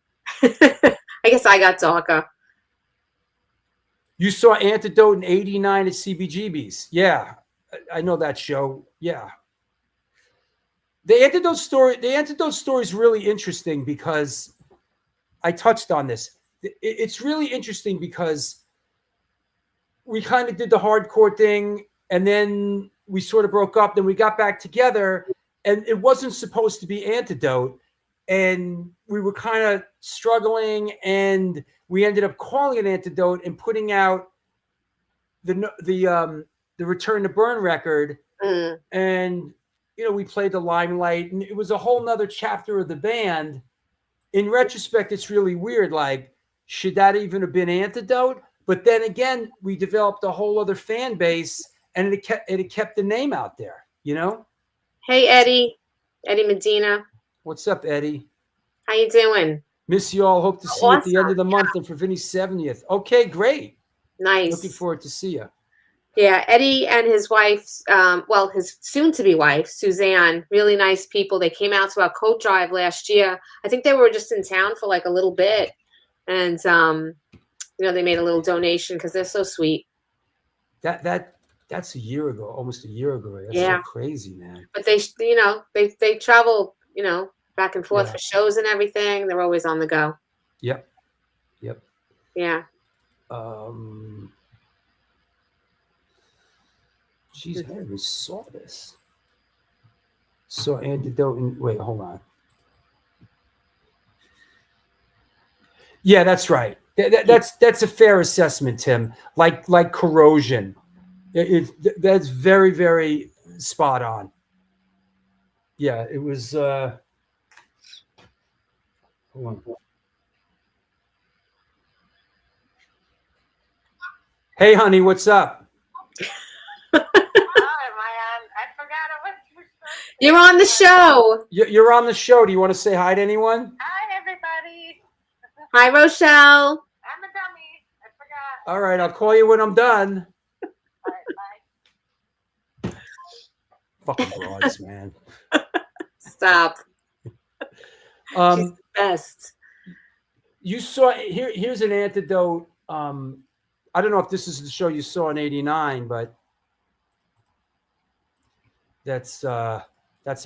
D: I guess I got darker.
C: You saw Antidote in '89 at CBGB's. Yeah, I know that show. Yeah. The Antidote story is really interesting because I touched on this. It's really interesting because we kind of did the hardcore thing, and then we sort of broke up. Then we got back together, and it wasn't supposed to be Antidote. And we were kind of struggling, and we ended up calling it Antidote and putting out the Return to Burn record. And, you know, we played the Limelight, and it was a whole nother chapter of the band. In retrospect, it's really weird. Like, should that even have been Antidote? But then again, we developed a whole other fan base, and it kept the name out there, you know?
D: Hey, Eddie Medina.
C: What's up, Eddie?
D: How you doing?
C: Miss you all. Hope to see you at the end of the month and for Vinny's 70th. Okay, great.
D: Nice.
C: Looking forward to see you.
D: Yeah, Eddie and his wife, his soon-to-be wife, Suzanne, really nice people. They came out to our coat drive last year. I think they were just in town for like a little bit. And, you know, they made a little donation because they're so sweet.
C: That's a year ago, almost a year ago. That's so crazy, man.
D: But they travel, you know, back and forth for shows and everything. They're always on the go.
C: Yep.
D: Yeah.
C: Geez, I never saw this. So Antidote and wait, hold on. Yeah, that's right. That's a fair assessment, Tim. Like Corrosion. That's very, very spot on. Yeah, it was hold on. Hey honey, what's up?
F: Hi, I forgot I was.
D: You're on the show.
C: You're on the show. Do you want to say hi to anyone?
F: Hi, everybody.
D: Hi, Rochelle.
F: I'm a dummy. I forgot.
C: All right, I'll call you when I'm done.
F: All right, bye.
C: Fucking broads, man.
D: Stop. She's the best.
C: You saw here's an Antidote. I don't know if this is the show you saw in '89, but that's an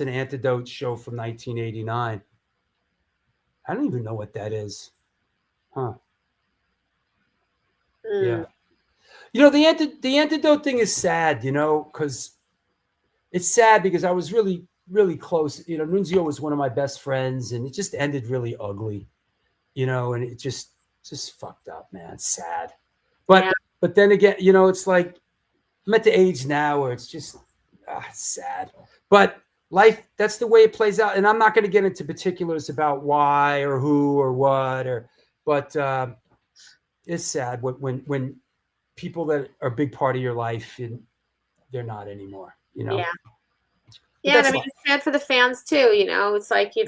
C: Antidote show from 1989. I don't even know what that is. Huh. Yeah. You know, the Antidote thing is sad, you know, because it's sad because I was really, really close. You know, Nunzio was one of my best friends, and it just ended really ugly, you know, and it just, just fucked up, man. It's sad. But then again, you know, it's like I'm at the age now where it's just it's sad. But life, that's the way it plays out. And I'm not going to get into particulars about why or who or what, but it's sad when people that are a big part of your life and they're not anymore, you know?
D: Yeah. And I mean, it's sad for the fans too. You know, it's like, you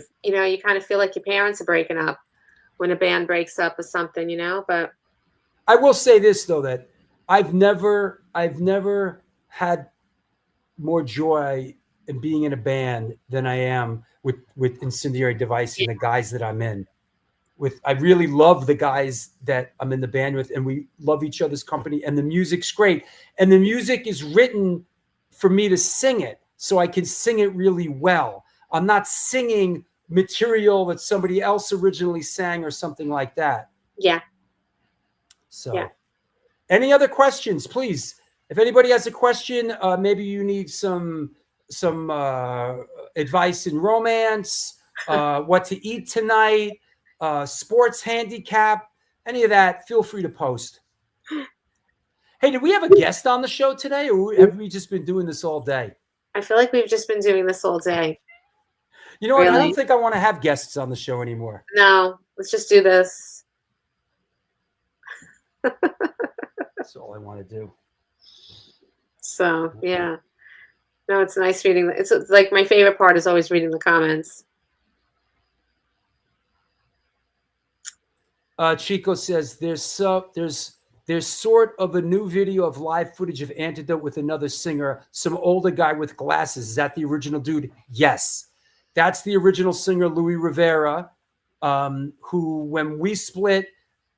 D: kind of feel like your parents are breaking up when a band breaks up or something, you know, but
C: I will say this though, that I've never had more joy in being in a band than I am with Incendiary Device and the guys that I'm in. I really love the guys that I'm in the band with, and we love each other's company, and the music's great. And the music is written for me to sing it, so I can sing it really well. I'm not singing material that somebody else originally sang or something like that.
D: Yeah.
C: So any other questions, please? If anybody has a question, maybe you need some advice in romance, what to eat tonight, sports handicap, any of that, feel free to post. Hey, did we have a guest on the show today, or have we just been doing this all day?
D: I feel like we've just been doing this all day.
C: You know what? I don't think I want to have guests on the show anymore.
D: No, let's just do this.
C: That's all I want to do.
D: So, yeah. No, it's nice reading. It's like my favorite part is always reading the comments.
C: Chico says there's sort of a new video of live footage of Antidote with another singer, some older guy with glasses. Is that the original dude? Yes. That's the original singer, Louis Rivera, who, when we split,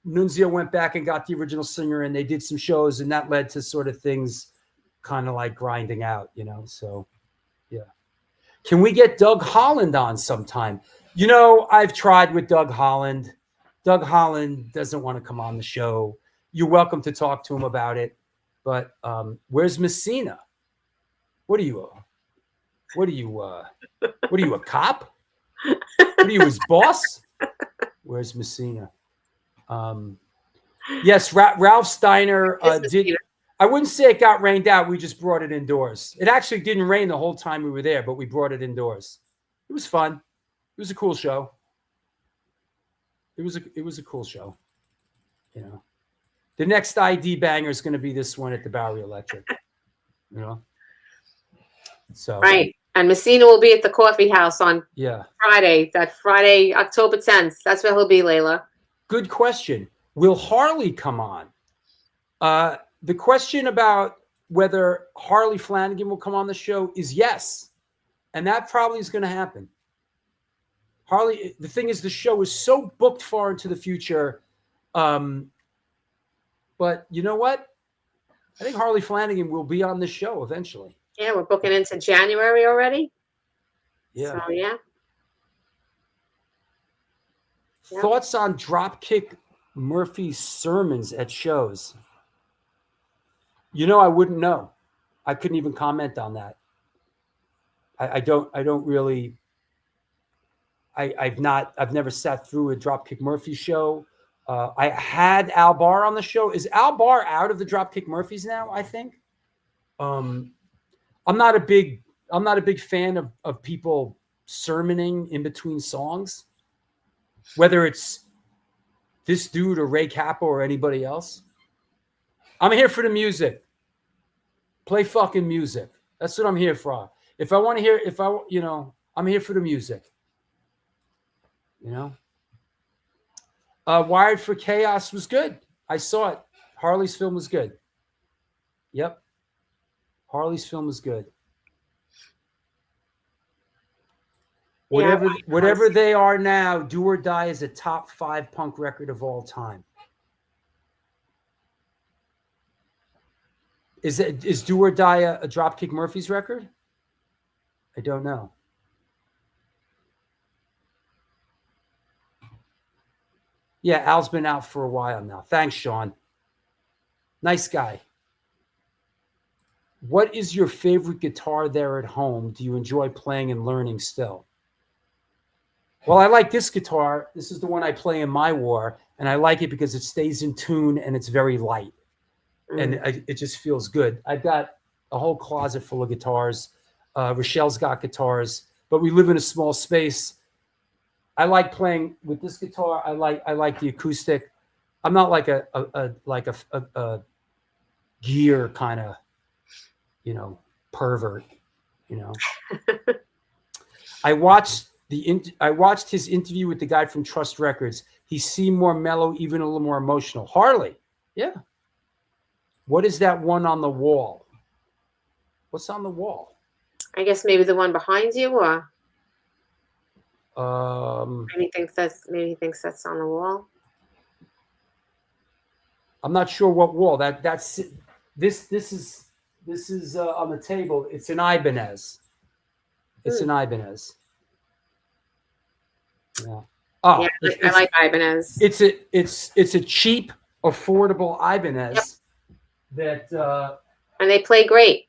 C: Nunzio went back and got the original singer, and they did some shows, and that led to sort of things kind of like grinding out, you know? So, yeah. Can we get Doug Holland on sometime? You know, I've tried with Doug Holland. Doug Holland doesn't want to come on the show. You're welcome to talk to him about it. But where's Messina? What are you, a cop? What are you, his boss? Where's Messina? Yes, Ralph Steiner did. I wouldn't say it got rained out. We just brought it indoors. It actually didn't rain the whole time we were there, but we brought it indoors. It was fun. It was a cool show. It was a cool show. You know, the next ID banger is going to be this one at the Bowery Electric. You know, so
D: right. And Messina will be at the Coffee House on Friday. That Friday, October 10th. That's where he'll be, Layla.
C: Good question. Will Harley come on? The question about whether Harley Flanagan will come on the show is yes. And that probably is going to happen. Harley, the thing is, the show is so booked far into the future. But you know what? I think Harley Flanagan will be on the show eventually.
D: Yeah, we're booking into January already.
C: Yeah.
D: So, yeah.
C: Thoughts on Dropkick Murphy's sermons at shows? You know, I wouldn't know. I couldn't even comment on that. I don't really. I've never sat through a Dropkick Murphy show. I had Al Barr on the show. Is Al Barr out of the Dropkick Murphys now? I think. I'm not a big fan of people sermoning in between songs, whether it's this dude or Ray Cappo or anybody else. I'm here for the music. Play fucking music. That's what I'm here for. I'm here for the music. You know, Wired for Chaos was good. I saw it. Harley's film was good. Yep. Harley's film was good. Whatever they are now, Do or Die is a top 5 punk record of all time. Is Do or Die a Dropkick Murphys record? I don't know. Yeah, Al's been out for a while now. Thanks, Sean. Nice guy. What is your favorite guitar there at home? Do you enjoy playing and learning still? Well, I like this guitar. This is the one I play in my war, and I like it because it stays in tune and it's very light, and it just feels good. I've got a whole closet full of guitars. Rochelle's got guitars, but we live in a small space. I like playing with this guitar. I like the acoustic. I'm not like a gear kind of, pervert. I watched his interview with the guy from Trust Records. He seemed more mellow, even a little more emotional. Harley, yeah. What is that one on the wall? What's on the wall?
D: I guess maybe the one behind you, or maybe he thinks that's on the wall.
C: I'm not sure what wall. This is on the table. It's an Ibanez. It's an Ibanez. Yeah. Oh,
D: yeah, I like Ibanez.
C: It's a cheap, affordable Ibanez that
D: and they play great.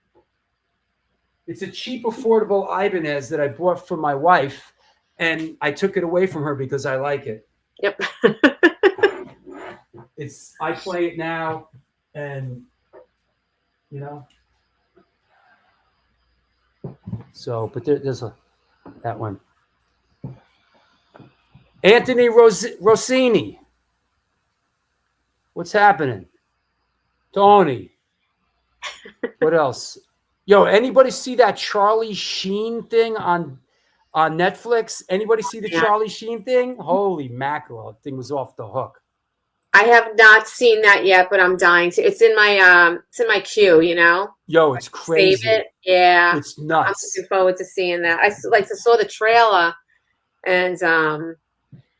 C: It's a cheap, affordable Ibanez that I bought for my wife, and I took it away from her because I like it.
D: Yep.
C: I play it now, and So, but there's that one. Anthony Rossini. What's happening? Tony. What else? Yo, anybody see that Charlie Sheen thing on Netflix? Anybody see the Charlie Sheen thing? Holy mackerel. That thing was off the hook.
D: I have not seen that yet, but I'm dying to. It's in my queue,
C: Yo, it's crazy.
D: Save it. Yeah.
C: It's nuts.
D: I'm looking forward to seeing that. I saw the trailer, and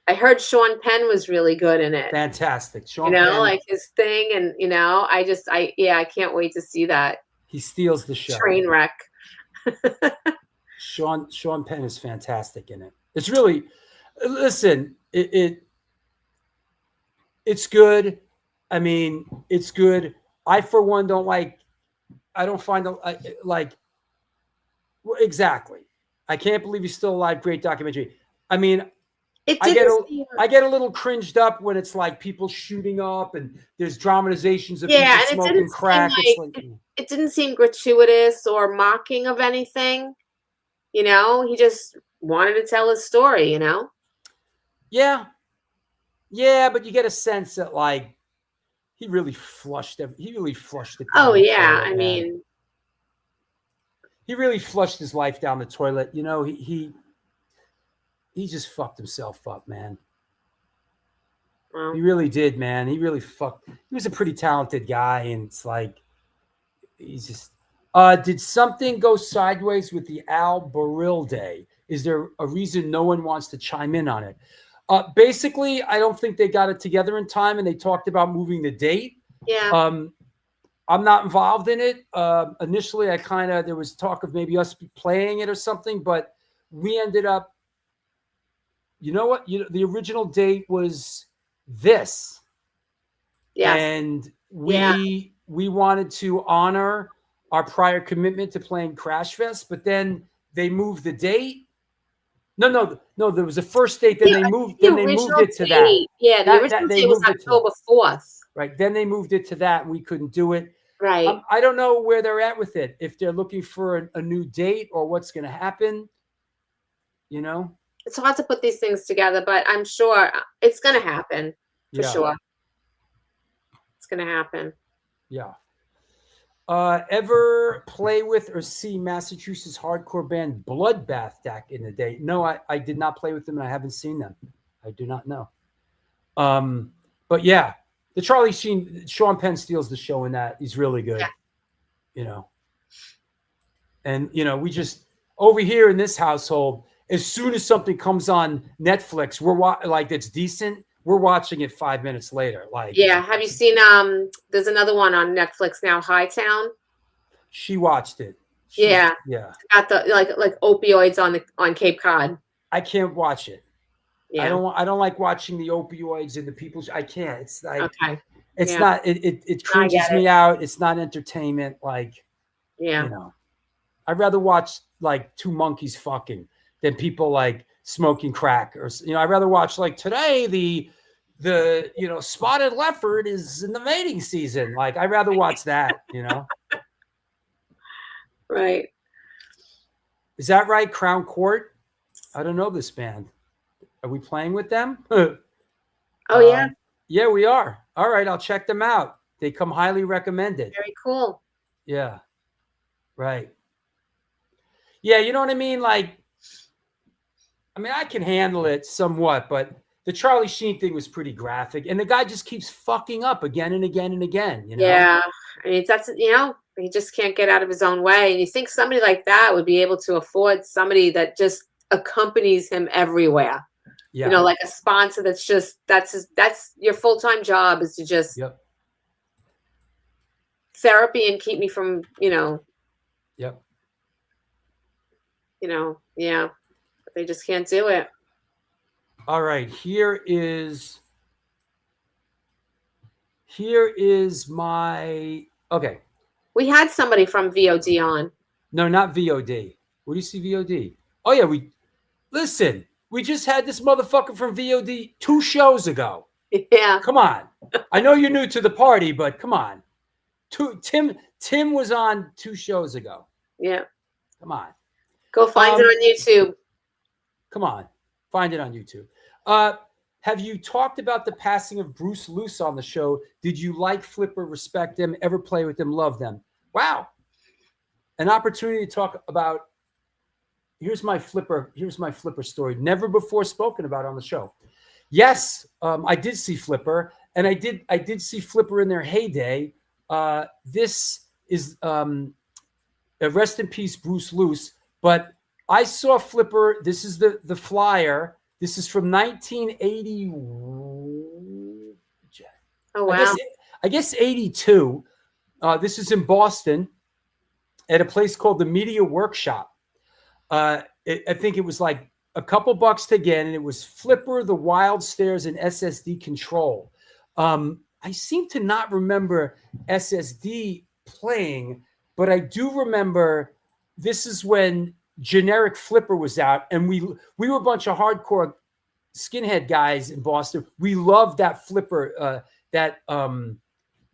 D: I heard Sean Penn was really good in it.
C: Fantastic. Sean Penn,
D: like his thing, and I can't wait to see that.
C: He steals the show.
D: Train wreck.
C: Sean Penn is fantastic in it. It's really, listen, it's good. I mean, it's good. I, for one, I don't find exactly. I can't believe he's still alive. Great documentary. I mean, I get a little cringed up when it's like people shooting up and there's dramatizations of people smoking crack.
D: It didn't seem gratuitous or mocking of anything. He just wanted to tell his story,
C: Yeah. Yeah, but you get a sense that he really flushed it.
D: Oh yeah, I mean,
C: he really flushed his life down the toilet. He just fucked himself up, man.
D: Well,
C: he really did, man. He really fucked. He was a pretty talented guy, and it's he's just. Did something go sideways with the Al Baril Day? Is there a reason no one wants to chime in on it? Basically, I don't think they got it together in time, and they talked about moving the date.
D: Yeah.
C: I'm not involved in it. Initially, there was talk of maybe us playing it or something, but we ended up. You know what? The original date was this.
D: Yes.
C: And we wanted to honor our prior commitment to playing Crash Fest, but then they moved the date. No. There was a first date. Then they moved it to that.
D: Yeah, the original date was October 4th.
C: Right. Then they moved it to that, and we couldn't do it.
D: Right.
C: I don't know where they're at with it. If they're looking for a new date or what's going to happen.
D: It's hard to put these things together, but I'm sure it's going to happen for sure. It's going to happen.
C: Yeah. Ever play with or see Massachusetts hardcore band Bloodbath back in the day? No, I did not play with them, and I haven't seen them. I do not know. But yeah, the Charlie Sheen, Sean Penn steals the show in that. He's really good. Yeah. And we just over here in this household. As soon as something comes on Netflix, it's decent. We're watching it 5 minutes later.
D: Have you seen? There's another one on Netflix now, Hightown.
C: She watched it.
D: Yeah. Got the like opioids on Cape Cod.
C: I can't watch it.
D: Yeah.
C: I don't like watching the opioids and the people. I can't. It's
D: okay.
C: It's not. It cringes me out. It's not entertainment. I'd rather watch two monkeys fucking than people smoking crack, or I'd rather watch like today the spotted leopard is in the mating season. Like I'd rather watch that.
D: Right.
C: Is that right? Crown Court? I don't know this band. Are we playing with them?
D: Oh yeah.
C: Yeah, we are. All right, I'll check them out. They come highly recommended.
D: Very cool.
C: Yeah. Right. Yeah, you know what I mean? Like, I can handle it somewhat, but the Charlie Sheen thing was pretty graphic, and the guy just keeps fucking up again and again and again.
D: Yeah, I mean that's he just can't get out of his own way, and you think somebody like that would be able to afford somebody that just accompanies him everywhere.
C: Yeah.
D: Like a sponsor that's your full-time job is to just therapy and keep me from yeah. But they just can't do it.
C: All right, here is my okay.
D: We had somebody from VOD on.
C: No, not VOD. Where do you see VOD? Oh yeah, we just had this motherfucker from VOD 2 shows ago.
D: Yeah.
C: Come on. I know you're new to the party, but come on. Tim was on 2 shows ago.
D: Yeah.
C: Come on.
D: Go find it on YouTube.
C: Come on. Find it on YouTube. Have you talked about the passing of Bruce Luce on the show? Did you like Flipper, respect him, ever play with him, love them? Wow. An opportunity to talk about here's my flipper story, never before spoken about on the show. Yes, I did see Flipper, and I did see Flipper in their heyday. This is rest in peace, Bruce Luce. But I saw Flipper. This is the flyer. This is from 1980.
D: Oh wow!
C: I guess 82. This is in Boston, at a place called the Media Workshop. I think it was like a couple bucks to get, and it was Flipper, the Wild Stairs, and SSD Control. I seem to not remember SSD playing, but I do remember this is when generic Flipper was out, and we were a bunch of hardcore skinhead guys in Boston. We loved that Flipper, that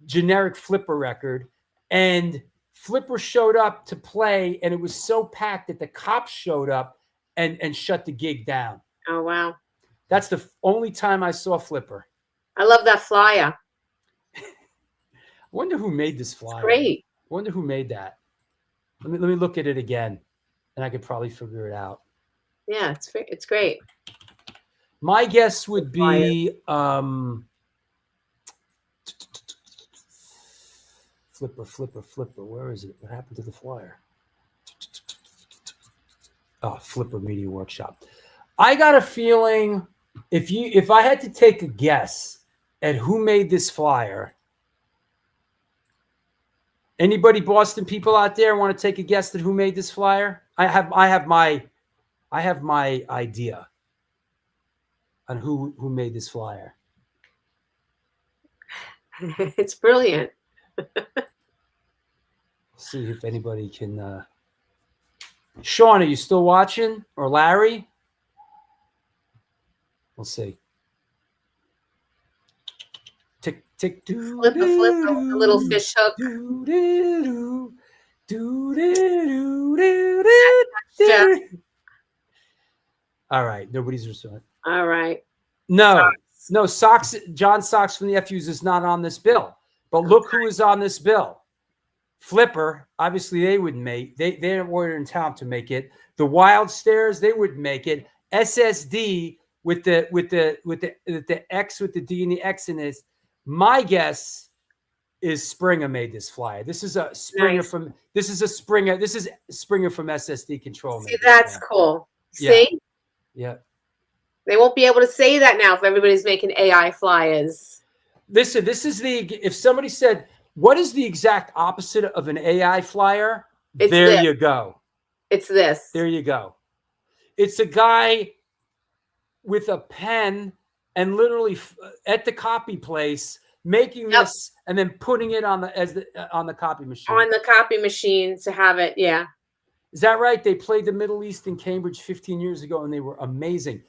C: generic Flipper record, and Flipper showed up to play, and it was so packed that the cops showed up and shut the gig down.
D: Oh wow!
C: That's the only time I saw Flipper.
D: I love that flyer.
C: I wonder who made this flyer.
D: It's great.
C: I wonder who made that. Let me look at it again, and I could probably figure it out.
D: Yeah, it's great.
C: My guess would be Flipper. Where is it? What happened to the flyer? Oh, Flipper Media Workshop. I got a feeling if I had to take a guess at who made this flyer. Anybody Boston people out there want to take a guess at who made this flyer? I have my idea on who made this flyer.
D: It's brilliant.
C: See if anybody can. Sean, are you still watching? Or Larry? We'll see. Tick, tick, doo.
D: Flip the little fish hook. Yeah.
C: All right. Nobody's responding.
D: All right.
C: No. Socks. John Socks from the FUs is not on this bill. But look who is on this bill. Flipper, obviously they wouldn't make. They weren't in town to make it. The Wild Stairs, they wouldn't make it. SSD with the X with the D and the X in it. My guess is Springer made this flyer. This is a Springer from. This is Springer from SSD Control.
D: See, that's cool.
C: Yeah.
D: See?
C: Yeah.
D: They won't be able to say that now if everybody's making AI flyers.
C: Listen, this is if somebody said, what is the exact opposite of an AI flyer? There you go.
D: It's this.
C: There you go. It's a guy with a pen and literally at the copy place making this and then putting it on the copy machine.
D: On the copy machine to have it, yeah.
C: Is that right? They played the Middle East in Cambridge 15 years ago, and they were amazing.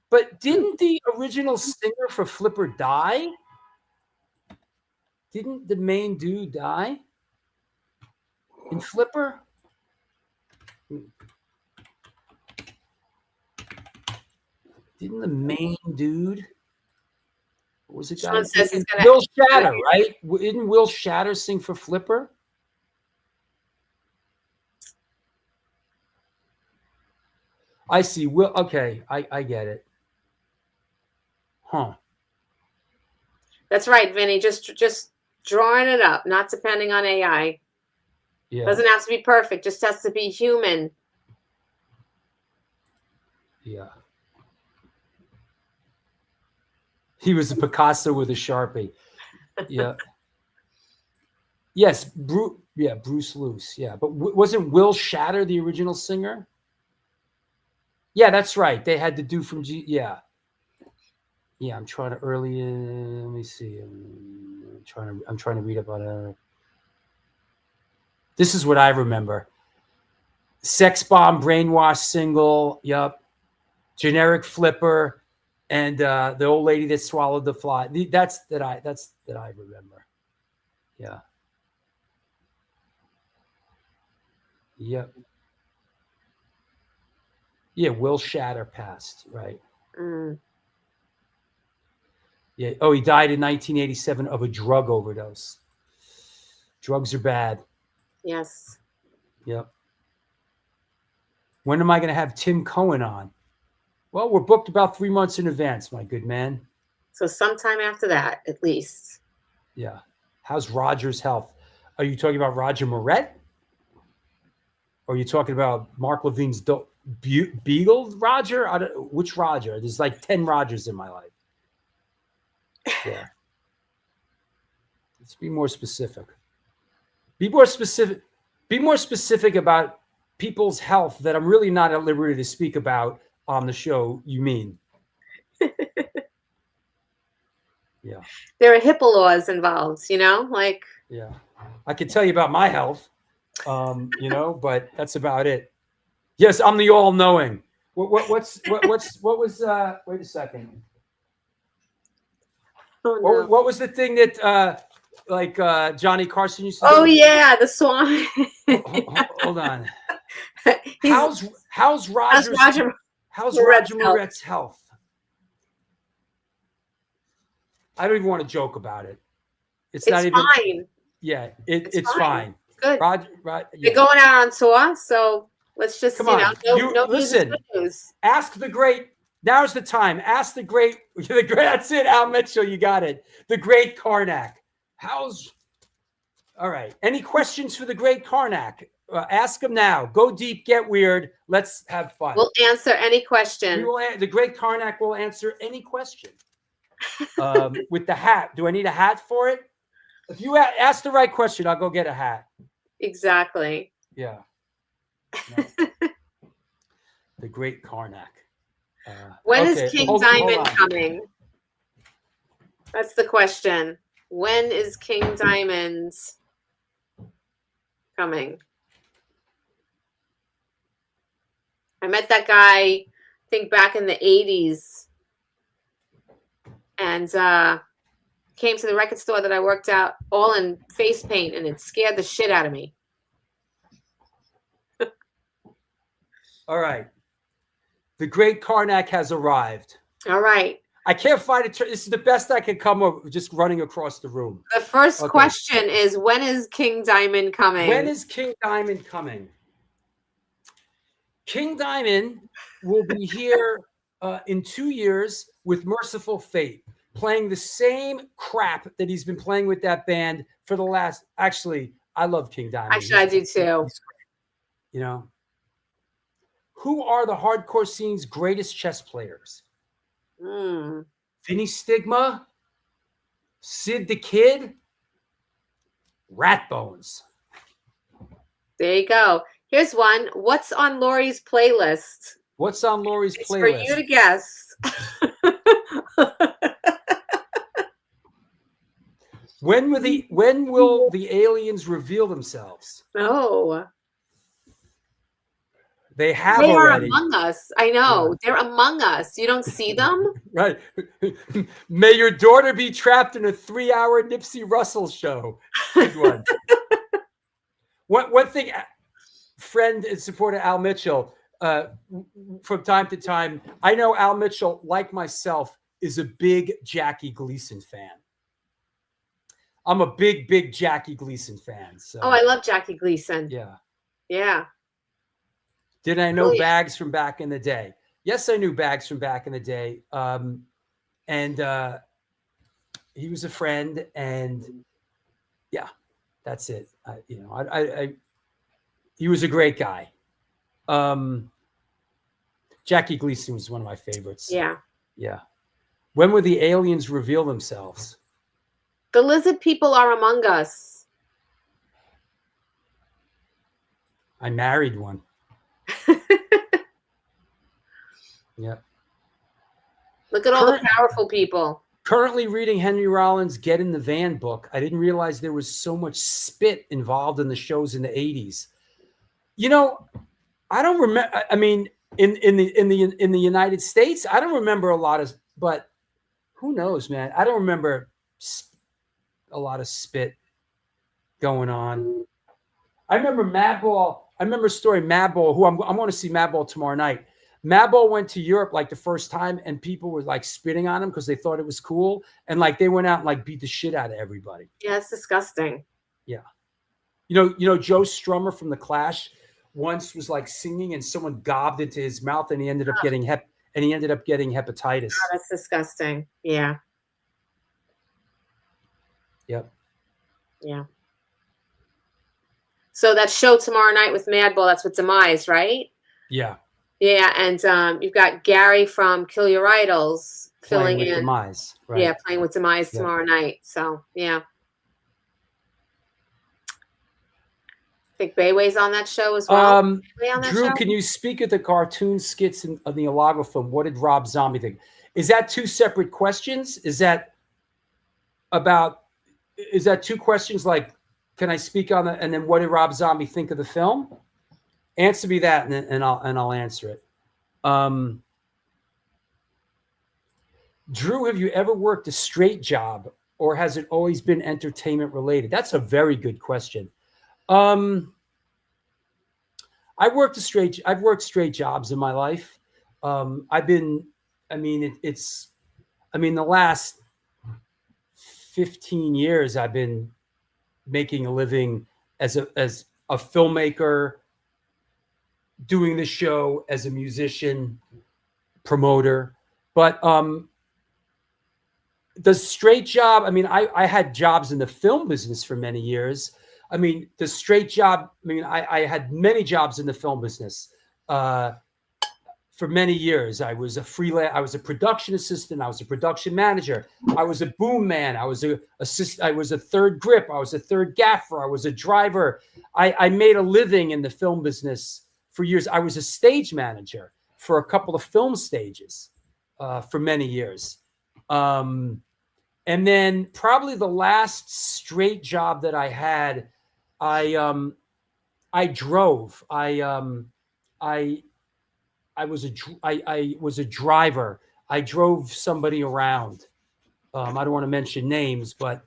C: But didn't the original singer for Flipper die? Didn't the main dude die in Flipper? Didn't the main dude? What was it?
D: Sean says he's gonna
C: Will Shatter, right? Didn't Will Shatter sing for Flipper? I see. Will. Okay, I get it. Huh.
D: That's right, Vinny. Just drawing it up, not depending on AI.
C: Yeah.
D: Doesn't have to be perfect. Just has to be human.
C: Yeah. He was a Picasso with a Sharpie. Yeah. Yes, Bruce Luce. Yeah, but wasn't Will Shatter the original singer? Yeah, that's right. They had to do from G. Yeah. Yeah, I'm trying to let me see. I'm trying to read up on it. This is what I remember. Sex Bomb, Brainwash single. Yep. Generic Flipper, and the old lady that swallowed the fly. That's that I remember. Yeah. Yep. Yeah, Will Shatter passed, right?
D: Mm.
C: Yeah. Oh, he died in 1987 of a drug overdose. Drugs are bad.
D: Yes.
C: Yep. When am I going to have Tim Cohen on? Well, we're booked about 3 months in advance, my good man.
D: So sometime after that, at least.
C: Yeah. How's Roger's health? Are you talking about Roger Moret? Or are you talking about Mark Levine's Beagle Roger? Which Roger? There's like 10 Rogers in my life. Yeah. Let's be more specific. Be more specific. Be more specific about people's health that I'm really not at liberty to speak about on the show. You mean? Yeah.
D: There are HIPAA laws involved, like.
C: Yeah. I could tell you about my health, but that's about it. Yes, I'm the all-knowing. What was? Wait a second.
D: Oh, no.
C: What was the thing that Johnny Carson used to do?
D: Oh yeah, the swan.
C: Hold on. How's Roger Moret's health? I don't even want to joke about it. It's not even
D: fine.
C: Yeah, it's fine.
D: It's good.
C: Roger,
D: They're going out on tour, so let's just
C: come on.
D: No
C: listen.
D: news.
C: Ask the great. Now's the time. Ask the great. That's it, Al Mitchell. You got it. The great Karnak. All right. Any questions for the great Karnak? Ask him now. Go deep. Get weird. Let's have fun.
D: We'll answer any question.
C: The great Karnak will answer any question. With the hat. Do I need a hat for it? If you ask the right question, I'll go get a hat.
D: Exactly.
C: Yeah. No. The great Karnak.
D: When is King Diamond coming? That's the question. When is King Diamond coming? I met that guy, I think back in the 80s, and came to the record store that I worked at all in face paint, and it scared the shit out of me.
C: All right. The great Karnak has arrived.
D: All right.
C: I can't find it. This is the best I can come up just running across the room.
D: The first question is, when is King Diamond coming?
C: When is King Diamond coming? King Diamond will be here in 2 years with Merciful Fate, playing the same crap that he's been playing with that band for the last. Actually, I love King Diamond.
D: Actually, I do too.
C: Who are the hardcore scene's greatest chess players? Vinny Stigma, Sid the Kid, Ratbones.
D: There you go. Here's one. What's on Lori's playlist?
C: What's on Lori's
D: it's
C: playlist?
D: For you to guess.
C: When will the aliens reveal themselves?
D: Oh.
C: They have
D: They are
C: already.
D: among us. I know. They're among us. You don't see them?
C: Right. May your daughter be trapped in a 3-hour Nipsey Russell show. Good one. One thing, friend and supporter Al Mitchell, from time to time, I know Al Mitchell, like myself, is a big Jackie Gleason fan. I'm a big Jackie Gleason fan. So.
D: Oh, I love Jackie Gleason.
C: Yeah.
D: Yeah.
C: Did I know Bags from back in the day? Yes, I knew Bags from back in the day. And he was a friend, and yeah, that's it. He was a great guy. Jackie Gleason was one of my favorites.
D: Yeah.
C: Yeah. When will the aliens reveal themselves?
D: The lizard people are among us.
C: I married one. Yeah.
D: Look at all the powerful people.
C: Currently reading Henry Rollins' Get in the Van book. I didn't realize there was so much spit involved in the shows in the 80s. You know, I don't remember. I mean, in the United States, I don't remember a lot of, but who knows, man? I don't remember a lot of spit going on. I remember Madball. I remember a story, Madball, who I'm going to see Madball tomorrow night. Madball went to Europe like the first time, and people were like spitting on him because they thought it was cool. And like they went out and like beat the shit out of everybody.
D: Yeah, it's disgusting.
C: Yeah. You know, Joe Strummer from The Clash once was like singing and someone gobbed into his mouth and he ended up getting hepatitis.
D: Oh, that's disgusting. Yeah.
C: Yep.
D: Yeah. So that show tomorrow night with Madball, that's with Demise, right?
C: Yeah.
D: Yeah, and you've got Gary from Kill Your Idols filling in.
C: Demise, right?
D: Yeah, playing with Demise tomorrow night. So yeah, I think Bayway's on that show as well.
C: Drew, can you speak of the cartoon skits of the Ilago film? What did Rob Zombie think? Is that two separate questions? Is that two questions? Like, can I speak on that? And then what did Rob Zombie think of the film? Answer me that, and I'll answer it. Drew, have you ever worked a straight job, or has it always been entertainment related? That's a very good question. I've worked straight jobs in my life. The last 15 years, I've been making a living as a filmmaker, doing the show as a musician, promoter. But the straight job, I had jobs in the film business for many years. The straight job, I had many jobs in the film business for many years. I was a freelance, I was a production assistant, I was a production manager, I was a boom man, I was a third grip, I was a third gaffer, I was a driver. I made a living in the film business for years. I was a stage manager for a couple of film stages for many years. And then probably the last straight job that I had, I drove. I was a driver. I drove somebody around. I don't want to mention names, but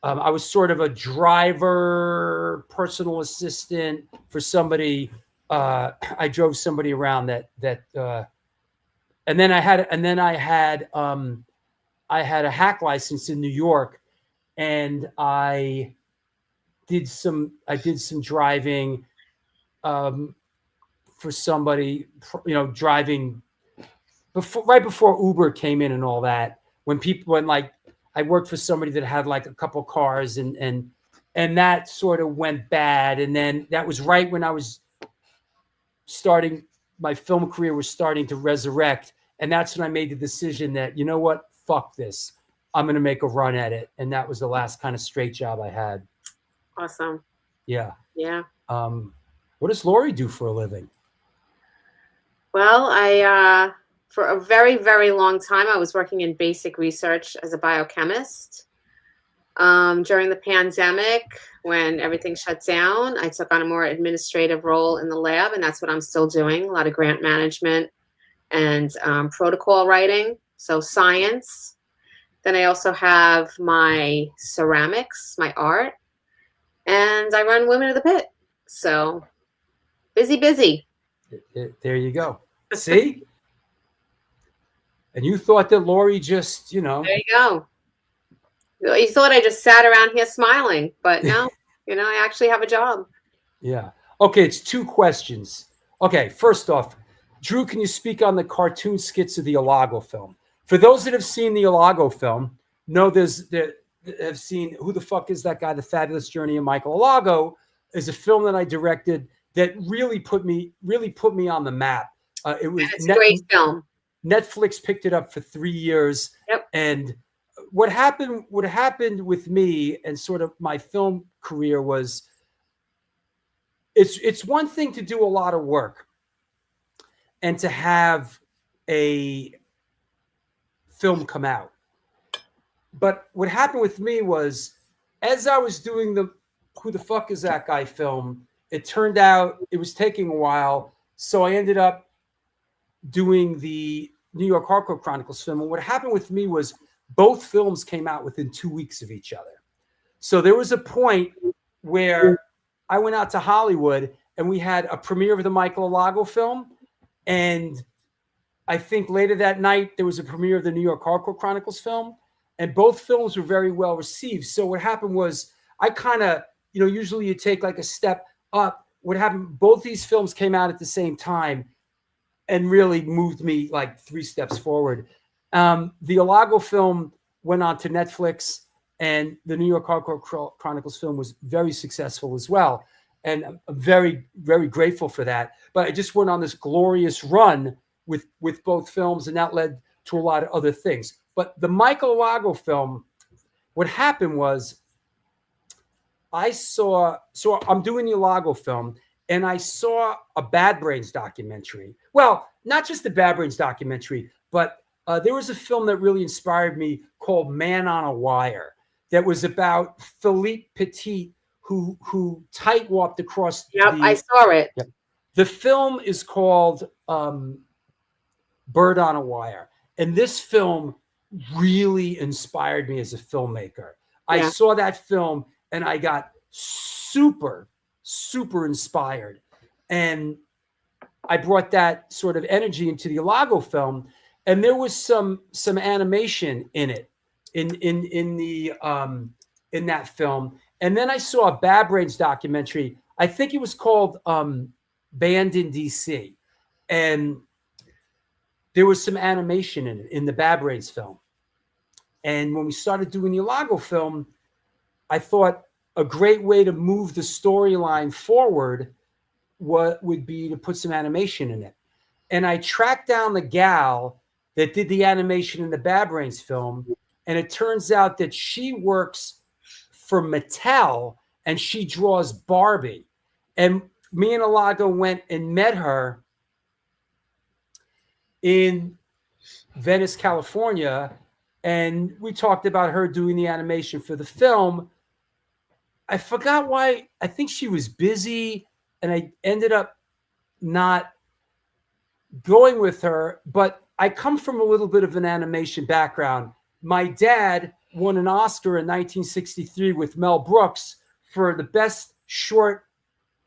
C: I was sort of a driver, personal assistant for somebody. I drove somebody around and then I had a hack license in New York, and I did some driving for somebody, driving right before Uber came in and all that. When I worked for somebody that had like a couple cars, and that sort of went bad. And then that was right when I was starting, my film career was starting to resurrect. And that's when I made the decision that, you know what, fuck this. I'm going to make a run at it. And that was the last kind of straight job I had.
D: Awesome.
C: Yeah.
D: Yeah.
C: What does Lori do for a living?
D: Well, I for a very, very long time, I was working in basic research as a biochemist. During the pandemic, when everything shut down, I took on a more administrative role in the lab, and that's what I'm still doing. A lot of grant management and protocol writing, so science. Then I also have my ceramics, my art, and I run Women of the Pit. So busy.
C: There you go. See? And you thought that Lori just,
D: There you go. You thought I just sat around here smiling, but no, I actually have a job.
C: Yeah. Okay, it's 2 questions. Okay, first off, Drew, can you speak on the cartoon skits of the Ilago film? For those that have seen the Ilago film, have seen Who the Fuck Is That Guy? The Fabulous Journey of Michael Ilago is a film that I directed that really put me on the map.
D: It's a great film.
C: Netflix picked it up for 3 years.
D: Yep.
C: And what happened with me and sort of my film career was it's one thing to do a lot of work and to have a film come out. But what happened with me was, as I was doing the Who the Fuck Is That Guy film, it turned out it was taking a while. So I ended up doing the New York Hardcore Chronicles film. And what happened with me was both films came out within 2 weeks of each other. So there was a point where I went out to Hollywood and we had a premiere of the Michael Ilago film. And I think later that night, there was a premiere of the New York Hardcore Chronicles film. And both films were very well received. So what happened was I kind of, usually you take like a step up. What happened, both these films came out at the same time and really moved me like 3 steps forward. The Ilago film went on to Netflix, and the New York Hardcore Chronicles film was very successful as well. And I'm very, very grateful for that. But I just went on this glorious run with both films, and that led to a lot of other things. But the Michael Ilago film, what happened was so I'm doing the Ilago film, and I saw a Bad Brains documentary. Well, not just the Bad Brains documentary, but there was a film that really inspired me called Man on a Wire that was about Philippe Petit, who tight walked across.
D: Yep, I saw it.
C: Yep. The film is called Bird on a Wire. And this film really inspired me as a filmmaker. I saw that film and I got super, super inspired. And I brought that sort of energy into the Ilago film. And there was some animation in it, in that film. And then I saw a Bad Brains documentary. I think it was called Banned in DC. And there was some animation in it, in the Bad Brains film. And when we started doing the Ilago film, I thought a great way to move the storyline forward would be to put some animation in it. And I tracked down the gal that did the animation in the Bad Brains film. And it turns out that she works for Mattel and she draws Barbie. And me and Ilago went and met her in Venice, California. And we talked about her doing the animation for the film. I forgot why. I think she was busy and I ended up not going with her. But I come from a little bit of an animation background. My dad won an Oscar in 1963 with Mel Brooks for the best short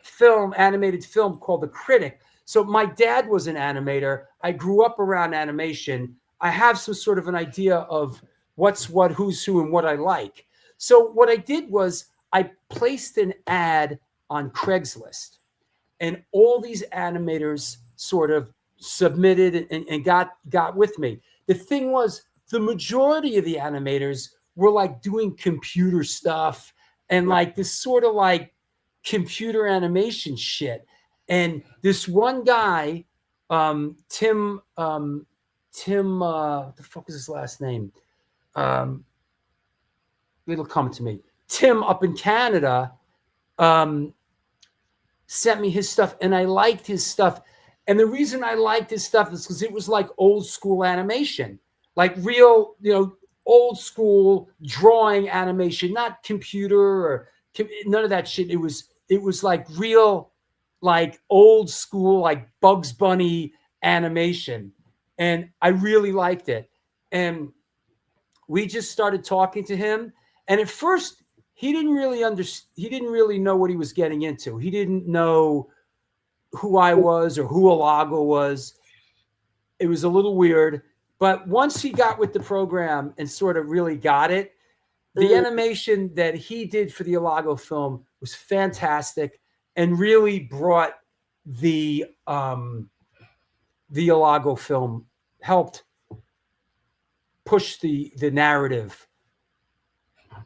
C: film, animated film called The Critic. So my dad was an animator. I grew up around animation. I have some sort of an idea of what's what, who's who, and what I like. So what I did was I placed an ad on Craigslist, and all these animators sort of submitted and got with me. The thing was, the majority of the animators were like doing computer stuff and like this sort of like computer animation shit. And this one guy, Tim, what the fuck is his last name? It'll come to me. Tim up in Canada sent me his stuff, and I liked his stuff. And the reason I liked his stuff is because it was like old school animation, like real, old school drawing animation, not computer or none of that shit. It was like real, like old school, like Bugs Bunny animation. And I really liked it. And we just started talking to him. And at first he didn't really know what he was getting into. He didn't know who I was or who Alago was. It was a little weird. But once he got with the program and sort of really got it, the animation that he did for the Alago film was fantastic and really brought the Alago film, helped push the narrative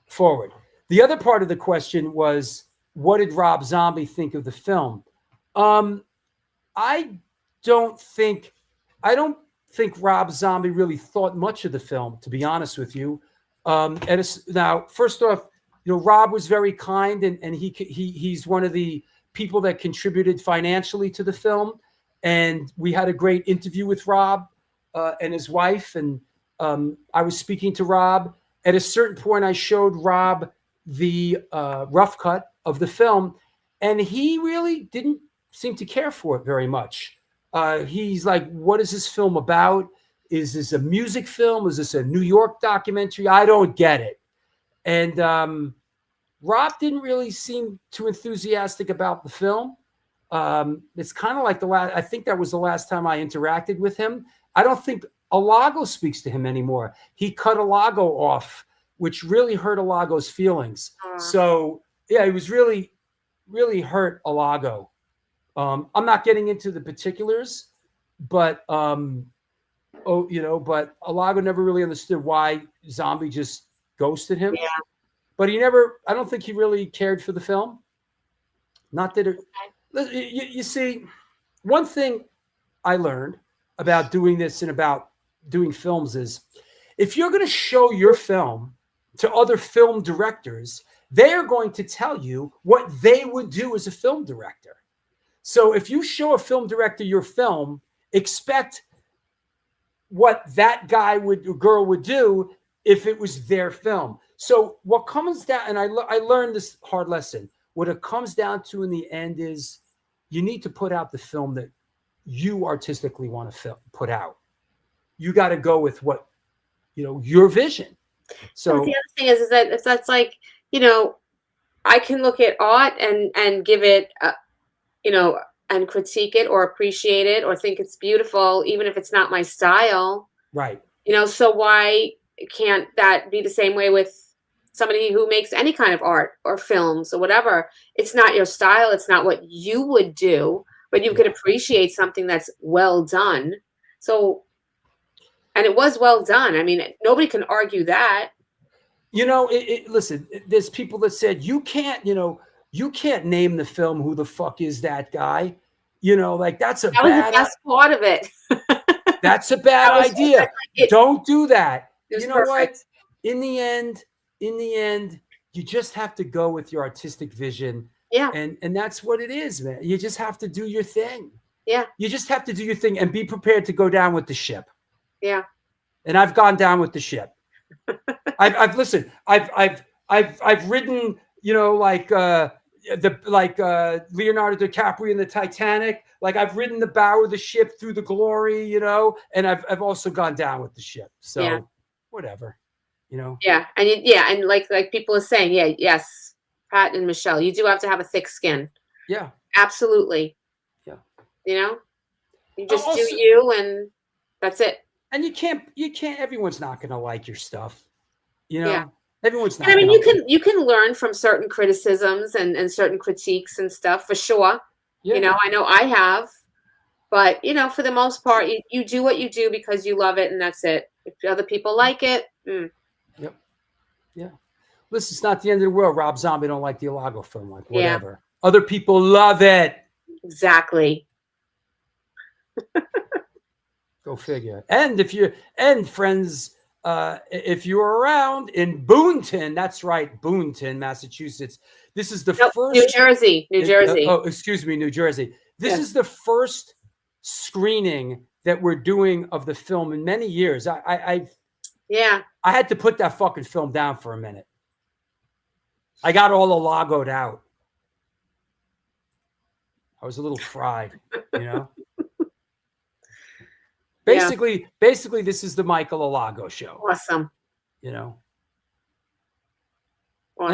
C: forward. The other part of the question was, what did Rob Zombie think of the film? I don't think Rob Zombie really thought much of the film, to be honest with you. Now, first off, Rob was very kind, and he's one of the people that contributed financially to the film. And we had a great interview with Rob and his wife. And I was speaking to Rob. At a certain point, I showed Rob the rough cut of the film, and he really didn't seem to care for it very much. He's like, what is this film about? Is this a music film? Is this a New York documentary? I don't get it. And Rob didn't really seem too enthusiastic about the film. It's kind of like I think that was the last time I interacted with him. I don't think Alago speaks to him anymore. He cut Alago off, which really hurt Alago's feelings. So yeah, it was really, really hurt Alago. I'm not getting into the particulars, but but Alago never really understood why Zombie just ghosted him.
D: Yeah.
C: But I don't think he really cared for the film. Not that you see, one thing I learned about doing this and about doing films is, if you're going to show your film to other film directors, they are going to tell you what they would do as a film director. So if you show a film director your film, expect what that guy or girl would do if it was their film. So what comes down, and I learned this hard lesson, what it comes down to in the end is, you need to put out the film that you artistically want to put out. You got to go with what, your vision. So
D: the other thing is that that's like, I can look at art and give it, and critique it or appreciate it or think it's beautiful, even if it's not my style.
C: Right.
D: So why can't that be the same way with somebody who makes any kind of art or films or whatever? It's not your style. It's not what you would do, but you could appreciate something that's well done. So, and it was well done. I mean, nobody can argue that.
C: Listen, there's people that said, you can't name the film Who the Fuck Is That Guy? That's
D: that was the best part of it.
C: That's a bad idea. Don't do that. You know
D: perfect.
C: what? In the end, you just have to go with your artistic vision.
D: Yeah.
C: And that's what it is, man. You just have to do your thing.
D: Yeah.
C: You just have to do your thing and be prepared to go down with the ship.
D: Yeah.
C: And I've gone down with the ship. I've listened. I've ridden, Leonardo DiCaprio in the Titanic. Like, I've ridden the bow of the ship through the glory, and I've also gone down with the ship. So whatever,
D: Yeah. And like people are saying, yes, Pat and Michelle, you do have to have a thick skin.
C: Yeah.
D: Absolutely.
C: Yeah.
D: You just do you, and that's it.
C: And you can't, everyone's not going to like your stuff.
D: Yeah.
C: Everyone's not.
D: And I mean, you can learn from certain criticisms and certain critiques and stuff, for sure.
C: Yeah.
D: I know I have, but for the most part, you do what you do because you love it, and that's it. If other people like it,
C: Yep. Yeah. Listen, it's not the end of the world. Rob Zombie don't like the Alago film, like whatever. Yeah. Other people love it.
D: Exactly.
C: Go figure. And friends, if you're around in Boonton, that's right, Boonton, Massachusetts. This is the first.
D: New Jersey. New Jersey.
C: New Jersey. This is the first screening that we're doing of the film in many years. I had to put that fucking film down for a minute. I got all the logoed out. I was a little fried, you know. Basically, this is the Michael Alago show.
D: Awesome.
C: You know.
D: Awesome.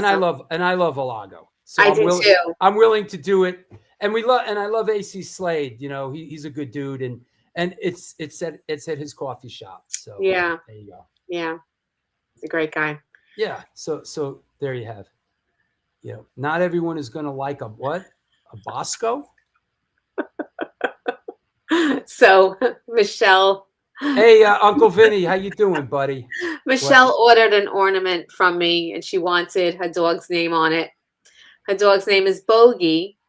C: And I love Alago. So
D: I do too.
C: I'm willing to do it. And I love AC Slade. You know, he's a good dude, and it's at his coffee shop. So
D: yeah,
C: there you go.
D: Yeah, he's a great guy.
C: Yeah. So there you have. You know, not everyone is going to like a Bosco.
D: So Michelle.
C: Hey, Uncle Vinny, how you doing, buddy?
D: Michelle ordered an ornament from me, and she wanted her dog's name on it. Her dog's name is Bogey.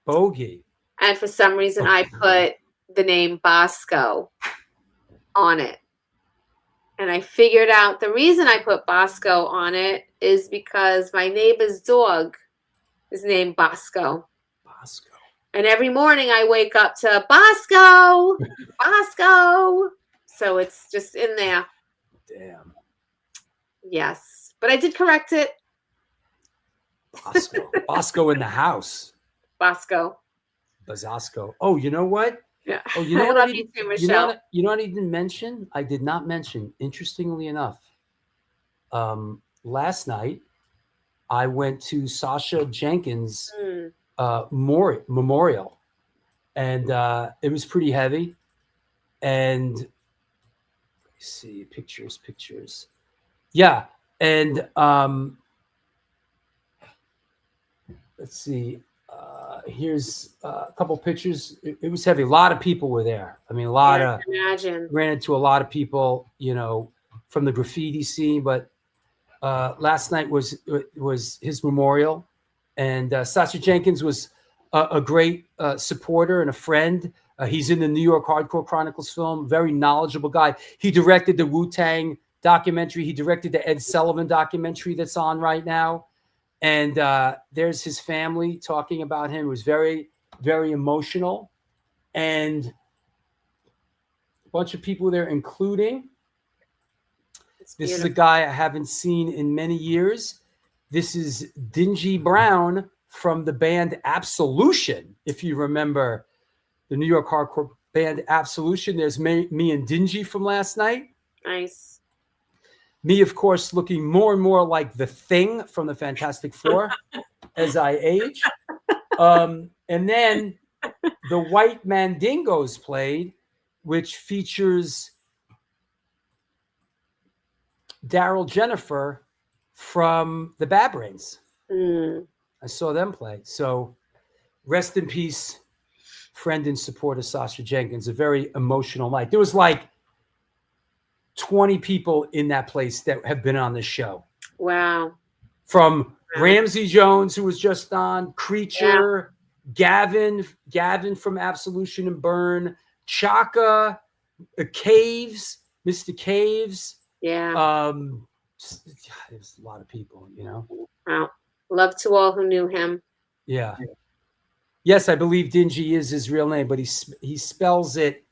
C: Bogey.
D: And for some reason, I put the name Bosco on it. And I figured out the reason I put Bosco on it is because my neighbor's dog is named Bosco.
C: Bosco.
D: And every morning I wake up to Bosco, Bosco. So it's just in there.
C: Damn.
D: Yes. But I did correct it.
C: Bosco. Bosco in the house.
D: Bosco.
C: Bazosco. Oh, you know what?
D: Yeah.
C: Oh, you know
D: I
C: what?
D: love you too, Michelle.
C: You know what I didn't mention? I did not mention, interestingly enough, last night I went to Sasha Jenkins' memorial, and it was pretty heavy. And let me see pictures. Yeah, and let's see. Here's a couple pictures. It was heavy. A lot of people were there. I mean,
D: I can imagine.
C: Ran into a lot of people, you know, from the graffiti scene. But last night was his memorial, and Sasha Jenkins was a great supporter and a friend. He's in the New York Hardcore Chronicles film. Very knowledgeable guy. He directed the Wu-Tang documentary. He directed the Ed Sullivan documentary that's on right now. And there's his family talking about him. It was very, very emotional. And a bunch of people there, including, this is a guy I haven't seen in many years. This is Dingy Brown from the band Absolution. If you remember the New York hardcore band Absolution, there's me and Dingy from last night.
D: Nice.
C: Me, of course, looking more and more like the Thing from the Fantastic Four as I age. And then the White Mandingos played, which features Daryl Jennifer from the Bad Brains. I saw them play. So rest in peace, friend and supporter Sasha Jenkins. A very emotional night. There was like 20 people in that place that have been on this show.
D: Wow.
C: From Ramsey Jones, who was just on, Creature, Gavin from Absolution and Burn, Chaka, Caves, Mr. Caves.
D: Yeah.
C: There's a lot of people, you know.
D: Wow. Love to all who knew him.
C: Yeah. Yes, I believe Dingy is his real name, but he spells it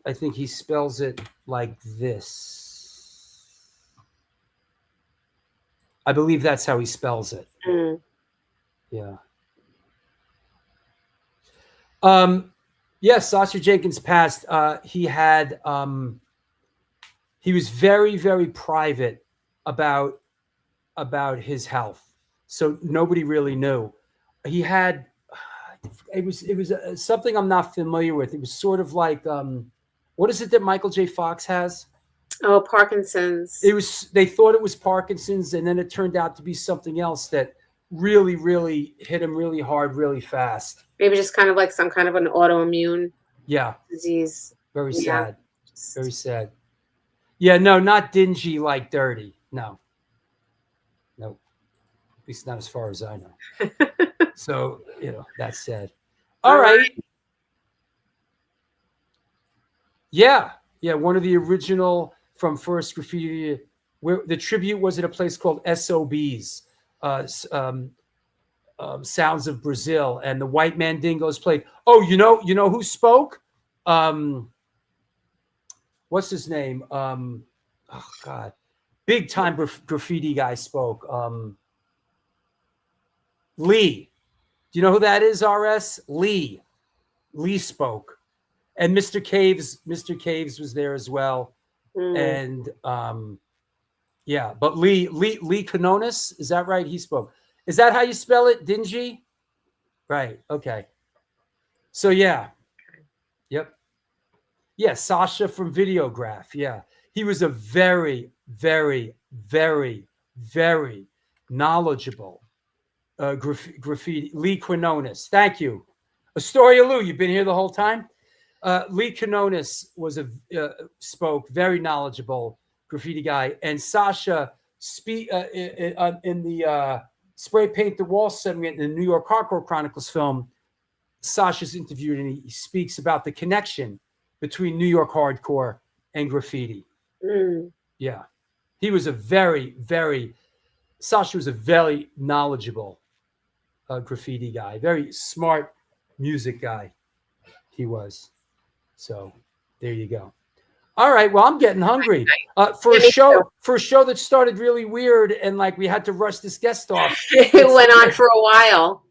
C: I think he spells it like this. I believe that's how he spells it. Yeah. Yes, Sasha Jenkins passed. He was very, very private about his health. So nobody really knew. He had it was something I'm not familiar with. It was sort of like what is it that Michael J. Fox has?
D: Oh, Parkinson's.
C: They thought it was Parkinson's, and then it turned out to be something else that really, really hit him really hard, really fast.
D: Maybe just kind of like some kind of an autoimmune disease.
C: Very sad. Very sad. Yeah, no, not dingy like dirty. No. Nope. At least not as far as I know. So, you know, that's sad. All right. Yeah. Yeah, one of the original from First Graffiti, where the tribute was at a place called SOB's, Sounds of Brazil, and the White Mandingos played. Oh, you know who spoke? what's his name? Oh God, big time graffiti guy spoke. Lee. Do you know who that is? RS Lee. Lee spoke, and Mr. Caves was there as well. And yeah, but Lee Canonis, is that right? He spoke. Is that how you spell it? Dingy? Right. Okay. So yeah. Yep. Yeah, Sasha from Videograph. Yeah. He was a very, very, very, very knowledgeable graffiti. Lee Quinones. Thank you. Astoria Lou, you've been here the whole time? Lee Quinones was spoke, very knowledgeable graffiti guy. And Sasha in the Spray Paint the Wall segment in the New York Hardcore Chronicles film, Sasha's interviewed and he speaks about the connection between New York hardcore and graffiti. Yeah. Sasha was a very knowledgeable graffiti guy, very smart music guy he was. So there you go. All right. Well, I'm getting hungry for a show that started really weird and like we had to rush this guest off.
D: It went on for a while.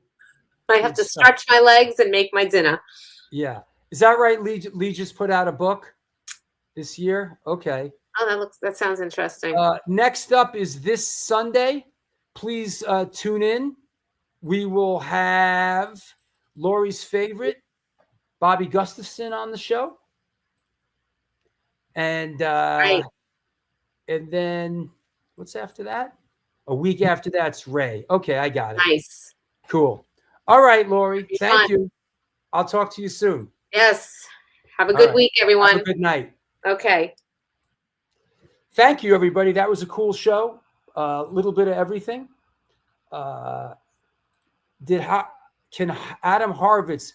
D: I have to stretch my legs and make my dinner.
C: Yeah. Is that right? Lee just put out a book this year. Okay.
D: Oh, that sounds interesting.
C: Next up is this Sunday. Please tune in. We will have Lori's favorite, Bobby Gustafson, on the show. And
D: right.
C: And then what's after that? A week after that's Ray. Okay, I got it.
D: Nice.
C: Cool. All right, Lori. Thank you. I'll talk to you soon.
D: Yes. Have a good week, everyone.
C: Have a good night.
D: Okay.
C: Thank you, everybody. That was a cool show. A little bit of everything. Can Adam Harvitz?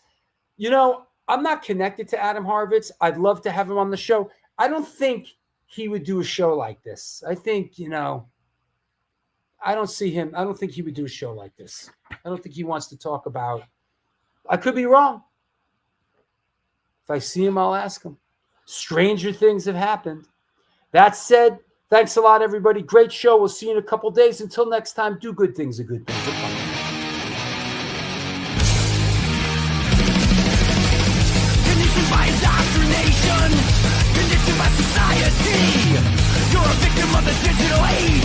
C: You know, I'm not connected to Adam Harvitz. I'd love to have him on the show. I don't think he would do a show like this. I think, I don't see him. I don't think he would do a show like this. I don't think he wants to talk about. I could be wrong. If I see him, I'll ask him. Stranger things have happened. That said, thanks a lot, everybody. Great show. We'll see you in a couple days. Until next time, do good things are good things.
B: Conditioned by indoctrination, conditioned by society. You're a victim of the digital age.